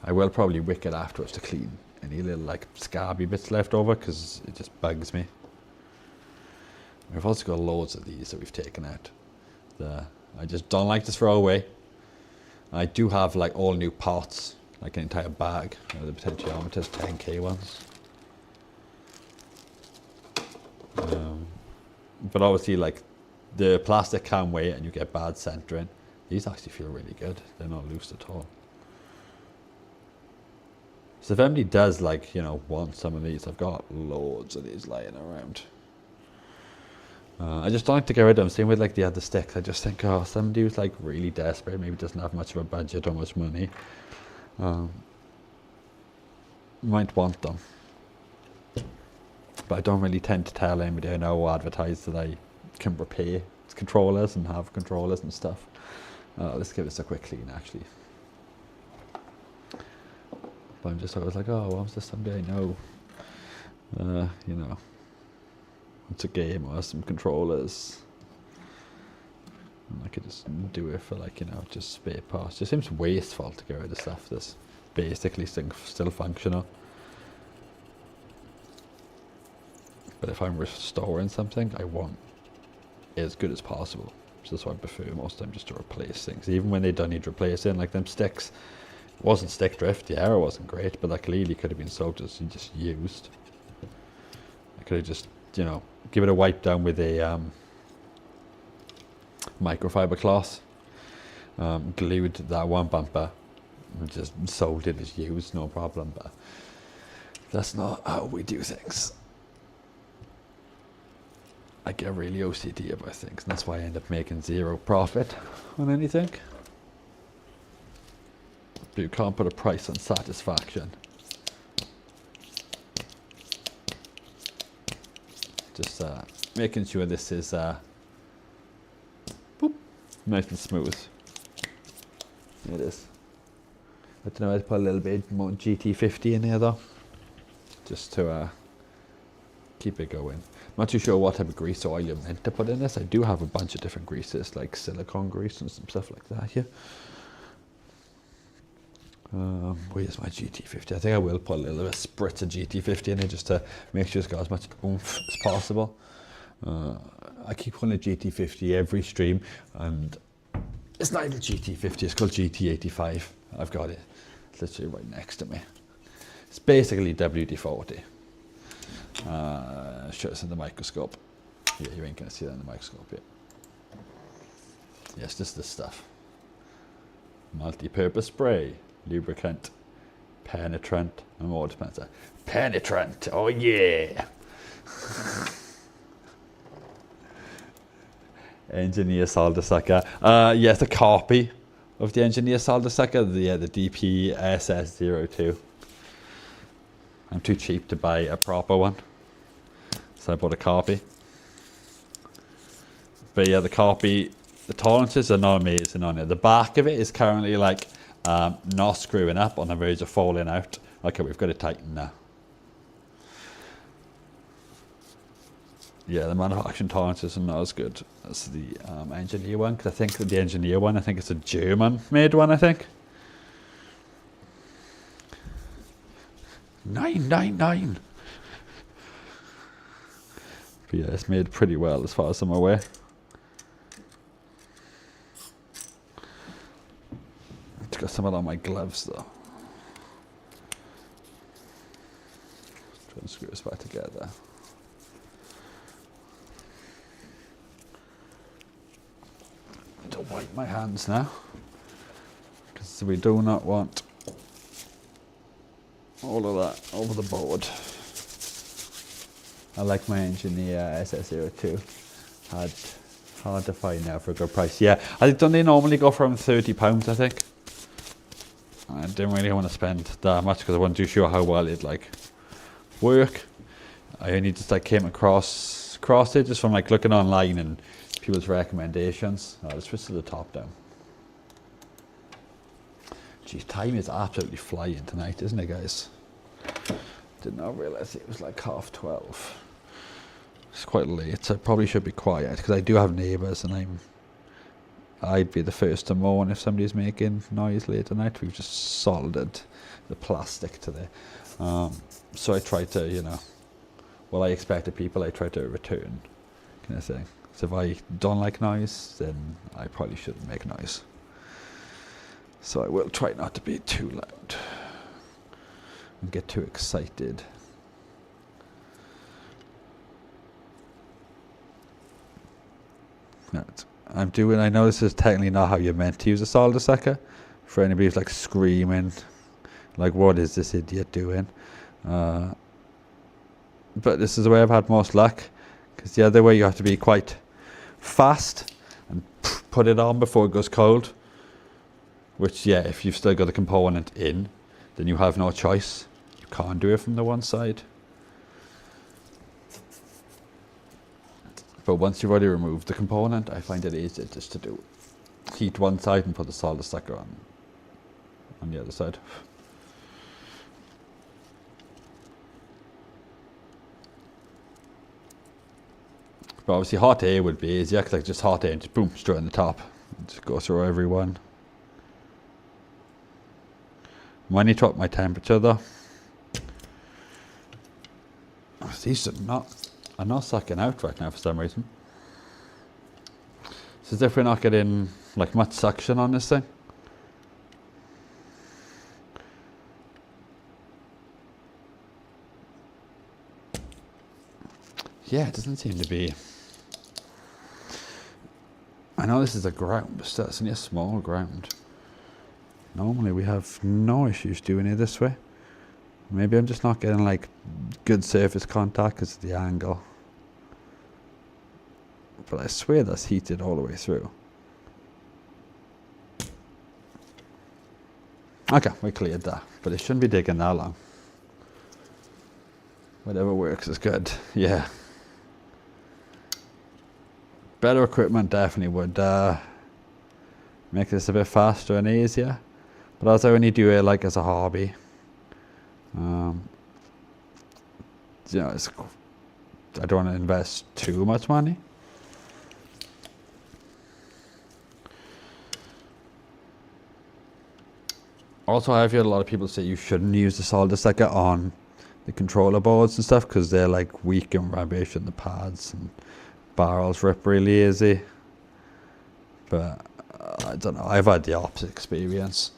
I will probably wick it afterwards to clean any little like scabby bits left over, because it just bugs me. We've also got loads of these that we've taken out. I just don't like to throw away. I do have like all new pots, like an entire bag of the potentiometers, 10k ones. But obviously, like the plastic can wait and you get bad centering. These actually feel really good. They're not loose at all. So if anybody does like, you know, want some of these, I've got loads of these lying around. I just don't like to get rid of them. Same with like the other sticks. I just think, oh, somebody who's like really desperate, maybe doesn't have much of a budget or much money, might want them. But I don't really tend to tell anybody I know or advertise that I can repair controllers and have controllers and stuff. Let's give this a quick clean, actually. But I'm just always like, oh, well, is there somebody I know, you know, wants a game or some controllers. And I could just do it for like, you know, just spare parts. It just seems wasteful to get rid of stuff that's basically still functional. But if I'm restoring something, I want it as good as possible. So that's why I prefer most of the time just to replace things. Even when they don't need replacing, like them sticks, it wasn't stick drift, the error wasn't great, but that clearly could have been sold as just used. I could have just, you know, give it a wipe down with a microfiber cloth, glued that one bumper, and just sold it as used, no problem. But that's not how we do things. I get really OCD about things, and that's why I end up making zero profit on anything. But you can't put a price on satisfaction. Just making sure this is boop, nice and smooth. It is. I don't know, I'd put a little bit more GT50 in here though, just to keep it going. I'm not too sure what type of grease oil you're meant to put in this. I do have a bunch of different greases, like silicone grease and some stuff like that here. Where's my GT50? I think I will put a little bit of spritz of GT50 in it just to make sure it's got as much oomph as possible. I keep calling it GT50 every stream, and it's not even GT50, it's called GT85. I've got it. It's literally right next to me. It's basically WD-40. Show us in the microscope. Yeah, you ain't gonna see that in the microscope yet. Yes, this is the stuff. multi-purpose spray, lubricant, penetrant, and more dispenser. Penetrant, oh yeah! Engineer solder sucker. Yes, a copy of the Engineer solder sucker, the DPSS02. I'm too cheap to buy a proper one, so I bought a copy. But yeah, the copy, the tolerances are not amazing on it. The back of it is currently like not screwing up, on the verge of falling out. Okay, we've got to tighten now. Yeah, the manufacturing tolerances are not as good as the Engineer one, because I think the Engineer one, I think it's a German-made one, I think. 999. But yeah, it's made pretty well as far as I'm aware. It's got some on my gloves though. Try and screw this back together. Don't wipe my hands now, because we do not want all of that over the board. I like my Engineer SS02. Hard to find now for a good price. Yeah, don't they normally go from £30, I think? I didn't really want to spend that much because I wasn't too sure how well it'd like work. I only just like came across it just from like looking online and people's recommendations. Let's switch to the top down. Geez, time is absolutely flying tonight, isn't it, guys? Did not realise it was like 12:30. It's quite late, so I probably should be quiet because I do have neighbours, and I'd be the first to moan if somebody's making noise late tonight. We've just soldered the plastic to there. So I try to, I expect of people, I try to return, kind of thing. So if I don't like noise, then I probably shouldn't make noise. So I will try not to be too loud and get too excited. I know this is technically not how you're meant to use a solder sucker. For anybody who's like screaming, like, what is this idiot doing? But this is the way I've had most luck, because the other way you have to be quite fast and put it on before it goes cold. Which, yeah, if you've still got the component in, then you have no choice. You can't do it from the one side. But once you've already removed the component, I find it easier just to heat one side and put the solder sucker on the other side. But obviously hot air would be easier, because like just hot air and just boom, straight on the top. Just go through every one. I need to up my temperature though. These are not sucking out right now for some reason. It's as if we're not getting like much suction on this thing. Yeah, it doesn't seem to be. I know this is a ground, but still, it's only a small ground. Normally we have no issues doing it this way. Maybe I'm just not getting like good surface contact because of the angle. But I swear that's heated all the way through. Okay, we cleared that, but it shouldn't be taking that long. Whatever works is good, yeah. Better equipment definitely would make this a bit faster and easier. But as I only do it like as a hobby, I don't want to invest too much money. Also, I've heard a lot of people say you shouldn't use the solder sucker on the controller boards and stuff because they're like weak and rubbish, and the pads and barrels rip really easy. But I don't know, I've had the opposite experience.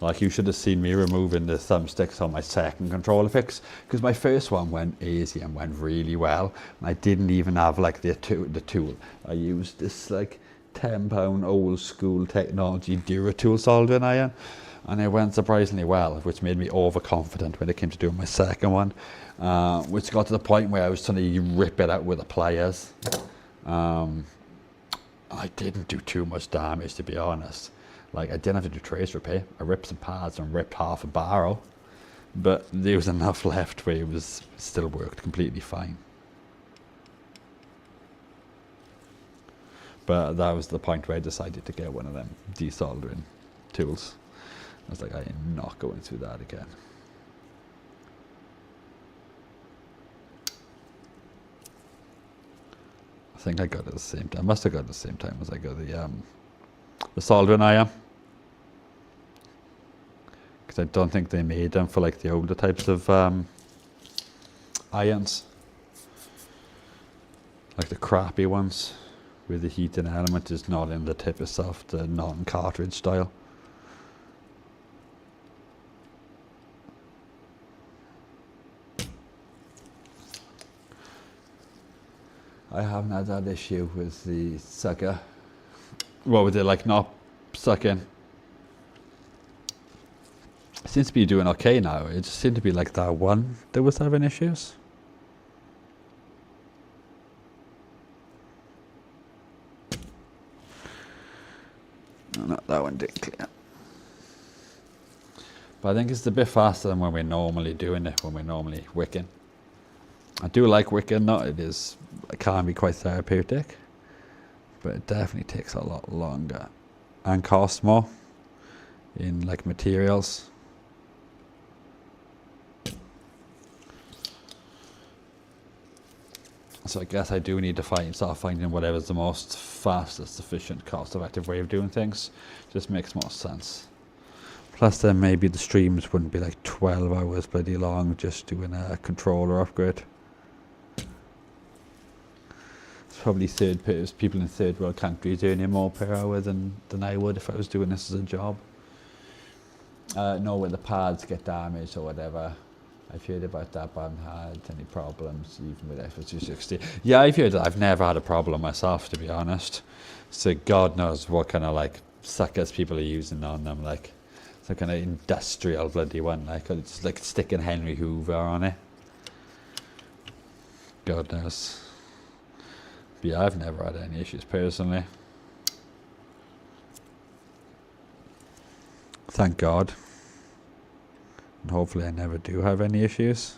Like, you should have seen me removing the thumbsticks on my second controller fix, because my first one went easy and went really well, and I didn't even have like the tool. I used this like £10 old school technology Duratool soldering iron, and it went surprisingly well, which made me overconfident when it came to doing my second one, which got to the point where I was trying to rip it out with the pliers. I didn't do too much damage, to be honest. Like, I didn't have to do trace repair. I ripped some pads and ripped half a barrel, but there was enough left where it was still worked completely fine. But that was the point where I decided to get one of them desoldering tools. I was like, I am not going through that again. I think I got it at the same time. I must have got it at the same time as I got the soldering iron. Because I don't think they made them for like the older types of irons. Like the crappy ones, where the heating element is not in the tip itself, the non-cartridge style. I haven't had that issue with the sucker. Well, with it like not sucking. It seems to be doing okay now. It just seemed to be like that one that was having issues. No, that one didn't clear. But I think it's a bit faster than when we're normally doing it, when we're normally wicking. I do like wicking, though. It can be quite therapeutic, but it definitely takes a lot longer and costs more in like materials. So I guess I do need to start finding whatever's the most fastest, efficient, cost-effective way of doing things. Just makes more sense. Plus then maybe the streams wouldn't be like 12 hours bloody long just doing a controller upgrade. It's probably people in third world countries earning more per hour than I would if I was doing this as a job. No, when the pads get damaged or whatever. I've heard about that, but I haven't had any problems even with F260. Yeah, I've heard that. I've never had a problem myself, to be honest. So God knows what kind of like suckers people are using on them. Like some kind of industrial bloody one. Like it's like sticking Henry Hoover on it. God knows. But yeah, I've never had any issues personally. Thank God. And hopefully I never do have any issues.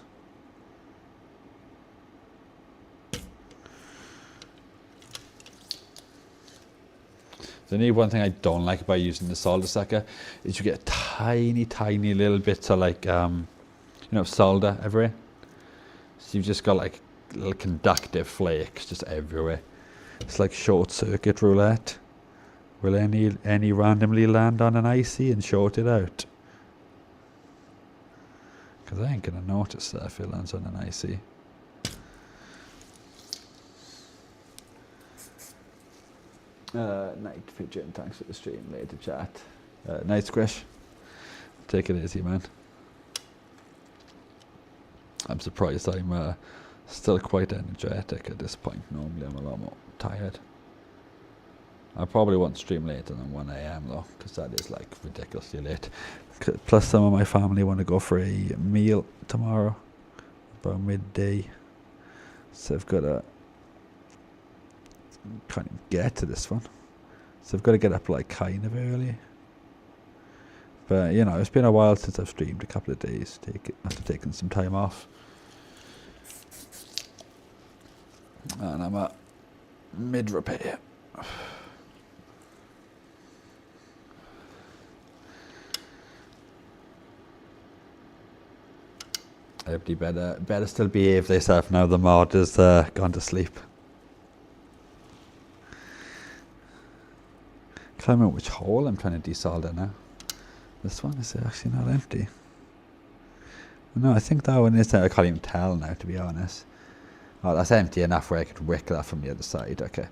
The only one thing I don't like about using the solder sucker is you get tiny little bits of like, solder everywhere. So you've just got like little conductive flakes just everywhere. It's like short circuit roulette. Will any randomly land on an IC and short it out? Because I ain't going to notice that if it lands on an IC. Night Pigeon, thanks for the stream, later chat. Night Squish, take it easy, man. I'm surprised I'm still quite energetic at this point. Normally I'm a lot more tired. I probably won't stream later than 1 AM though, because that is like ridiculously late. Plus some of my family want to go for a meal tomorrow, about midday. So I've got to, can't even get to this one. So I've got to get up like kind of early. But you know, it's been a while since I've streamed, a couple of days. After taking some time off. And I'm at mid-repair. Everybody better still behave themselves now the mod has gone to sleep. Can't remember which hole I'm trying to desolder now. This one is actually not empty. No, I think that one is there. I can't even tell now, to be honest. Oh, that's empty enough where I could wick that from the other side. Okay,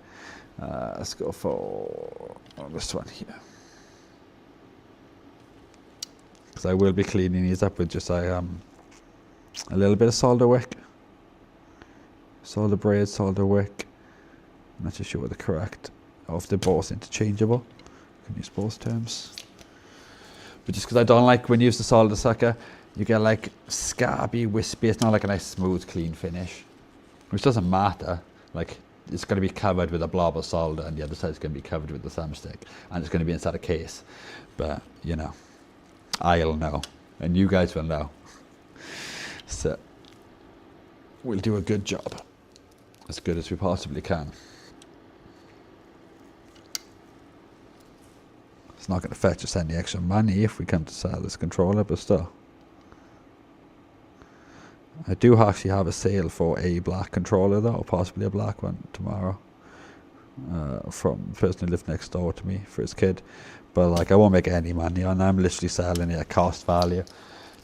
let's go for this one here. Because I will be cleaning these up with just a little bit of solder wick. Solder braid, solder wick. I'm not too sure what the correct or if they're both interchangeable. You can use both terms. But just because I don't like when you use the solder sucker, you get like scabby, wispy. It's not like a nice smooth, clean finish, which doesn't matter. Like, it's going to be covered with a blob of solder, and the other side is going to be covered with the thumbstick, and it's going to be inside a case. But you know, I'll know, and you guys will know. So we'll do a good job, as good as we possibly can. It's not going to fetch us any extra money if we come to sell this controller, but still. I do actually have a sale for a black controller though, or possibly a black one tomorrow, from the person who lived next door to me for his kid. But like, I won't make any money on it. I'm literally selling it at cost value,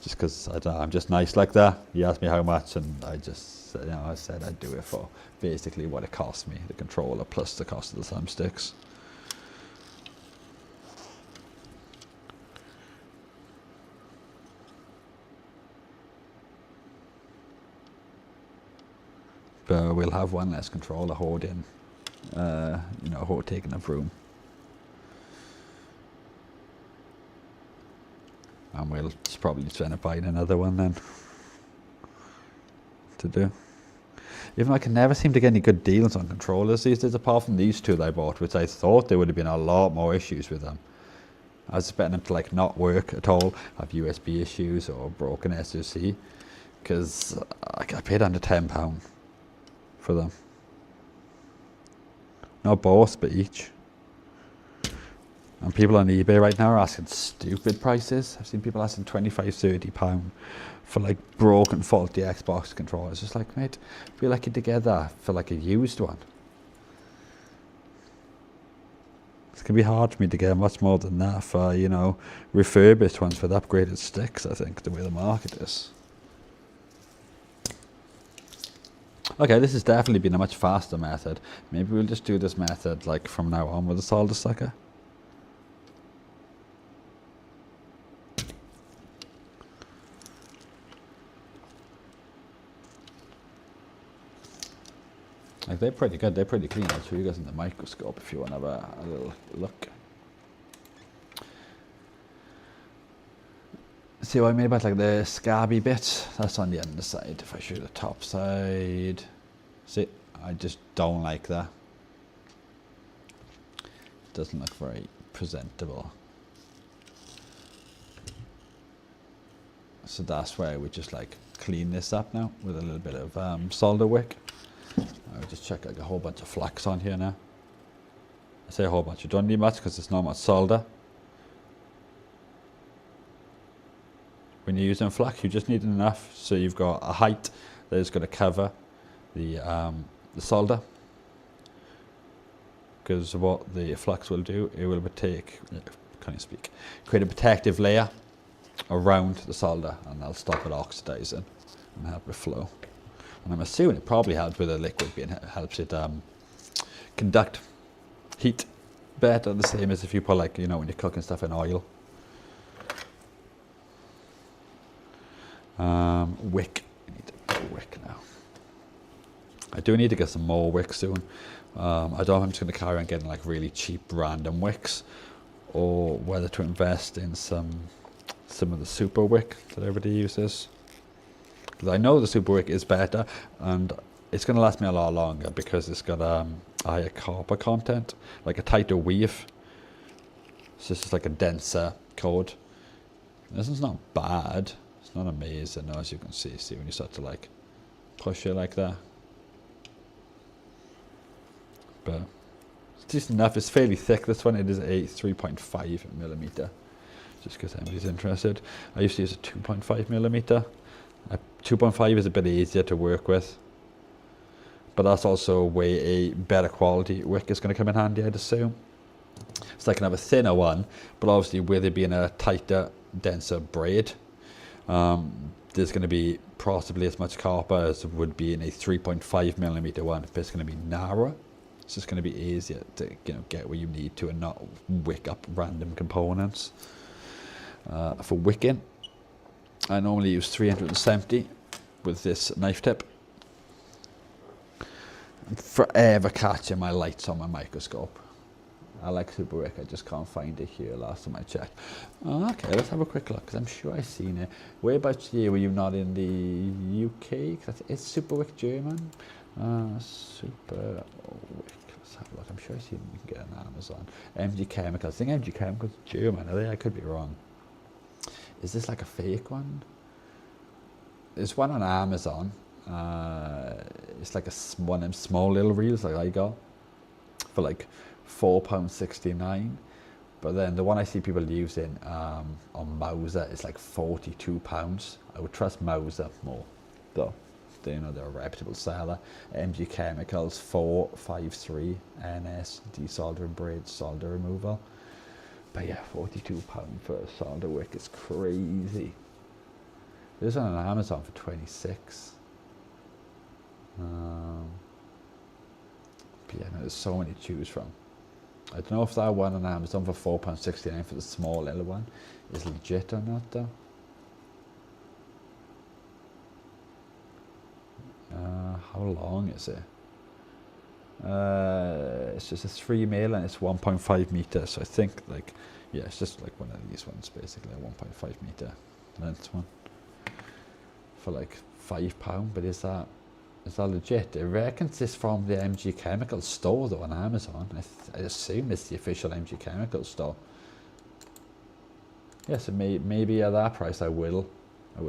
just because I don't know, I'm just nice like that. He asked me how much, and I just, you know, I said I'd do it for basically what it cost me, the controller plus the cost of the thumbsticks. But we'll have one less controller hoarding, you know, taking up room. And we'll probably just end up buying another one then to do. Even though I can never seem to get any good deals on controllers these days, apart from these two that I bought, which I thought there would have been a lot more issues with them. I was expecting them to like not work at all, have USB issues or broken SoC, because I paid under £10 for them. Not both, but each. And people on eBay right now are asking stupid prices. I've seen people asking £25–30 for like broken, faulty Xbox controllers. Just like, mate, I'd be lucky to get that for like a used one. It's gonna be hard for me to get much more than that for, you know, refurbished ones with upgraded sticks, I think, the way the market is. Okay, this has definitely been a much faster method. Maybe we'll just do this method like from now on with the solder sucker. Like, they're pretty good, they're pretty clean. I'll show you guys in the microscope if you want to have a little look. See what I mean about like the scabby bits? That's on the underside. If I show you the top side, see, I just don't like that. It doesn't look very presentable. So that's why I would just like clean this up now with a little bit of solder wick. I'll just check like a whole bunch of flux on here now. I say a whole bunch, you don't need much because it's not much solder. When you're using flux, you just need enough so you've got a height that is going to cover the solder. Because what the flux will do, it will create a protective layer around the solder, and that'll stop it oxidizing and help it flow. And I'm assuming it probably helps with a liquid being, helps it conduct heat better, the same as if you put, like, you know, when you're cooking stuff in oil. Wick. I need a wick now. I do need to get some more wick soon. I don't know if I'm just going to carry on getting like really cheap random wicks, or whether to invest in some of the super wick that everybody uses. Because I know the super wick is better, and it's going to last me a lot longer because it's got a higher copper content, like a tighter weave. So this is like a denser coat. This is not bad. It's not amazing, no, as you can see. See when you start to like push it like that. But it's decent enough. It's fairly thick. This one, it is a 3.5mm. Just because anybody's interested. I used to use a 2.5mm. 2.5 is a bit easier to work with, but that's also where a better quality wick is going to come in handy, I'd assume. So I can have a thinner one, but obviously with it being a tighter, denser braid, there's going to be possibly as much copper as would be in a 3.5mm one, but it's going to be narrower. It's just going to be easier to, you know, get where you need to and not wick up random components. For wicking, I normally use 370 with this knife tip. I'm forever catching my lights on my microscope. I like Super Wick, I just can't find it here last time I checked. Oh, okay, let's have a quick look, because I'm sure I've seen it. Whereabouts year were you not in the UK? Cause is Super Wick German? Super Wick, let's have a look. I'm sure I've seen you can get it on Amazon. MG Chemicals, I think MG Chemicals is German, I could be wrong. Is this like a fake one? There's one on Amazon. It's like one of them small little reels like I got for like £4.69, but then the one I see people using on Mauser is like £42. I would trust Mauser more though. They, you know, they're a reputable seller. MG Chemicals 453 NS desoldering bridge solder removal. But yeah, £42 for a solder wick is crazy. There's one on Amazon for 26. But yeah, no, there's so many to choose from. I don't know if that one on Amazon for £4.69 for the small little one is legit or not though. How long is it? It's just a 3 mil and it's 1.5 meters. So I think like, yeah, it's just like one of these ones basically, a 1.5 meter length one for like £5. But is that legit? I reckon it's from the MG Chemicals store though on Amazon. I assume it's the official MG Chemicals store. Yeah, so maybe at that price I will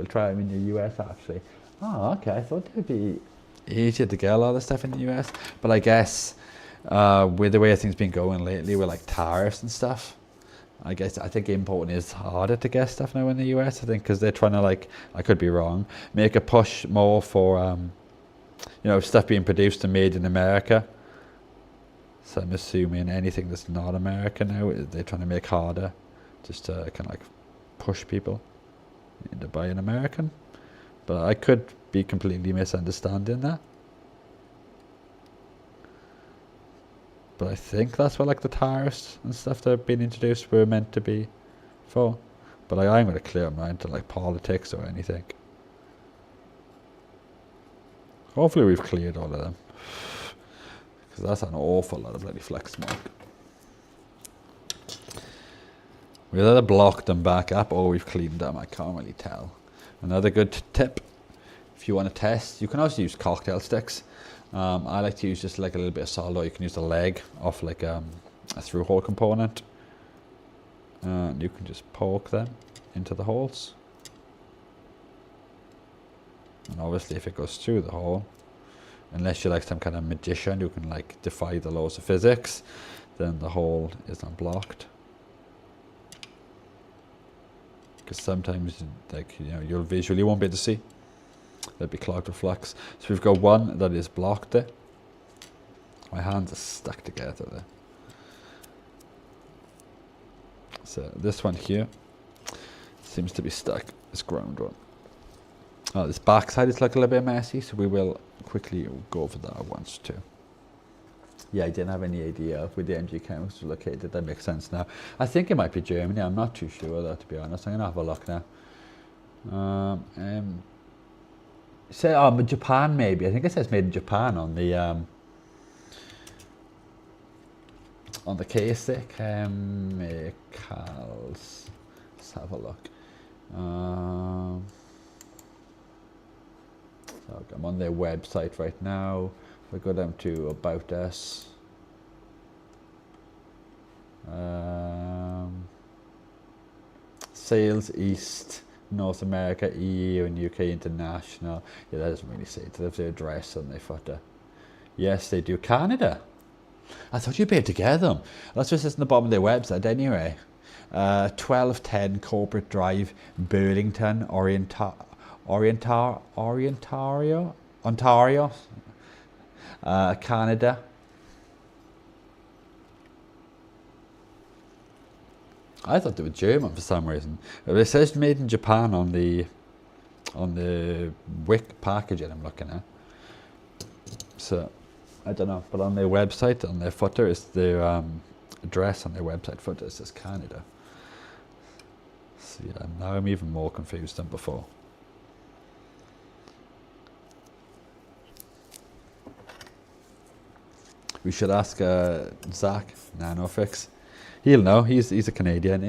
try them in the US actually. Oh, okay, I thought it would be easier to get a lot of stuff in the US, but I guess with the way things been going lately with like tariffs and stuff, I think importing is harder to get stuff now in the US, I think, because they're trying to, like, I could be wrong, make a push more for you know, stuff being produced and made in America. So I'm assuming anything that's not American now, they're trying to make harder, just to kind of like push people into buying American. But I could be completely misunderstanding that. But I think that's what like the tariffs and stuff that have been introduced were meant to be for. But like, I'm going to clear my mind to like politics or anything. Hopefully we've cleared all of them. Because that's an awful lot of bloody flex smoke. We've either blocked them back up or we've cleaned them, I can't really tell. Another good tip, if you want to test, you can also use cocktail sticks. I like to use just like a little bit of solid, or you can use the leg off like a through hole component. And you can just poke them into the holes. And obviously if it goes through the hole, unless you're like some kind of magician who can like defy the laws of physics, then the hole is not blocked. Because sometimes, like, you know, you'll visually won't be able to see. They'll be clogged with flux. So we've got one that is blocked there. My hands are stuck together there. So this one here seems to be stuck. This ground one. Oh, this back side is like a little bit messy, so we will quickly go over that once too. Yeah, I didn't have any idea of where the MG Chemicals were located. That makes sense now. I think it might be Germany. I'm not too sure though, to be honest. I'm gonna have a look now. Say, Japan maybe. I think it says made in Japan on the case stick. Chemicals. Let's have a look. So I'm on their website right now. We go down to About Us. Sales East, North America, EU and UK International. Yeah, that doesn't really say it. They have their address on their footer. Yes, they do. Canada. I thought you'd be able to get them. That's what it says in the bottom of their website anyway. 1210 Corporate Drive, Burlington, Ontario. Canada. I thought they were German for some reason. It says made in Japan on the wick packaging I'm looking at. So I don't know, but on their website, on their footer, is their address on their website footer. It says Canada. So yeah, now I'm even more confused than before. We should ask Zach, Nanofix. He'll know. He's a Canadian.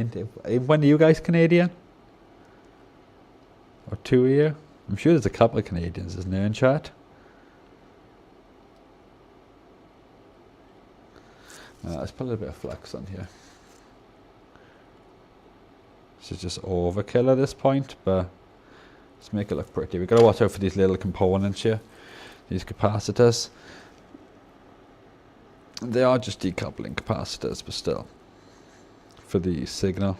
When are you guys Canadian? Or two of you? I'm sure there's a couple of Canadians, isn't there, in chat? Let's put a little bit of flex on here. This is just overkill at this point, but let's make it look pretty. We've got to watch out for these little components here, these capacitors. They are just decoupling capacitors, but still, for the signal.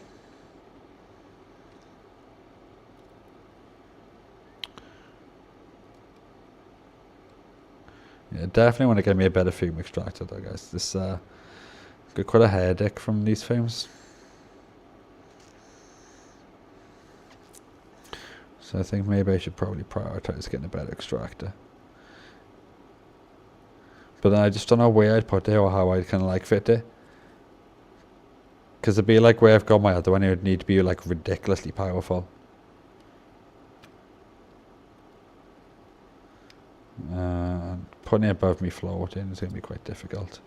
Yeah, definitely want to get me a better fume extractor though, guys. This got quite a headache from these fumes. So I think maybe I should probably prioritize getting a better extractor. But then I just don't know where I'd put it or how I'd kind of like fit it. Because it'd be like where I've got my other one, it would need to be like ridiculously powerful. Putting it above me floating is going to be quite difficult.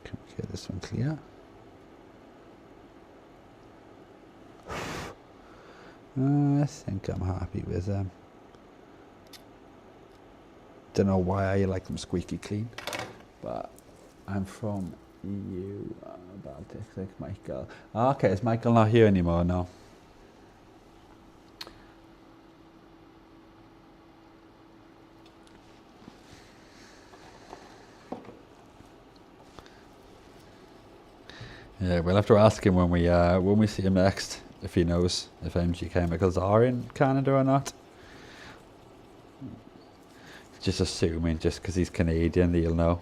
Can we get this one clear? I think I'm happy with them. Don't know why I like them squeaky clean, but I'm from EU, Baltics, like Michael. Okay, is Michael not here anymore? No. Yeah, we'll have to ask him when we see him next, if he knows if MG Chemicals are in Canada or not. Just assuming, just because he's Canadian, he'll know.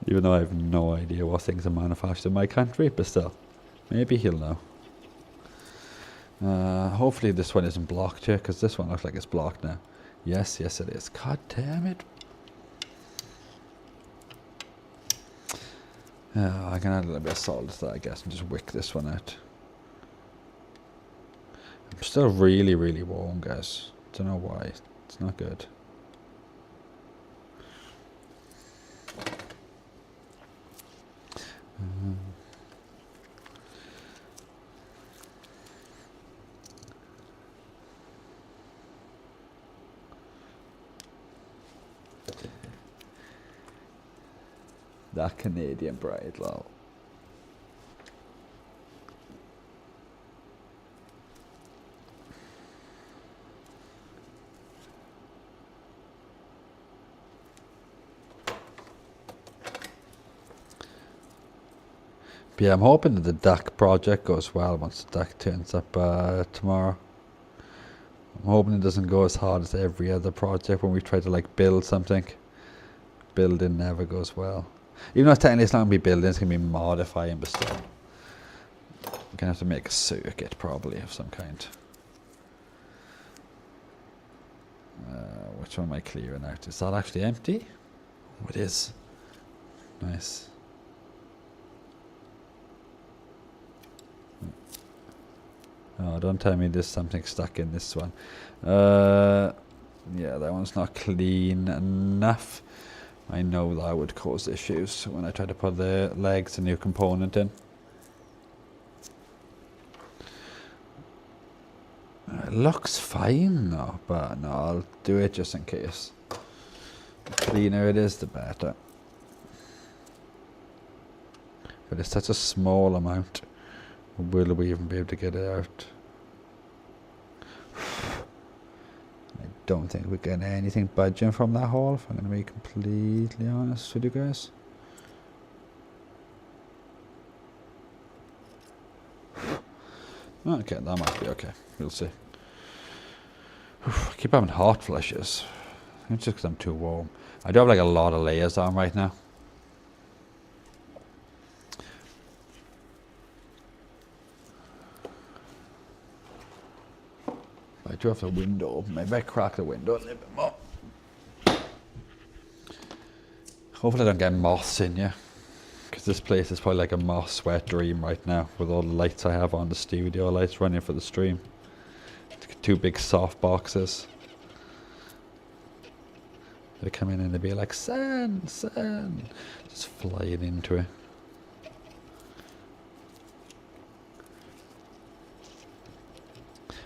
Even though I have no idea what things are manufactured in my country, but still, maybe he'll know. Hopefully this one isn't blocked here, because this one looks like it's blocked now. Yes, yes it is. God damn it. I can add a little bit of salt to that, I guess, and just wick this one out. I'm still really, really warm, guys. Don't know why. It's not good. That Canadian bride, lol. But yeah, I'm hoping that the DAC project goes well once the DAC turns up tomorrow. I'm hoping it doesn't go as hard as every other project when we try to like build something. Building never goes well. Even though technically it's not going to be building, it's going to be modifying, but still. I'm going to have to make a circuit probably of some kind. Which one am I clearing out? Is that actually empty? Oh, it is. Nice. Oh, don't tell me there's something stuck in this one. Yeah, that one's not clean enough. I know that would cause issues when I try to put the legs, a new component in. It looks fine though, but no, I'll do it just in case. The cleaner it is, the better. But it's such a small amount. Will we even be able to get it out? I don't think we're getting anything budging from that hole, if I'm going to be completely honest with you guys. Okay, that might be okay. We'll see. I keep having hot flushes. It's just because I'm too warm. I do have like a lot of layers on right now. I do have the window open. Maybe I crack the window a little bit more. Hopefully I don't get moths in here, because this place is probably like a moth wet dream right now with all the lights I have on, the studio lights running for the stream. Two big soft boxes. They come in and they be like, sun, sun, just flying into it.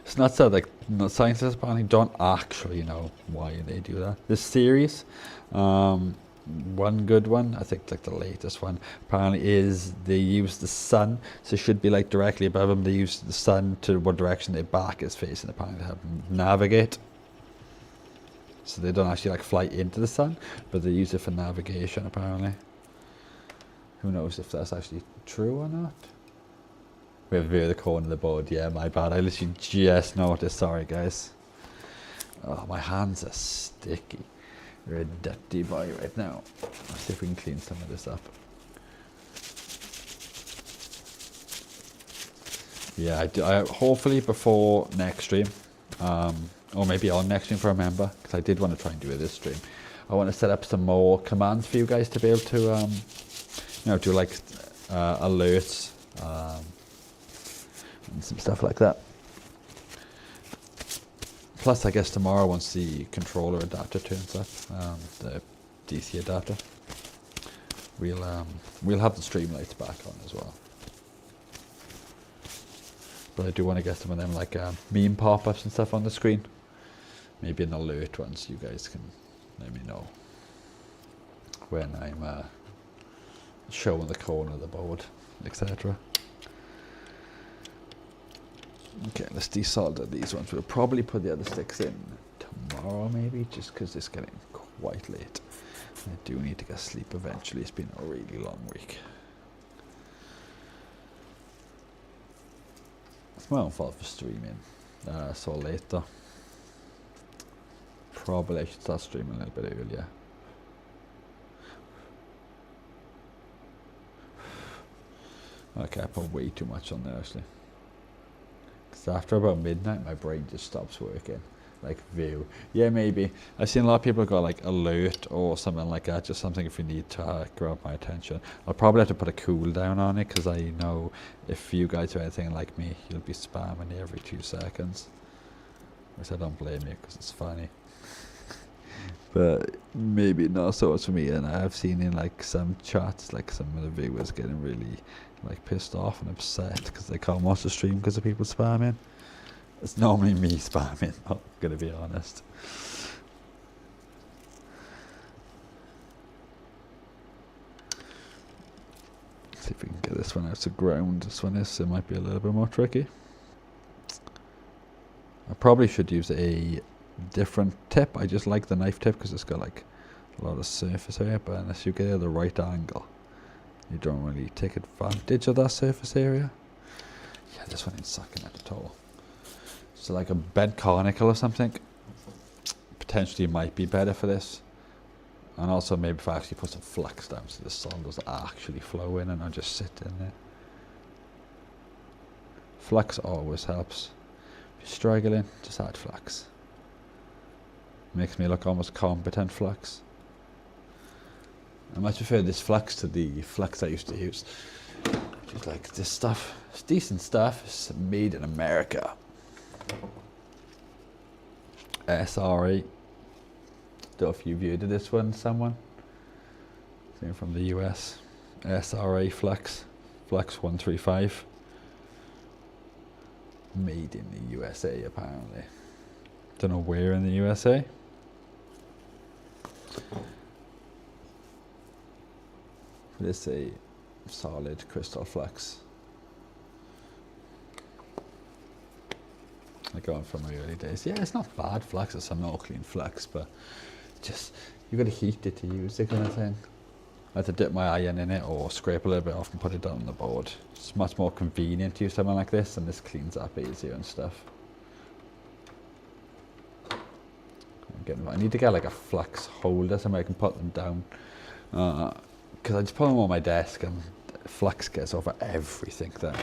It's not so like, scientists apparently don't actually know why they do that. This series, one good one, I think like the latest one, apparently is they use the sun, so it should be like directly above them. They use the sun to what direction their back is facing, apparently to help them navigate. So they don't actually like fly into the sun, but they use it for navigation apparently. Who knows if that's actually true or not? We have a view of the corner of the board. Yeah, my bad. I literally just noticed. Sorry, guys. Oh, my hands are sticky. They're a dirty boy right now. Let's see if we can clean some of this up. Yeah, I hopefully before next stream, or maybe on next stream if I remember, because I did want to try and do it this stream. I want to set up some more commands for you guys to be able to, you know, do like alerts. And some stuff like that. Plus, I guess tomorrow, once the controller adapter turns up, the DC adapter, we'll have the Streamlights back on as well. But I do want to get some of them like meme pop-ups and stuff on the screen. Maybe an alert one, so you guys can let me know when I'm showing the corner of the board, etc. Okay, let's desolder these ones. We'll probably put the other sticks in tomorrow, maybe, just because it's getting quite late. I do need to get sleep eventually. It's been a really long week. It's my own fault for streaming so late, though. Probably I should start streaming a little bit earlier. Okay, I put way too much on there, actually. After about midnight, my brain just stops working. Like view, yeah, maybe. I've seen a lot of people go like alert or something like that. Just something if you need to grab my attention. I'll probably have to put a cooldown on it because I know if you guys are anything like me, you'll be spamming every 2 seconds. Which I don't blame you because it's funny. But maybe not so much for me. And I've seen in like some chats, like some of the viewers getting really like pissed off and upset because they can't watch the stream because of people spamming. It's normally me spamming, I'm gonna be honest. See if we can get this one out to ground. This one is, it might be a little bit more tricky. I probably should use a different tip. I just like the knife tip because it's got like a lot of surface area, but unless you get it at the right angle, you don't really take advantage of that surface area. Yeah, this one ain't sucking at all. So like a bent conical or something potentially might be better for this. And also maybe if I actually put some flux down so the sun doesn't actually flow in and I just sit in there. Flux always helps. If you're struggling, just add flux. Makes me look almost competent flux. I much prefer this flux to the flux I used to use. Just like this stuff. It's decent stuff. It's made in America. SRA. Don't know if you viewed this one, someone. Same from the US. SRA flux. Flux 135. Made in the USA apparently. Don't know where in the USA. This is a solid crystal flux. Like going from my early days. Yeah, it's not bad flux, it's some no clean flux, but just you gotta heat it to use it kind of thing. I have to dip my iron in it or scrape a little bit off and put it down on the board. It's much more convenient to use something like this, and this cleans up easier and stuff. I need to get like a flux holder somewhere I can put them down. Because I just put them on my desk and flux gets over everything there.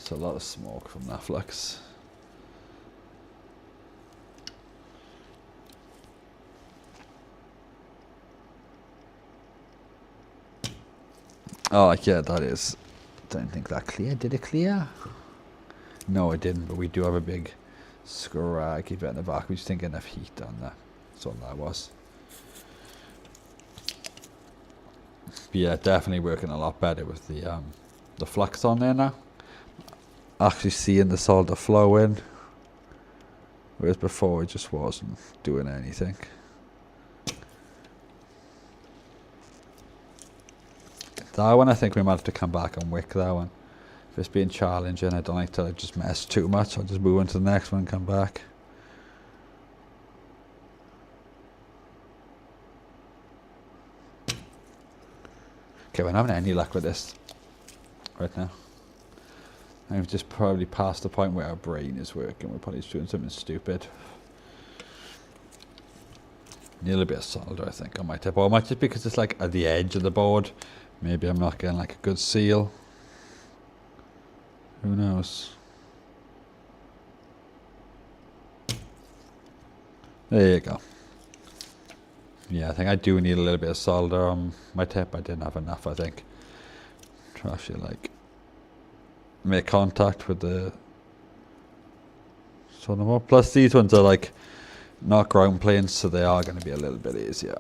It's a lot of smoke from that flux. Oh yeah, that is. Don't think that cleared. Did it clear? No, it didn't. But we do have a big scraggy bit in the back. We just didn't get enough heat on that. That's all that was. But yeah, definitely working a lot better with the flux on there now. Actually seeing the solder flow in, whereas before it just wasn't doing anything. That one I think we might have to come back and wick that one. If it's being challenging, I don't like to just mess too much. I'll just move on to the next one and come back. Okay, we're not having any luck with this right now. I've just probably passed the point where our brain is working. We're probably just doing something stupid. Need a little bit of solder, I think, on my tip. Or it might just because it's like at the edge of the board. Maybe I'm not getting like a good seal. Who knows? There you go. Yeah, I think I do need a little bit of solder on my tip. I didn't have enough, I think. To actually like make contact with the solder more. Plus these ones are like not ground planes, so they are going to be a little bit easier.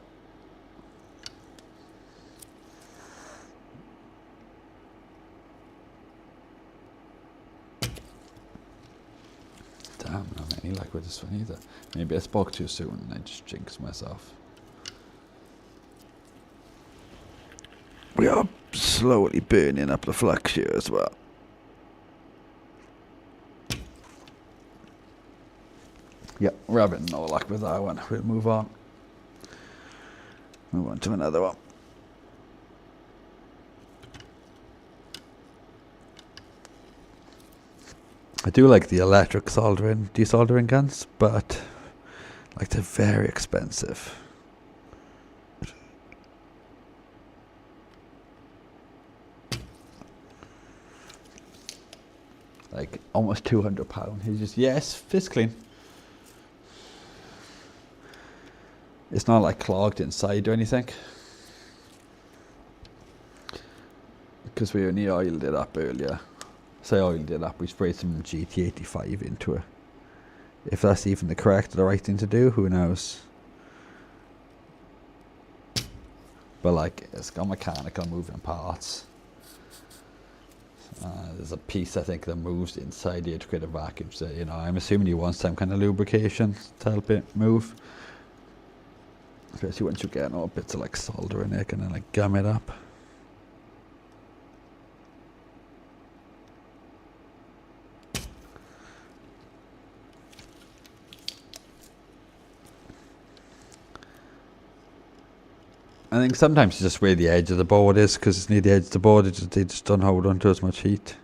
Damn, I'm not any luck with this one either. Maybe I spoke too soon and I just jinxed myself. We are slowly burning up the flux here as well. Yep, we're having no luck with that one. We'll move on. Move on to another one. I do like the electric soldering, desoldering guns, but like they're very expensive. Like almost £200. He's just, yes, fist clean. It's not like clogged inside or anything. Because we only oiled it up earlier. Say oiled it up, we sprayed some GT85 into it. If that's even the correct or the right thing to do, who knows? But like, it's got mechanical moving parts. There's a piece I think that moves inside here to create a vacuum. So, you know, I'm assuming you want some kind of lubrication to help it move. Especially once you get all bits of like solder in it and then like gum it up. I think sometimes it's just where the edge of the board is, because it's near the edge of the board, they just don't hold on to as much heat.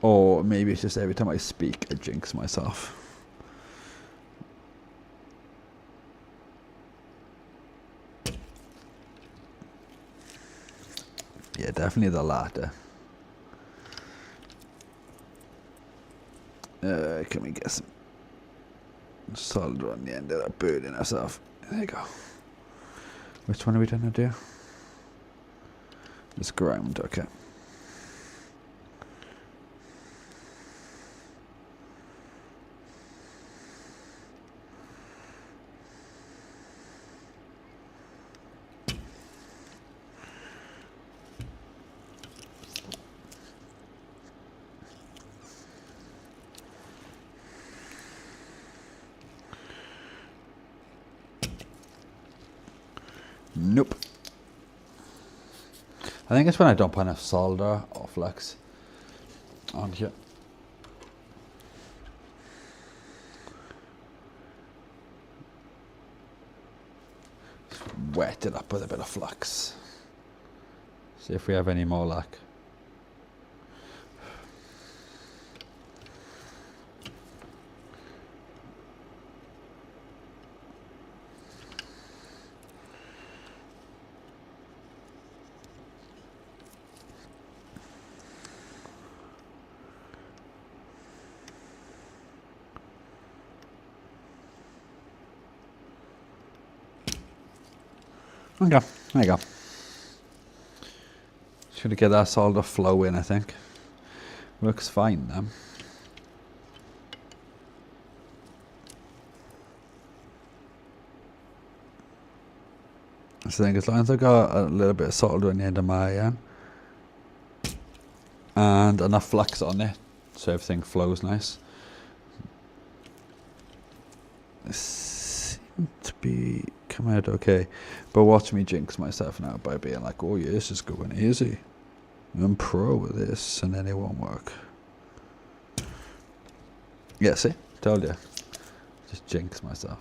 Or maybe it's just every time I speak, I jinx myself. Yeah, definitely the latter. Can we get some solder on the end of that burning ourselves? There you go. Which one are we going to do? This ground, okay. Nope. I think it's when I don't put enough solder or flux on here. Just wet it up with a bit of flux. See if we have any more luck. Okay, there you go. Should get that sort of flow in, I think. Looks fine now. So I think as long as I've got a little bit of solder on the end of my iron and enough flux on it so everything flows nice. It seemed to be coming out okay, but watch me jinx myself now by being like, oh yeah, this is going easy. I'm pro with this, and then it won't work. Yeah, see? Told you. Just jinx myself.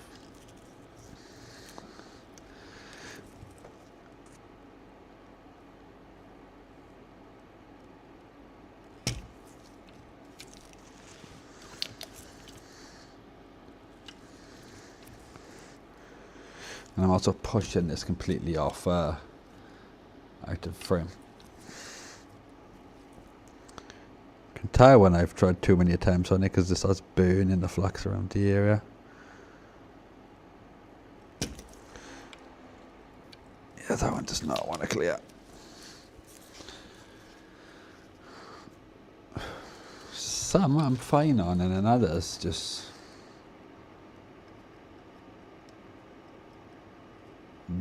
And I'm also pushing this completely off out of frame. I can tell when I've tried too many attempts on it because it starts burning the flux around the area. Yeah, that one does not want to clear. Some I'm fine on, and then others just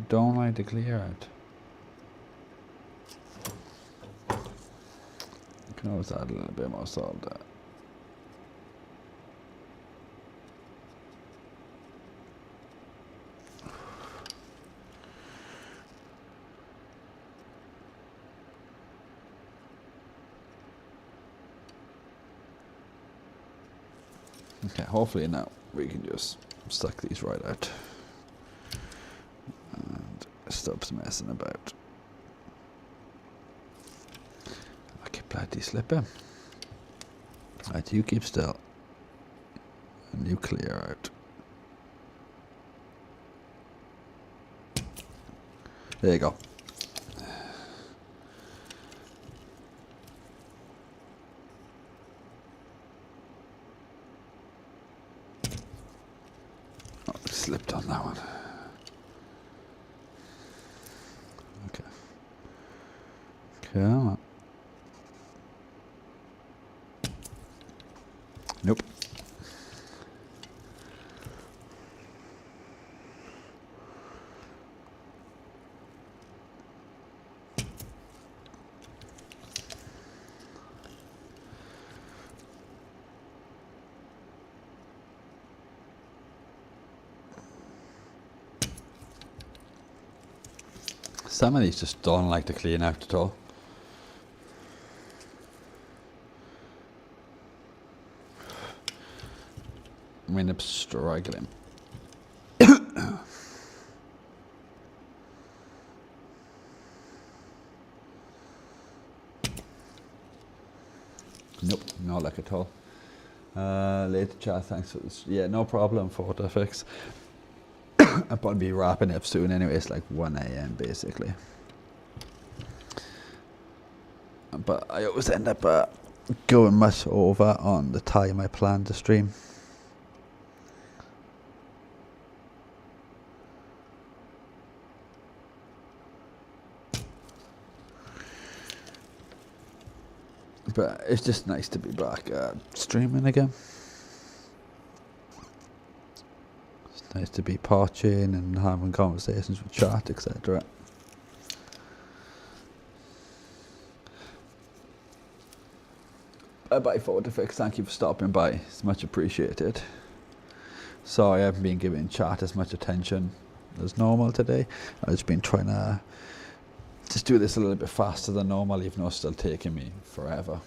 don't like to clear out. You can always add a little bit more salt there. Okay, hopefully now we can just suck these right out and stop messing about. I keep bloody slipping. Right, you keep still and you clear out. There you go. Slipped on that one. Okay. Come on. Nope. Some of these just don't like to clean out at all. I mean, I'm struggling. Nope, not like at all. Later chat, thanks for this. Yeah, no problem, photo fix. I'll probably be wrapping up soon anyway. It's like 1 AM basically. But I always end up going much over on the time I plan to stream. But it's just nice to be back streaming again. It's nice to be partying and having conversations with chat, etc. Bye Photofix, thank you for stopping by. It's much appreciated. Sorry I haven't been giving chat as much attention as normal today. I've just been trying to just do this a little bit faster than normal, even though it's still taking me forever.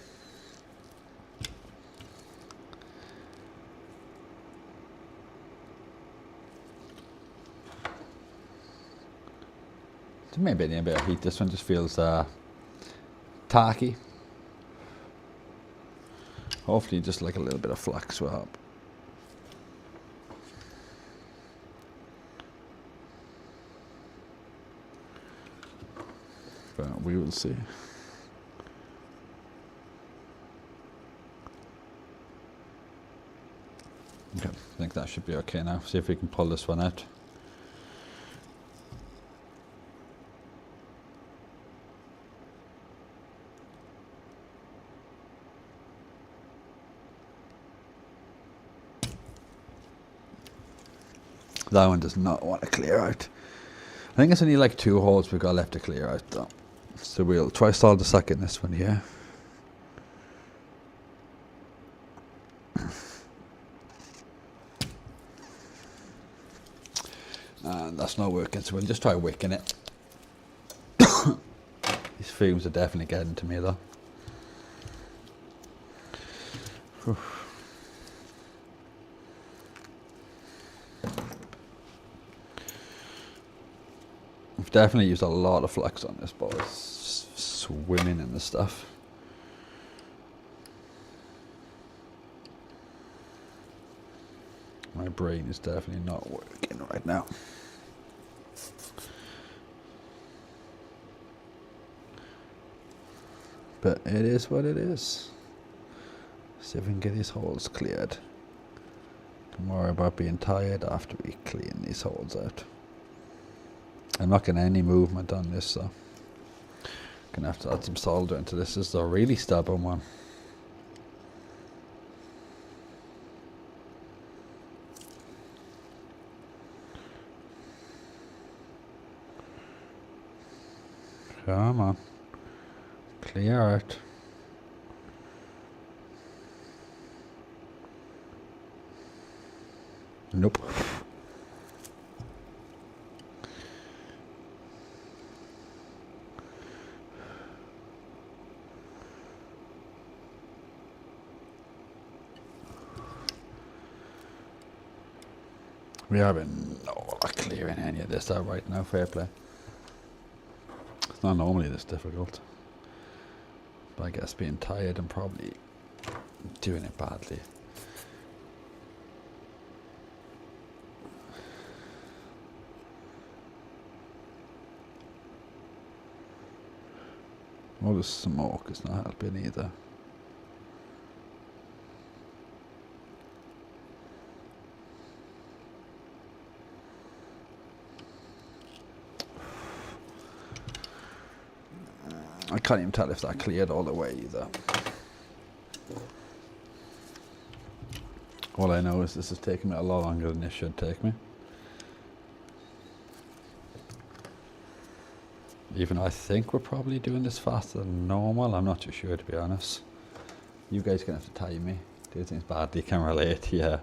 So maybe I need a bit of heat. This one just feels tacky. Hopefully just like a little bit of flux will help. But we will see. Okay, I think that should be okay now. See if we can pull this one out. That one does not want to clear out. I think it's only like 2 holes we've got left to clear out though. So we'll try solid the second this one here. And that's not working, so we'll just try wicking it. These fumes are definitely getting to me though. I've definitely used a lot of flux on this ball. It's swimming in the stuff. My brain is definitely not working right now. But it is what it is. See if we can get these holes cleared. Don't worry about being tired after we clean these holes out. I'm not getting any movement on this, so gonna have to add some solder into this. This is a really stubborn one. Come on, clear out. Nope. We haven't clearing any of this out right now, fair play. It's not normally this difficult. But I guess being tired and probably doing it badly. All the smoke is not helping either. I can't even tell if that cleared all the way either. All I know is this is taking me a lot longer than it should take me. Even though I think we're probably doing this faster than normal, I'm not too sure to be honest. You guys are going to have to time me. Do things badly, can relate, yeah.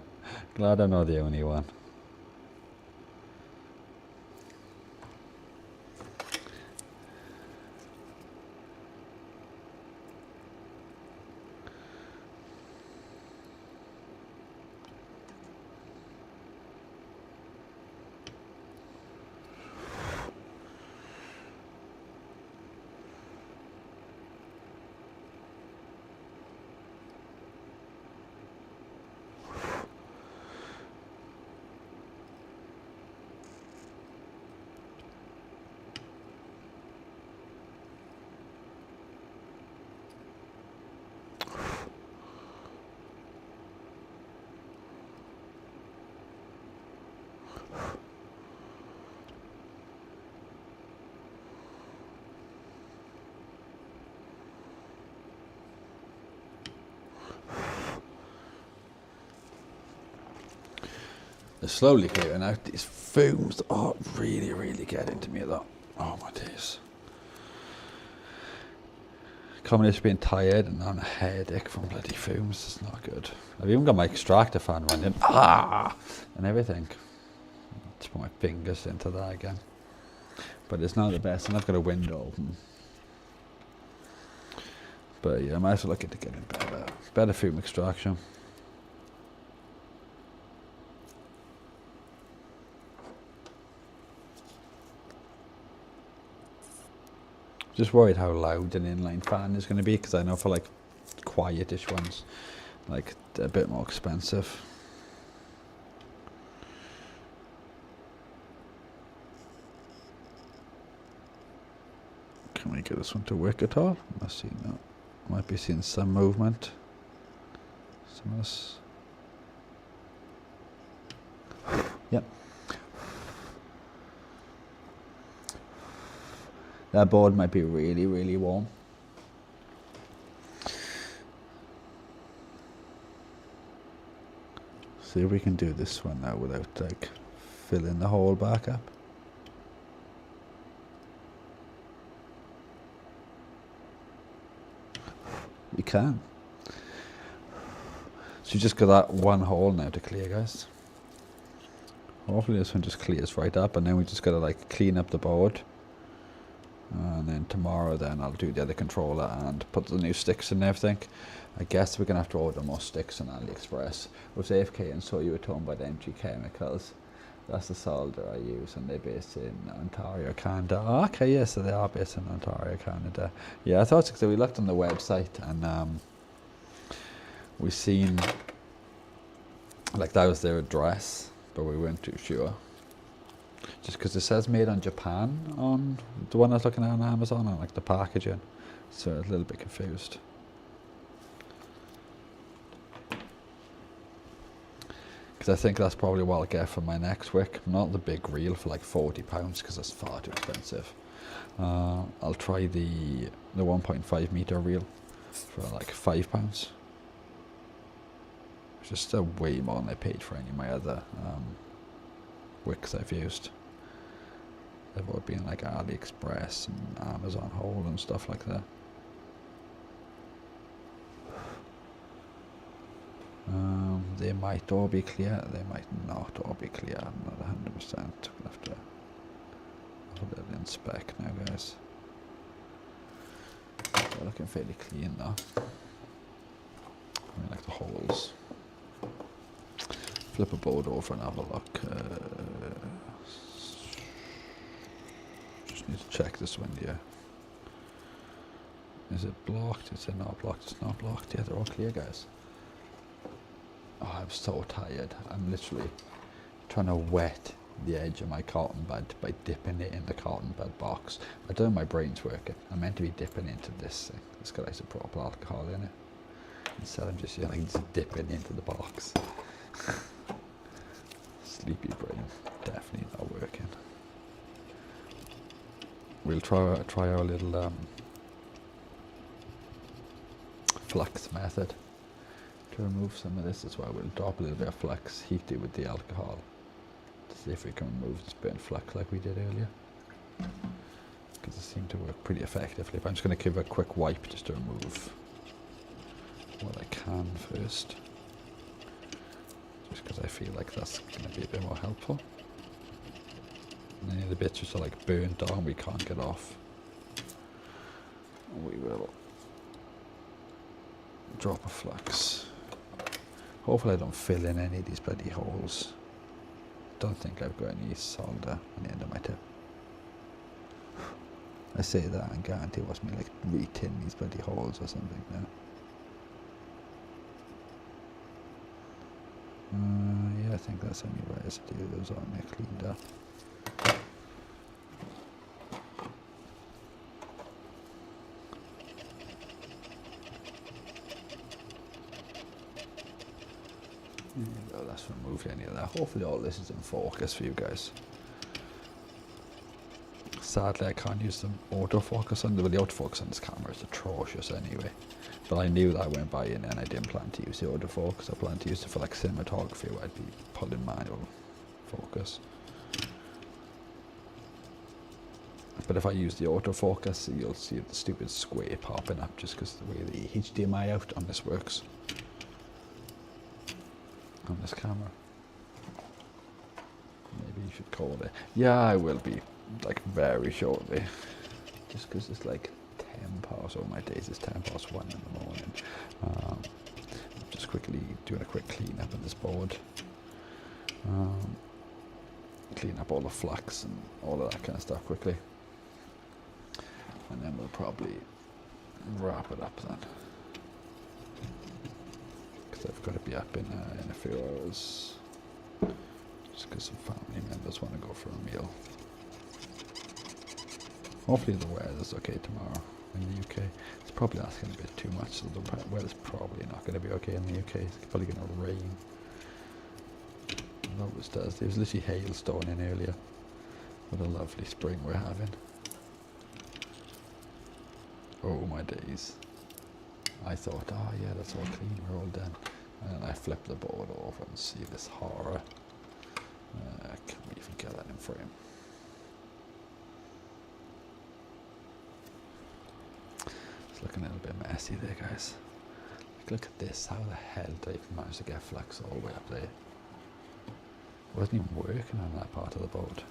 Glad I'm not the only one. They're slowly clearing out. These fumes are really getting to me though. Oh my days. Combination being tired and on a headache from bloody fumes is not good. I've even got my extractor fan running. And everything. Just put my fingers into that again. But it's not the best, and I've got a window open. But yeah, I might as well look into getting better fume extraction. Just worried how loud an inline fan is going to be, because I know for like quietish ones, like they're a bit more expensive. Can we get this one to work at all? Let's see. No, might be seeing some movement. Some of this. Yep. That board might be really warm. See if we can do this one now without like fill in the hole back up. We can. So you just got that one hole now to clear, guys. Hopefully this one just clears right up, and then we just gotta like clean up the board. And then tomorrow then I'll do the other controller and put the new sticks and everything. I guess we're gonna have to order more sticks on AliExpress. With AFK and So You At Home by the MG Chemicals. That's the solder I use, and they're based in Ontario, Canada. Oh, okay, yeah, so they are based in Ontario, Canada. Yeah, I thought so. We looked on the website and we seen like that was their address, but we weren't too sure. Just because it says made in Japan on the one I was looking at on Amazon, on like the packaging, so I was a little bit confused. Because I think that's probably what I'll get for my next wick. Not the big reel for like £40, because that's far too expensive. I'll try the 1.5 meter reel for like £5, which is still way more than I paid for any of my other wicks I've used. They've all been like AliExpress and Amazon Hole and stuff like that. They might all be clear, they might not all be clear. I'm not 100%. We'll have to put it in spec now, guys. They're looking fairly clean now. I mean, like the holes. Flip a board over and have a look. Just need to check this one, yeah. Is it blocked? Is it not blocked? It's not blocked. Yeah, they're all clear, guys. Oh, I'm so tired. I'm literally trying to wet the edge of my cotton bud by dipping it in the cotton bud box. I don't know, my brain's working. I'm meant to be dipping into this thing. It's got like some proper alcohol in it. Instead I'm just, just dipping into the box. Sleepy brain, definitely not working. We'll try our little flux method to remove some of this as well. We'll drop a little bit of flux, heat it with the alcohol to see if we can remove this burnt flux like we did earlier. Because it seemed to work pretty effectively. But I'm just going to give it a quick wipe just to remove what I can first. Just because I feel like that's going to be a bit more helpful. And any of the bits which are like burnt down we can't get off, we will drop a flux. Hopefully I don't fill in any of these bloody holes. Don't think I've got any solder on the end of my tip. I say that and guarantee it was me like re-tin these bloody holes or something now. Yeah, I think that's only right as to do those on there cleaned up. Let's remove any of that. Hopefully all this is in focus for you guys. Sadly I can't use the autofocus on the autofocus on this camera is atrocious anyway. But I knew that I went by and I didn't plan to use the autofocus. I planned to use it for like cinematography where I'd be pulling manual focus. But if I use the autofocus, you'll see the stupid square popping up just because of the way the HDMI out on this works. On this camera. Maybe you should call it. Yeah, I will be, like, very shortly. Just because it's like 10 past, oh my days, it's 10 past 1 in the morning. Just quickly doing a quick clean up on this board. Clean up all the flux and all of that kind of stuff quickly. And then we'll probably wrap it up then. I've got to be up in a few hours, just because some family members want to go for a meal. Hopefully the weather's okay tomorrow in the UK. It's probably asking a bit too much, so the weather's probably not going to be okay in the UK. It's probably going to rain. It always does. There was literally hailstone in earlier. What a lovely spring we're having. Oh my days. I thought, oh yeah, that's all clean, we're all done. And then I flip the board over and see this horror. Can we even get that in frame? It's looking a little bit messy there, guys. Look at this. How the hell did I even manage to get flux all the way up there? I wasn't even working on that part of the board.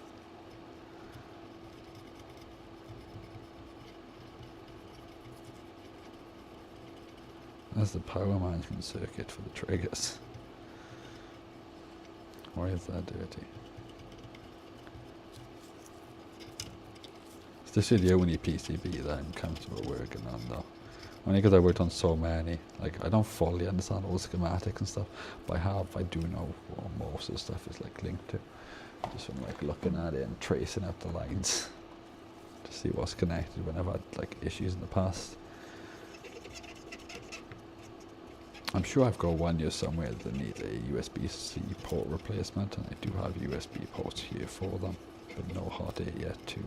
There's the power management circuit for the triggers. Why is that dirty? It's this video when you PCB that I'm comfortable working on though. Only because I worked on so many. Like, I don't fully understand all the schematics and stuff, but I do know what most of the stuff is like linked to. Just from like looking at it and tracing out the lines to see what's connected when I've had like issues in the past. I'm sure I've got one here somewhere that needs a USB-C port replacement, and I do have USB ports here for them, but no hot air yet to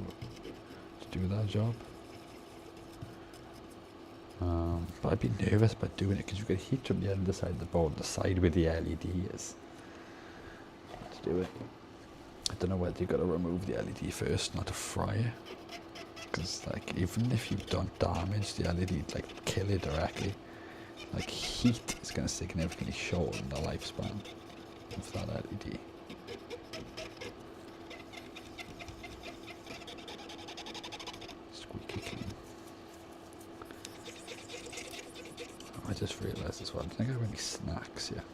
do that job. But I'd be nervous about doing it because you get heat from the other side of the board, the side where the LED is. To do it, I don't know whether you've got to remove the LED first, not to fry it. Because like, even if you don't damage the LED, like kill it directly, like heat is going to significantly shorten the lifespan of that LED. Squeaky clean. I just realised as well, I don't think I have any snacks yet.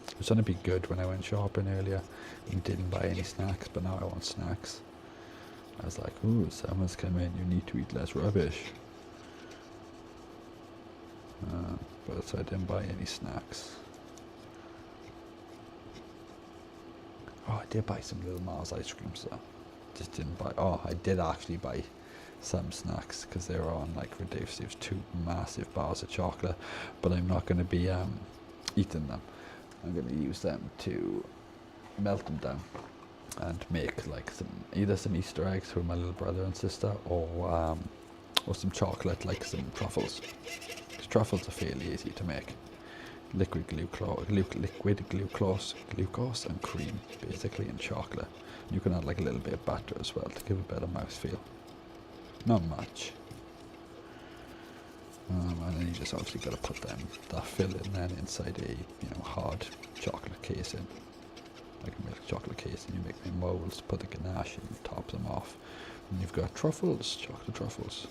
It was going to be good when I went shopping earlier and didn't buy any snacks, but now I want snacks. I was like, ooh, summer's come in, you need to eat less rubbish. But so I didn't buy any snacks. Oh, I did buy some Little Mars ice creams though. Just didn't buy, oh, I did actually buy some snacks because they were on like reduced. It was 2 massive bars of chocolate, but I'm not going to be eating them. I'm going to use them to melt them down and make like either some Easter eggs for my little brother and sister, or some chocolate, like some truffles. Because truffles are fairly easy to make. Liquid glucose and cream, basically, and chocolate. You can add like a little bit of butter as well to give a better mouthfeel. Not much. And then you just obviously got to put that filling then inside a hard chocolate casing, like a milk chocolate casing. You make the molds, put the ganache, and you top them off, and you've got truffles, chocolate truffles.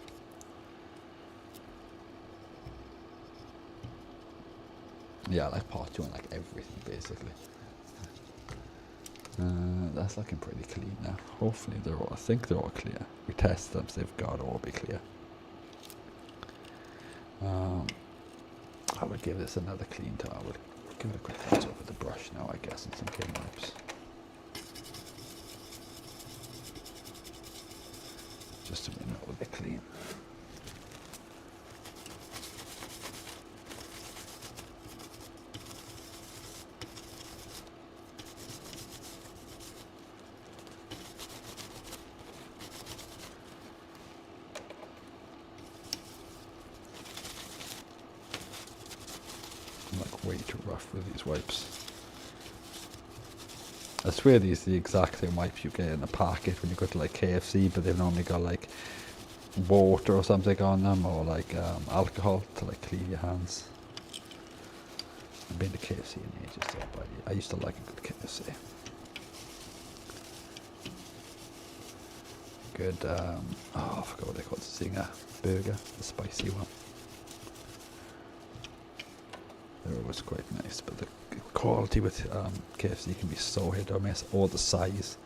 Yeah, I like pot doing like everything basically. That's looking pretty clean now. Hopefully I think they're all clear. We test them, so they've got to all be clear. I would give this another clean towel. I would give it a quick once over the brush now, I guess, and some clean wipes. Just so we know they're clean. Way too rough with these wipes. I swear these are the exact same wipes you get in a packet when you go to like KFC, but they've normally got like water or something on them, or like alcohol to like clean your hands. I've been to KFC in ages, so but I used to like a good KFC. Good, I forgot what they call it, Zinger burger, the spicy one. They're always quite nice, but the quality with KFC can be so hit or miss, or the size.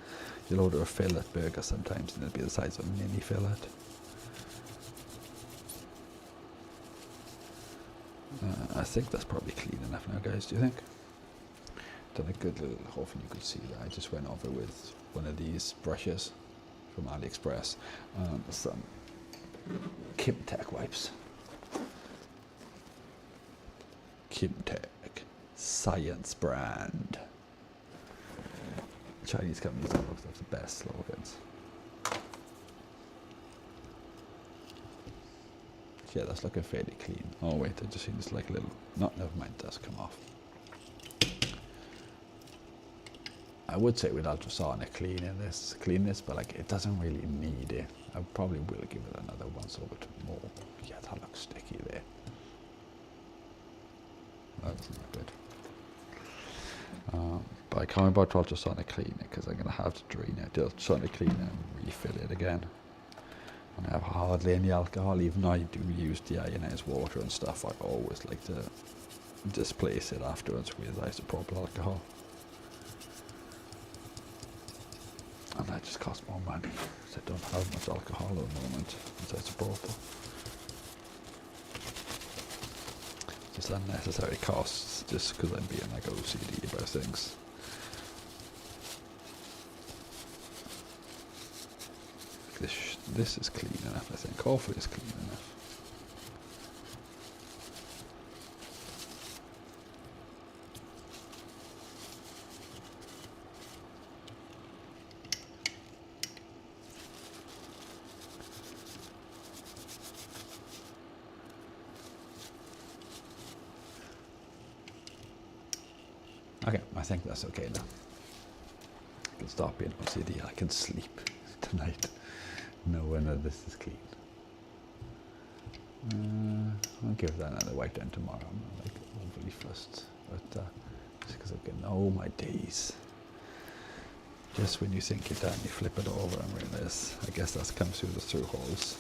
You'll order a fillet burger sometimes and it'll be the size of a mini fillet. I think that's probably clean enough now, guys, do you think? Done a good little, hopefully you could see that. I just went over with one of these brushes from AliExpress, some Kimtech wipes. Kimtech, science brand. Chinese companies have the best slogans. Yeah, that's looking fairly clean. Oh wait, I just seen this like little, never mind, that's come off. I would say with ultrasonic clean this, but like it doesn't really need it. I probably will give it another once over to more. Yeah, that looks sticky there. That's not good. But I can't about to ultrasonic clean it because I'm going to have to drain it, to ultrasonic clean it and refill it again. And I have hardly any alcohol, even though I do use deionized water and stuff. I always like to displace it afterwards with isopropyl alcohol. And that just costs more money because I don't have much alcohol at the moment as isopropyl. Just unnecessary costs just because I'm being like OCD about things. This is clean enough, I think. Hopefully it's clean enough. Okay, I think that's okay now. I can stop being OCD. I can sleep tonight knowing that this is clean. I'll give that another wipe down tomorrow. I'm not like overly fussed, but just because I've getting oh my days. Just when you think you're done, you flip it over and realize, I guess that comes through the through holes.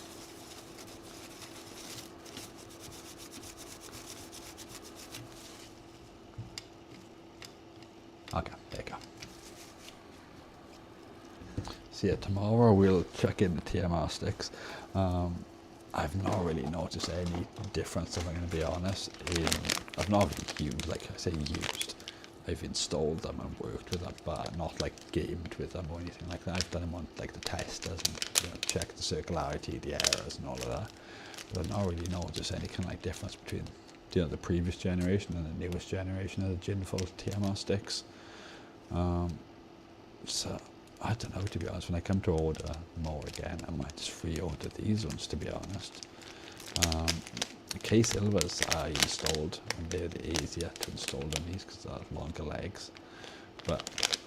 Okay, there you go. So yeah, tomorrow we'll check in the TMR sticks. I've not really noticed any difference, if I'm going to be honest. I've not really used, like I say used, I've installed them and worked with them, but not like gamed with them or anything like that. I've done them on like the testers and checked the circularity, the errors and all of that. But I've not really noticed any kind of like difference between the previous generation and the newest generation of the Ginful TMR sticks. So I don't know, to be honest. When I come to order more again, I might just pre-order these ones, to be honest. The K-Silvers I installed, and they're easier to install than these because they have longer legs. But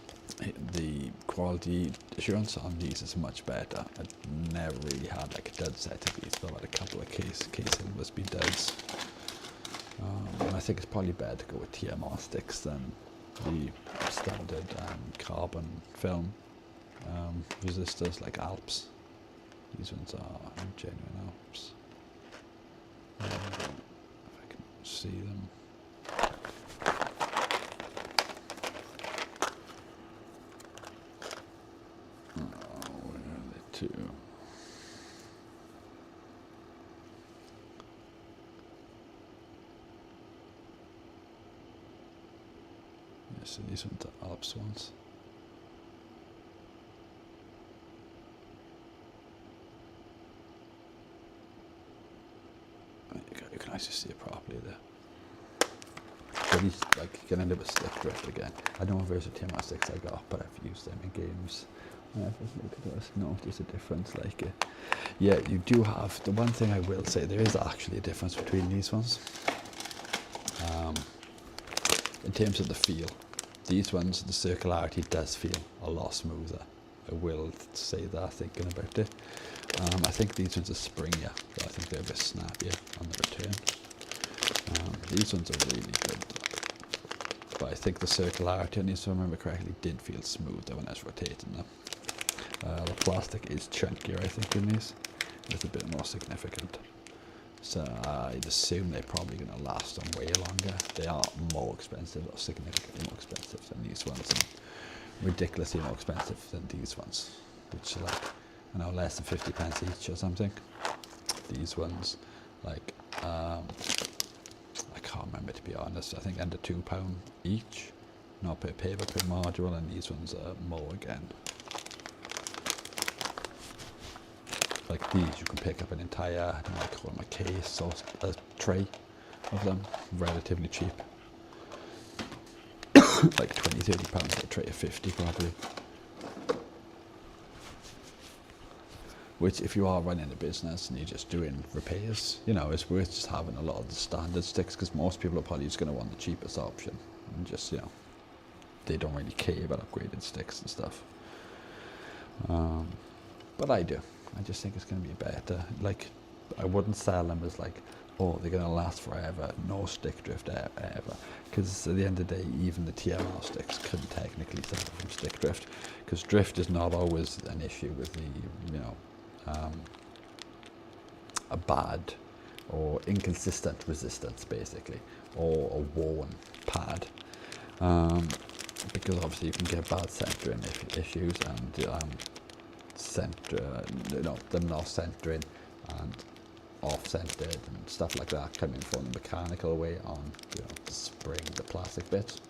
the quality assurance on these is much better. I've never really had like a dud set of these, but I've had a couple of K-Silvers be duds. And I think it's probably better to go with TMR sticks than the standard carbon film resistors like Alps. These ones are genuine Alps. If I can see them. Oh, where are they too? Yeah, so these ones are Alps ones. You can actually see it properly there. So these, like, you can end up with stick drift again. I don't know if there's a TMR sticks I got, but I've used them in games. If I look at this, notice a difference. Like, yeah, you do have. The one thing I will say, there is actually a difference between these ones. In terms of the feel, these ones, the circularity does feel a lot smoother. I will say that thinking about it. I think these ones are springier, but I think they're a bit snappier on the return. These ones are really good, but I think the circularity on these, if I remember correctly, did feel smoother when I was rotating them. The plastic is chunkier, I think, in these. It's a bit more significant. So I'd assume they're probably going to last them way longer. They are more expensive, or significantly more expensive than these ones, and ridiculously more expensive than these ones, which are like, I know, less than 50 pence each or something. These ones, like, I can't remember, to be honest. I think under £2 each, not per paper, per module, and these ones are more again. Like these, you can pick up an entire, I don't know, I call them a case or a tray of them, relatively cheap. Like 20, 30 pounds for a tray of 50 probably. Which, if you are running a business and you're just doing repairs, you know, it's worth just having a lot of the standard sticks, because most people are probably just going to want the cheapest option and just, you know, they don't really care about upgraded sticks and stuff. But I do. I just think it's going to be better. Like, I wouldn't sell them as like, oh, they're going to last forever, no stick drift ever. Because at the end of the day, even the TMR sticks couldn't technically suffer from stick drift. Because drift is not always an issue with the, a bad or inconsistent resistance, basically, or a worn pad. Because obviously you can get bad centering issues and them not centering and off-centered and stuff like that coming from the mechanical way on the spring, the plastic bits.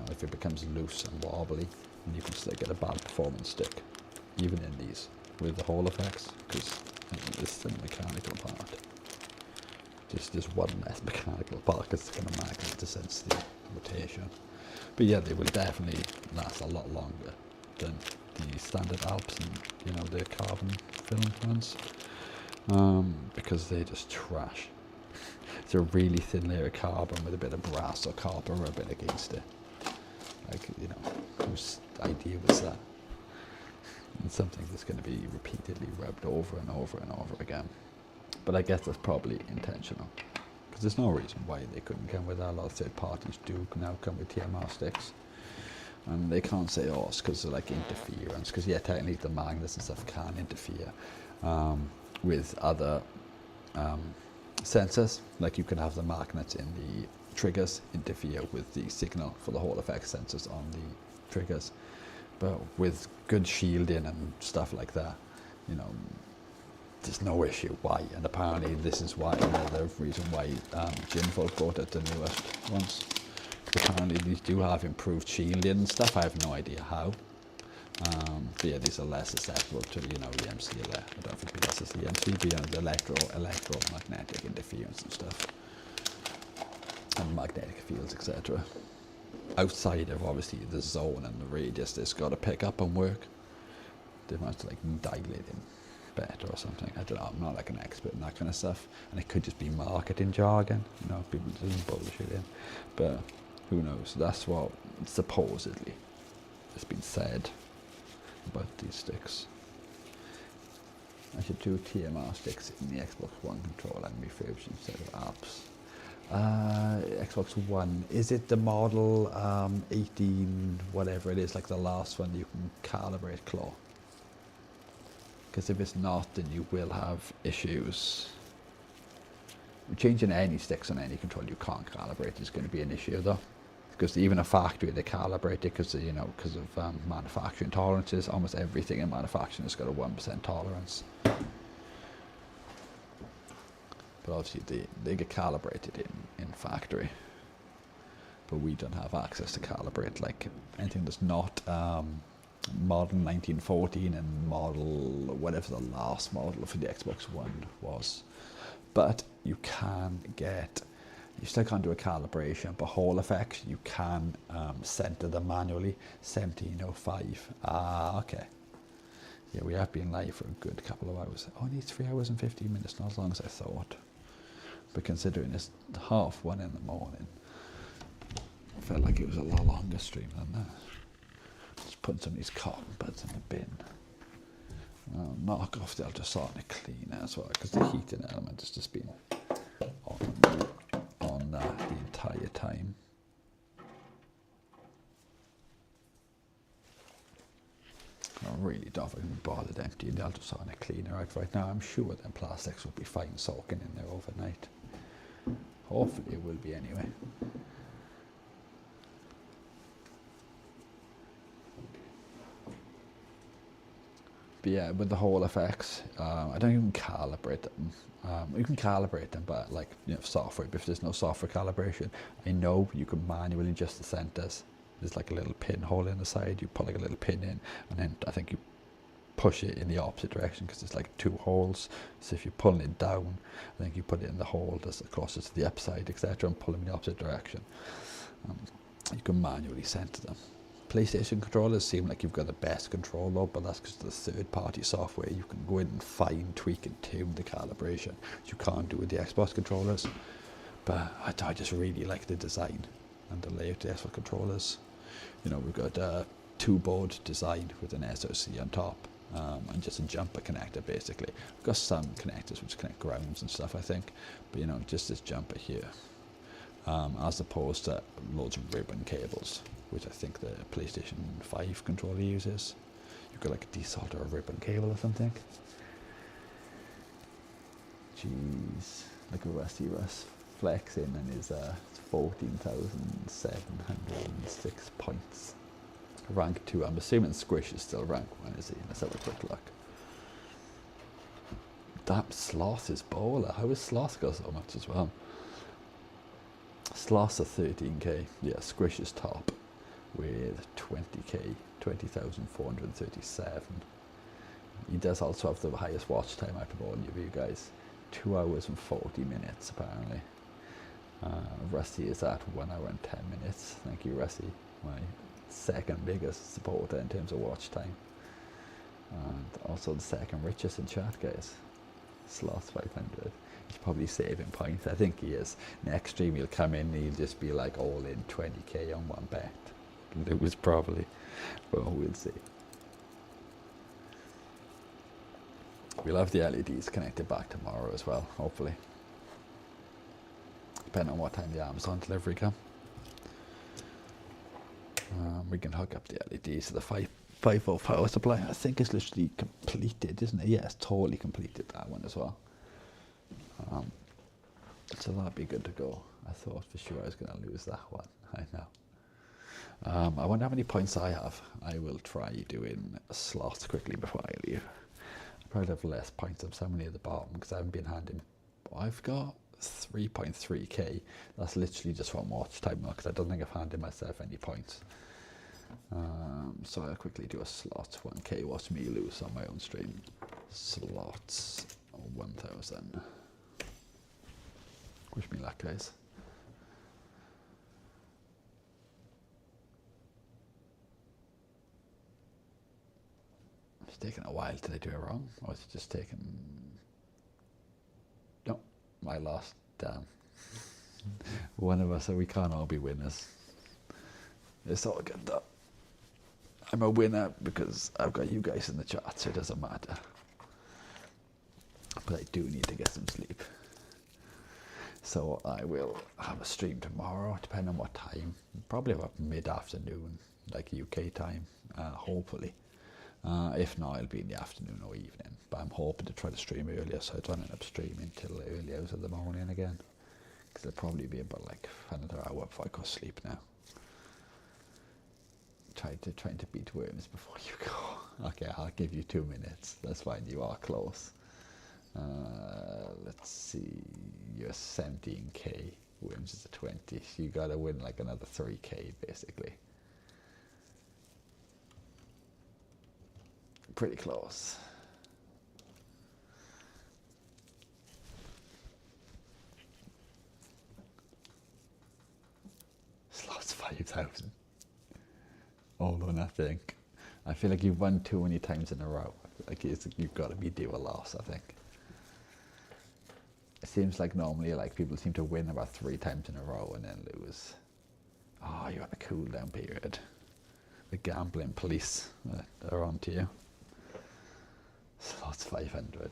If it becomes loose and wobbly, and you can still get a bad performance stick, even in these with the Hall effects, because this is the mechanical part. Just one less mechanical part because it's going to magnet to sense the rotation. But yeah, they will definitely last a lot longer than the standard Alps and the carbon film ones, because they just trash. It's a really thin layer of carbon with a bit of brass or copper rubbing against it. Like, whose idea was that? And something that's going to be repeatedly rubbed over and over and over again. But I guess that's probably intentional, because there's no reason why they couldn't come with that. A lot of third parties do now come with TMR sticks, and they can't say, oh, it's because of like interference, because yeah, technically the magnets and stuff can interfere with other sensors. Like, you can have the magnets in the triggers interfere with the signal for the Hall effect sensors on the triggers, but with good shielding and stuff like that, there's no issue. Why? And apparently this is why, another reason why Jinfolk brought out the newest ones. Apparently these do have improved shielding and stuff. I have no idea how. But yeah, these are less susceptible to the MCL. I don't think this is the MC, but the electromagnetic interference and stuff, and magnetic fields, etc. Outside of obviously the zone and the radius, it's got to pick up and work. They must like dilate in better or something. I don't know. I'm not like an expert in that kind of stuff, and it could just be marketing jargon. People just bullshit in, but who knows? That's what supposedly has been said about these sticks. I should do TMR sticks in the Xbox One controller and refurbish instead of apps. Xbox One, is it the model 18, whatever it is, like the last one you can calibrate claw? Because if it's not, then you will have issues. Changing any sticks on any controller you can't calibrate is going to be an issue though. Because even a factory, they calibrate it because of manufacturing tolerances. Almost everything in manufacturing has got a 1% tolerance. But obviously they get calibrated in factory. But we don't have access to calibrate like anything that's not model 1914 and model whatever the last model for the Xbox One was. But you still can't do a calibration, but Hall effects you can center them manually. 1705. Okay. Yeah, we have been live for a good couple of hours. Only 3 hours and 15 minutes, not as long as I thought. But considering it's 1:30 in the morning, I felt like it was a lot longer stream than that. Just putting some of these cotton buds in the bin. I'll knock off the ultrasonic cleaner as well, because the heating element has just been on that the entire time. I really don't think I'm bothered emptying the ultrasonic cleaner out right now. I'm sure them plastics will be fine soaking in there overnight. Hopefully it will be anyway. But yeah, with the Hall effects, I don't even calibrate them. You can calibrate them, but like software. But if there's no software calibration, I know you can manually adjust the centers. There's like a little pinhole in the side. You put like a little pin in, and then I think you push it in the opposite direction because there's like 2 holes. So if you're pulling it down, I think you put it in the hole that's closest to the upside, etc., and pull them in the opposite direction. You can manually center them. PlayStation controllers seem like you've got the best control though, but that's because of the third-party software. You can go in and fine tweak and tune the calibration, which you can't do with the Xbox controllers. But I just really like the design and the layout of the Xbox controllers. You know, we've got a two-board design with an SOC on top, and just a jumper connector basically. We've got some connectors which connect grounds and stuff, I think, but you know, just this jumper here, as opposed to loads of ribbon cables, which I think the PlayStation 5 controller uses. You've got like a desolder or a ribbon cable or something. Jeez, look at Rusty Russ flexing and his 14,706 points. Rank 2. I'm assuming Squish is still rank 1, is he? Let's have a quick look. That Sloth is bowler. How is Sloth got so much as well? Sloth's a 13k. Yeah, Squish is top with 20k, 20,437. He does also have the highest watch time out of all of you guys. 2 hours and 40 minutes apparently. Rusty is at 1 hour and 10 minutes. Thank you, Rusty. My second biggest supporter in terms of watch time. And also the second richest in chat, guys. Sloth 500. He's probably saving points. I think he is. Next stream he'll come in and he'll just be like all in 20k on one bet. Lose probably. Well, we'll see. We'll have the LEDs connected back tomorrow as well, hopefully. Depending on what time the Amazon delivery come. We can hook up the LEDs to the 5-volt power supply. I think it's literally completed, isn't it? Yeah, it's totally completed, that one as well. So that'd be good to go. I thought for sure I was going to lose that one. I know. I wonder how many points I have. I will try doing slots quickly before I leave. I probably have less points. I'm somewhere near the bottom because I haven't been handing. I've got 3.3k. That's literally just from watch time because I don't think I've handed myself any points. So I'll quickly do a slot 1k. Watch me lose on my own stream. Slots 1,000. Wish me luck, guys. It's taken a while. Did I do it wrong? Or was it just taking... No, I lost. Damn. One of us, so we can't all be winners. It's all good though. I'm a winner because I've got you guys in the chat, so it doesn't matter. But I do need to get some sleep. So I will have a stream tomorrow, depending on what time. Probably about mid-afternoon, like UK time, hopefully. If not, it'll be in the afternoon or evening. But I'm hoping to try to stream earlier, so I don't end up streaming till early hours of the morning again. Because it'll probably be about like another hour before I go to sleep now. Trying to beat Worms before you go. Okay, I'll give you 2 minutes. That's fine, you are close. Let's see, you're 17k, Worms is a 20, so you gotta win like another 3k basically. Pretty close. Slots 5,000. All or nothing. I feel like you've won too many times in a row. Like you've got to be due a loss, I think. It seems like normally like people seem to win about 3 times in a row and then lose. Oh, you're on a cool down period. The gambling police are on to you. Slots 500.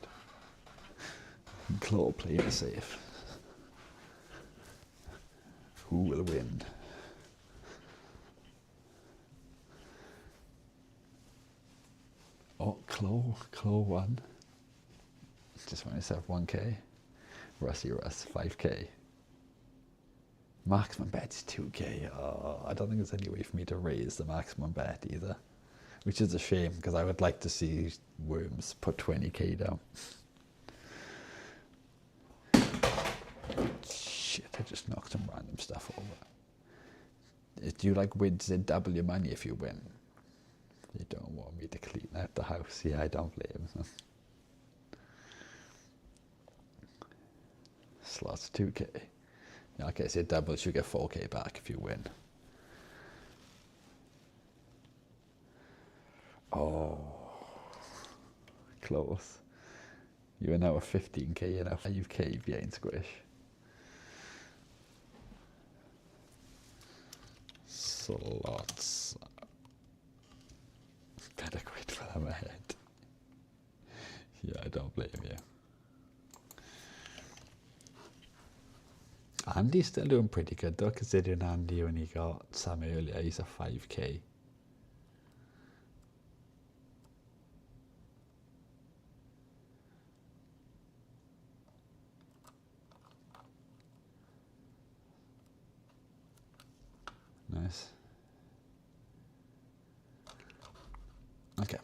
Claw playing it safe. Who will win? Oh, Claw won. Just won yourself 1k. Rusty Russ, 5k. Maximum bet is 2k. Oh, I don't think there's any way for me to raise the maximum bet either. Which is a shame, because I would like to see Worms put 20k down. Shit, I just knocked some random stuff over. Do you like win to double your money if you win? You don't want me to clean out the house. Yeah, I don't blame him. Slots 2k. Okay, so doubles, you get 4k back if you win. Oh, close. You are now a 15k and a 5k behind Squish. slots. Better quit for them ahead. Yeah, I don't blame you. Andy's still doing pretty good though, considering Andy when he got Sam earlier, he's a 5k. Nice. Okay,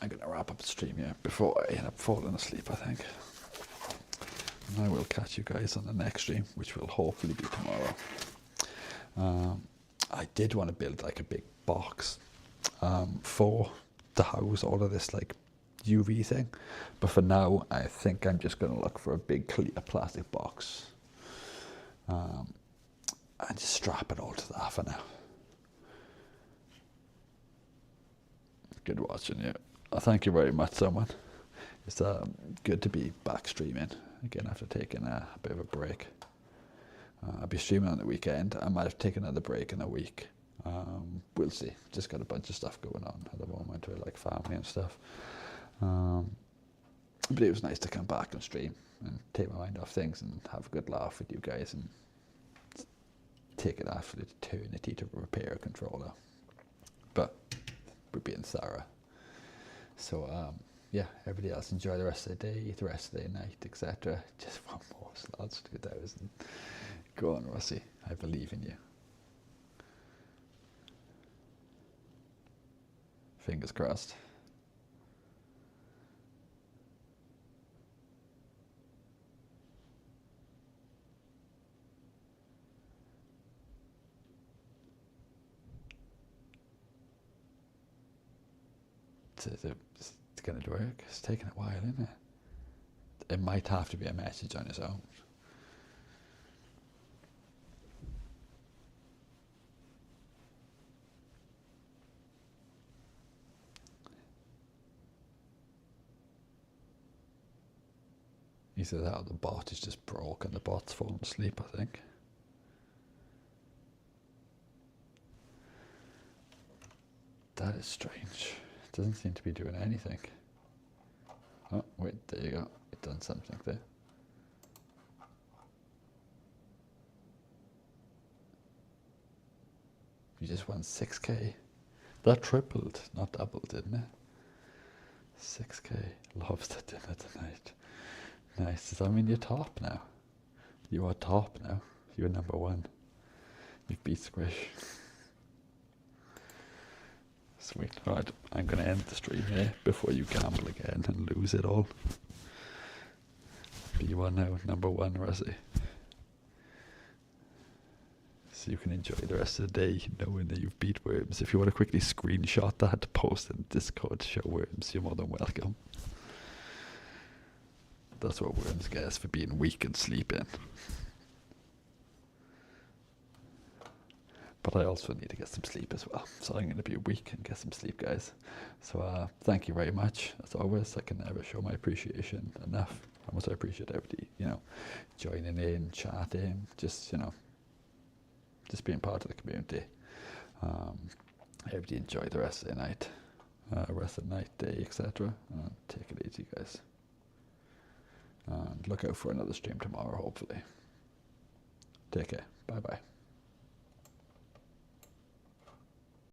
I'm gonna wrap up the stream here before I end up falling asleep, I think. And I will catch you guys on the next stream, which will hopefully be tomorrow. I did want to build like a big box for the house, all of this like UV thing, but for now I think I'm just going to look for a big clear plastic box and just strap it all to that for now. Good watching you. Thank you very much, someone. It's good to be back streaming again after taking a bit of a break. I'll be streaming on the weekend. I might have taken another break in a week. We'll see. Just got a bunch of stuff going on at the moment with like family and stuff. But it was nice to come back and stream and take my mind off things and have a good laugh with you guys and take it after eternity to repair a controller. But we're being thorough. So yeah, everybody else enjoy the rest of the day, the rest of the night, etc. Just one more slot to 2,000. Go on, Rossi. I believe in you. Fingers crossed. It's going to work. It's taking a while, isn't it? It might have to be a message on its own. Either that or the bot is just broke and the bot's fallen asleep, I think. That is strange. It doesn't seem to be doing anything. Oh, wait, there you go. It done something there. You just won 6k. That tripled, not doubled, didn't it? 6k. Lobster dinner tonight. Nice. Does that mean you're top now? You are top now. You're number one. You've beat Squish. Sweet. Alright, I'm going to end the stream here before you gamble again and lose it all. But you are now number one, Rossi. So you can enjoy the rest of the day knowing that you've beat Worms. If you want to quickly screenshot that, post in Discord to show Worms, you're more than welcome. That's what Worms gets for being weak and sleeping. But I also need to get some sleep as well. So I'm going to be weak and get some sleep, guys. So thank you very much. As always, I can never show my appreciation enough. How much I appreciate everybody, joining in, chatting, just, just being part of the community. Everybody enjoy the rest of the night, day, etc. Take it easy, guys. And look out for another stream tomorrow, hopefully. Take care. Bye-bye.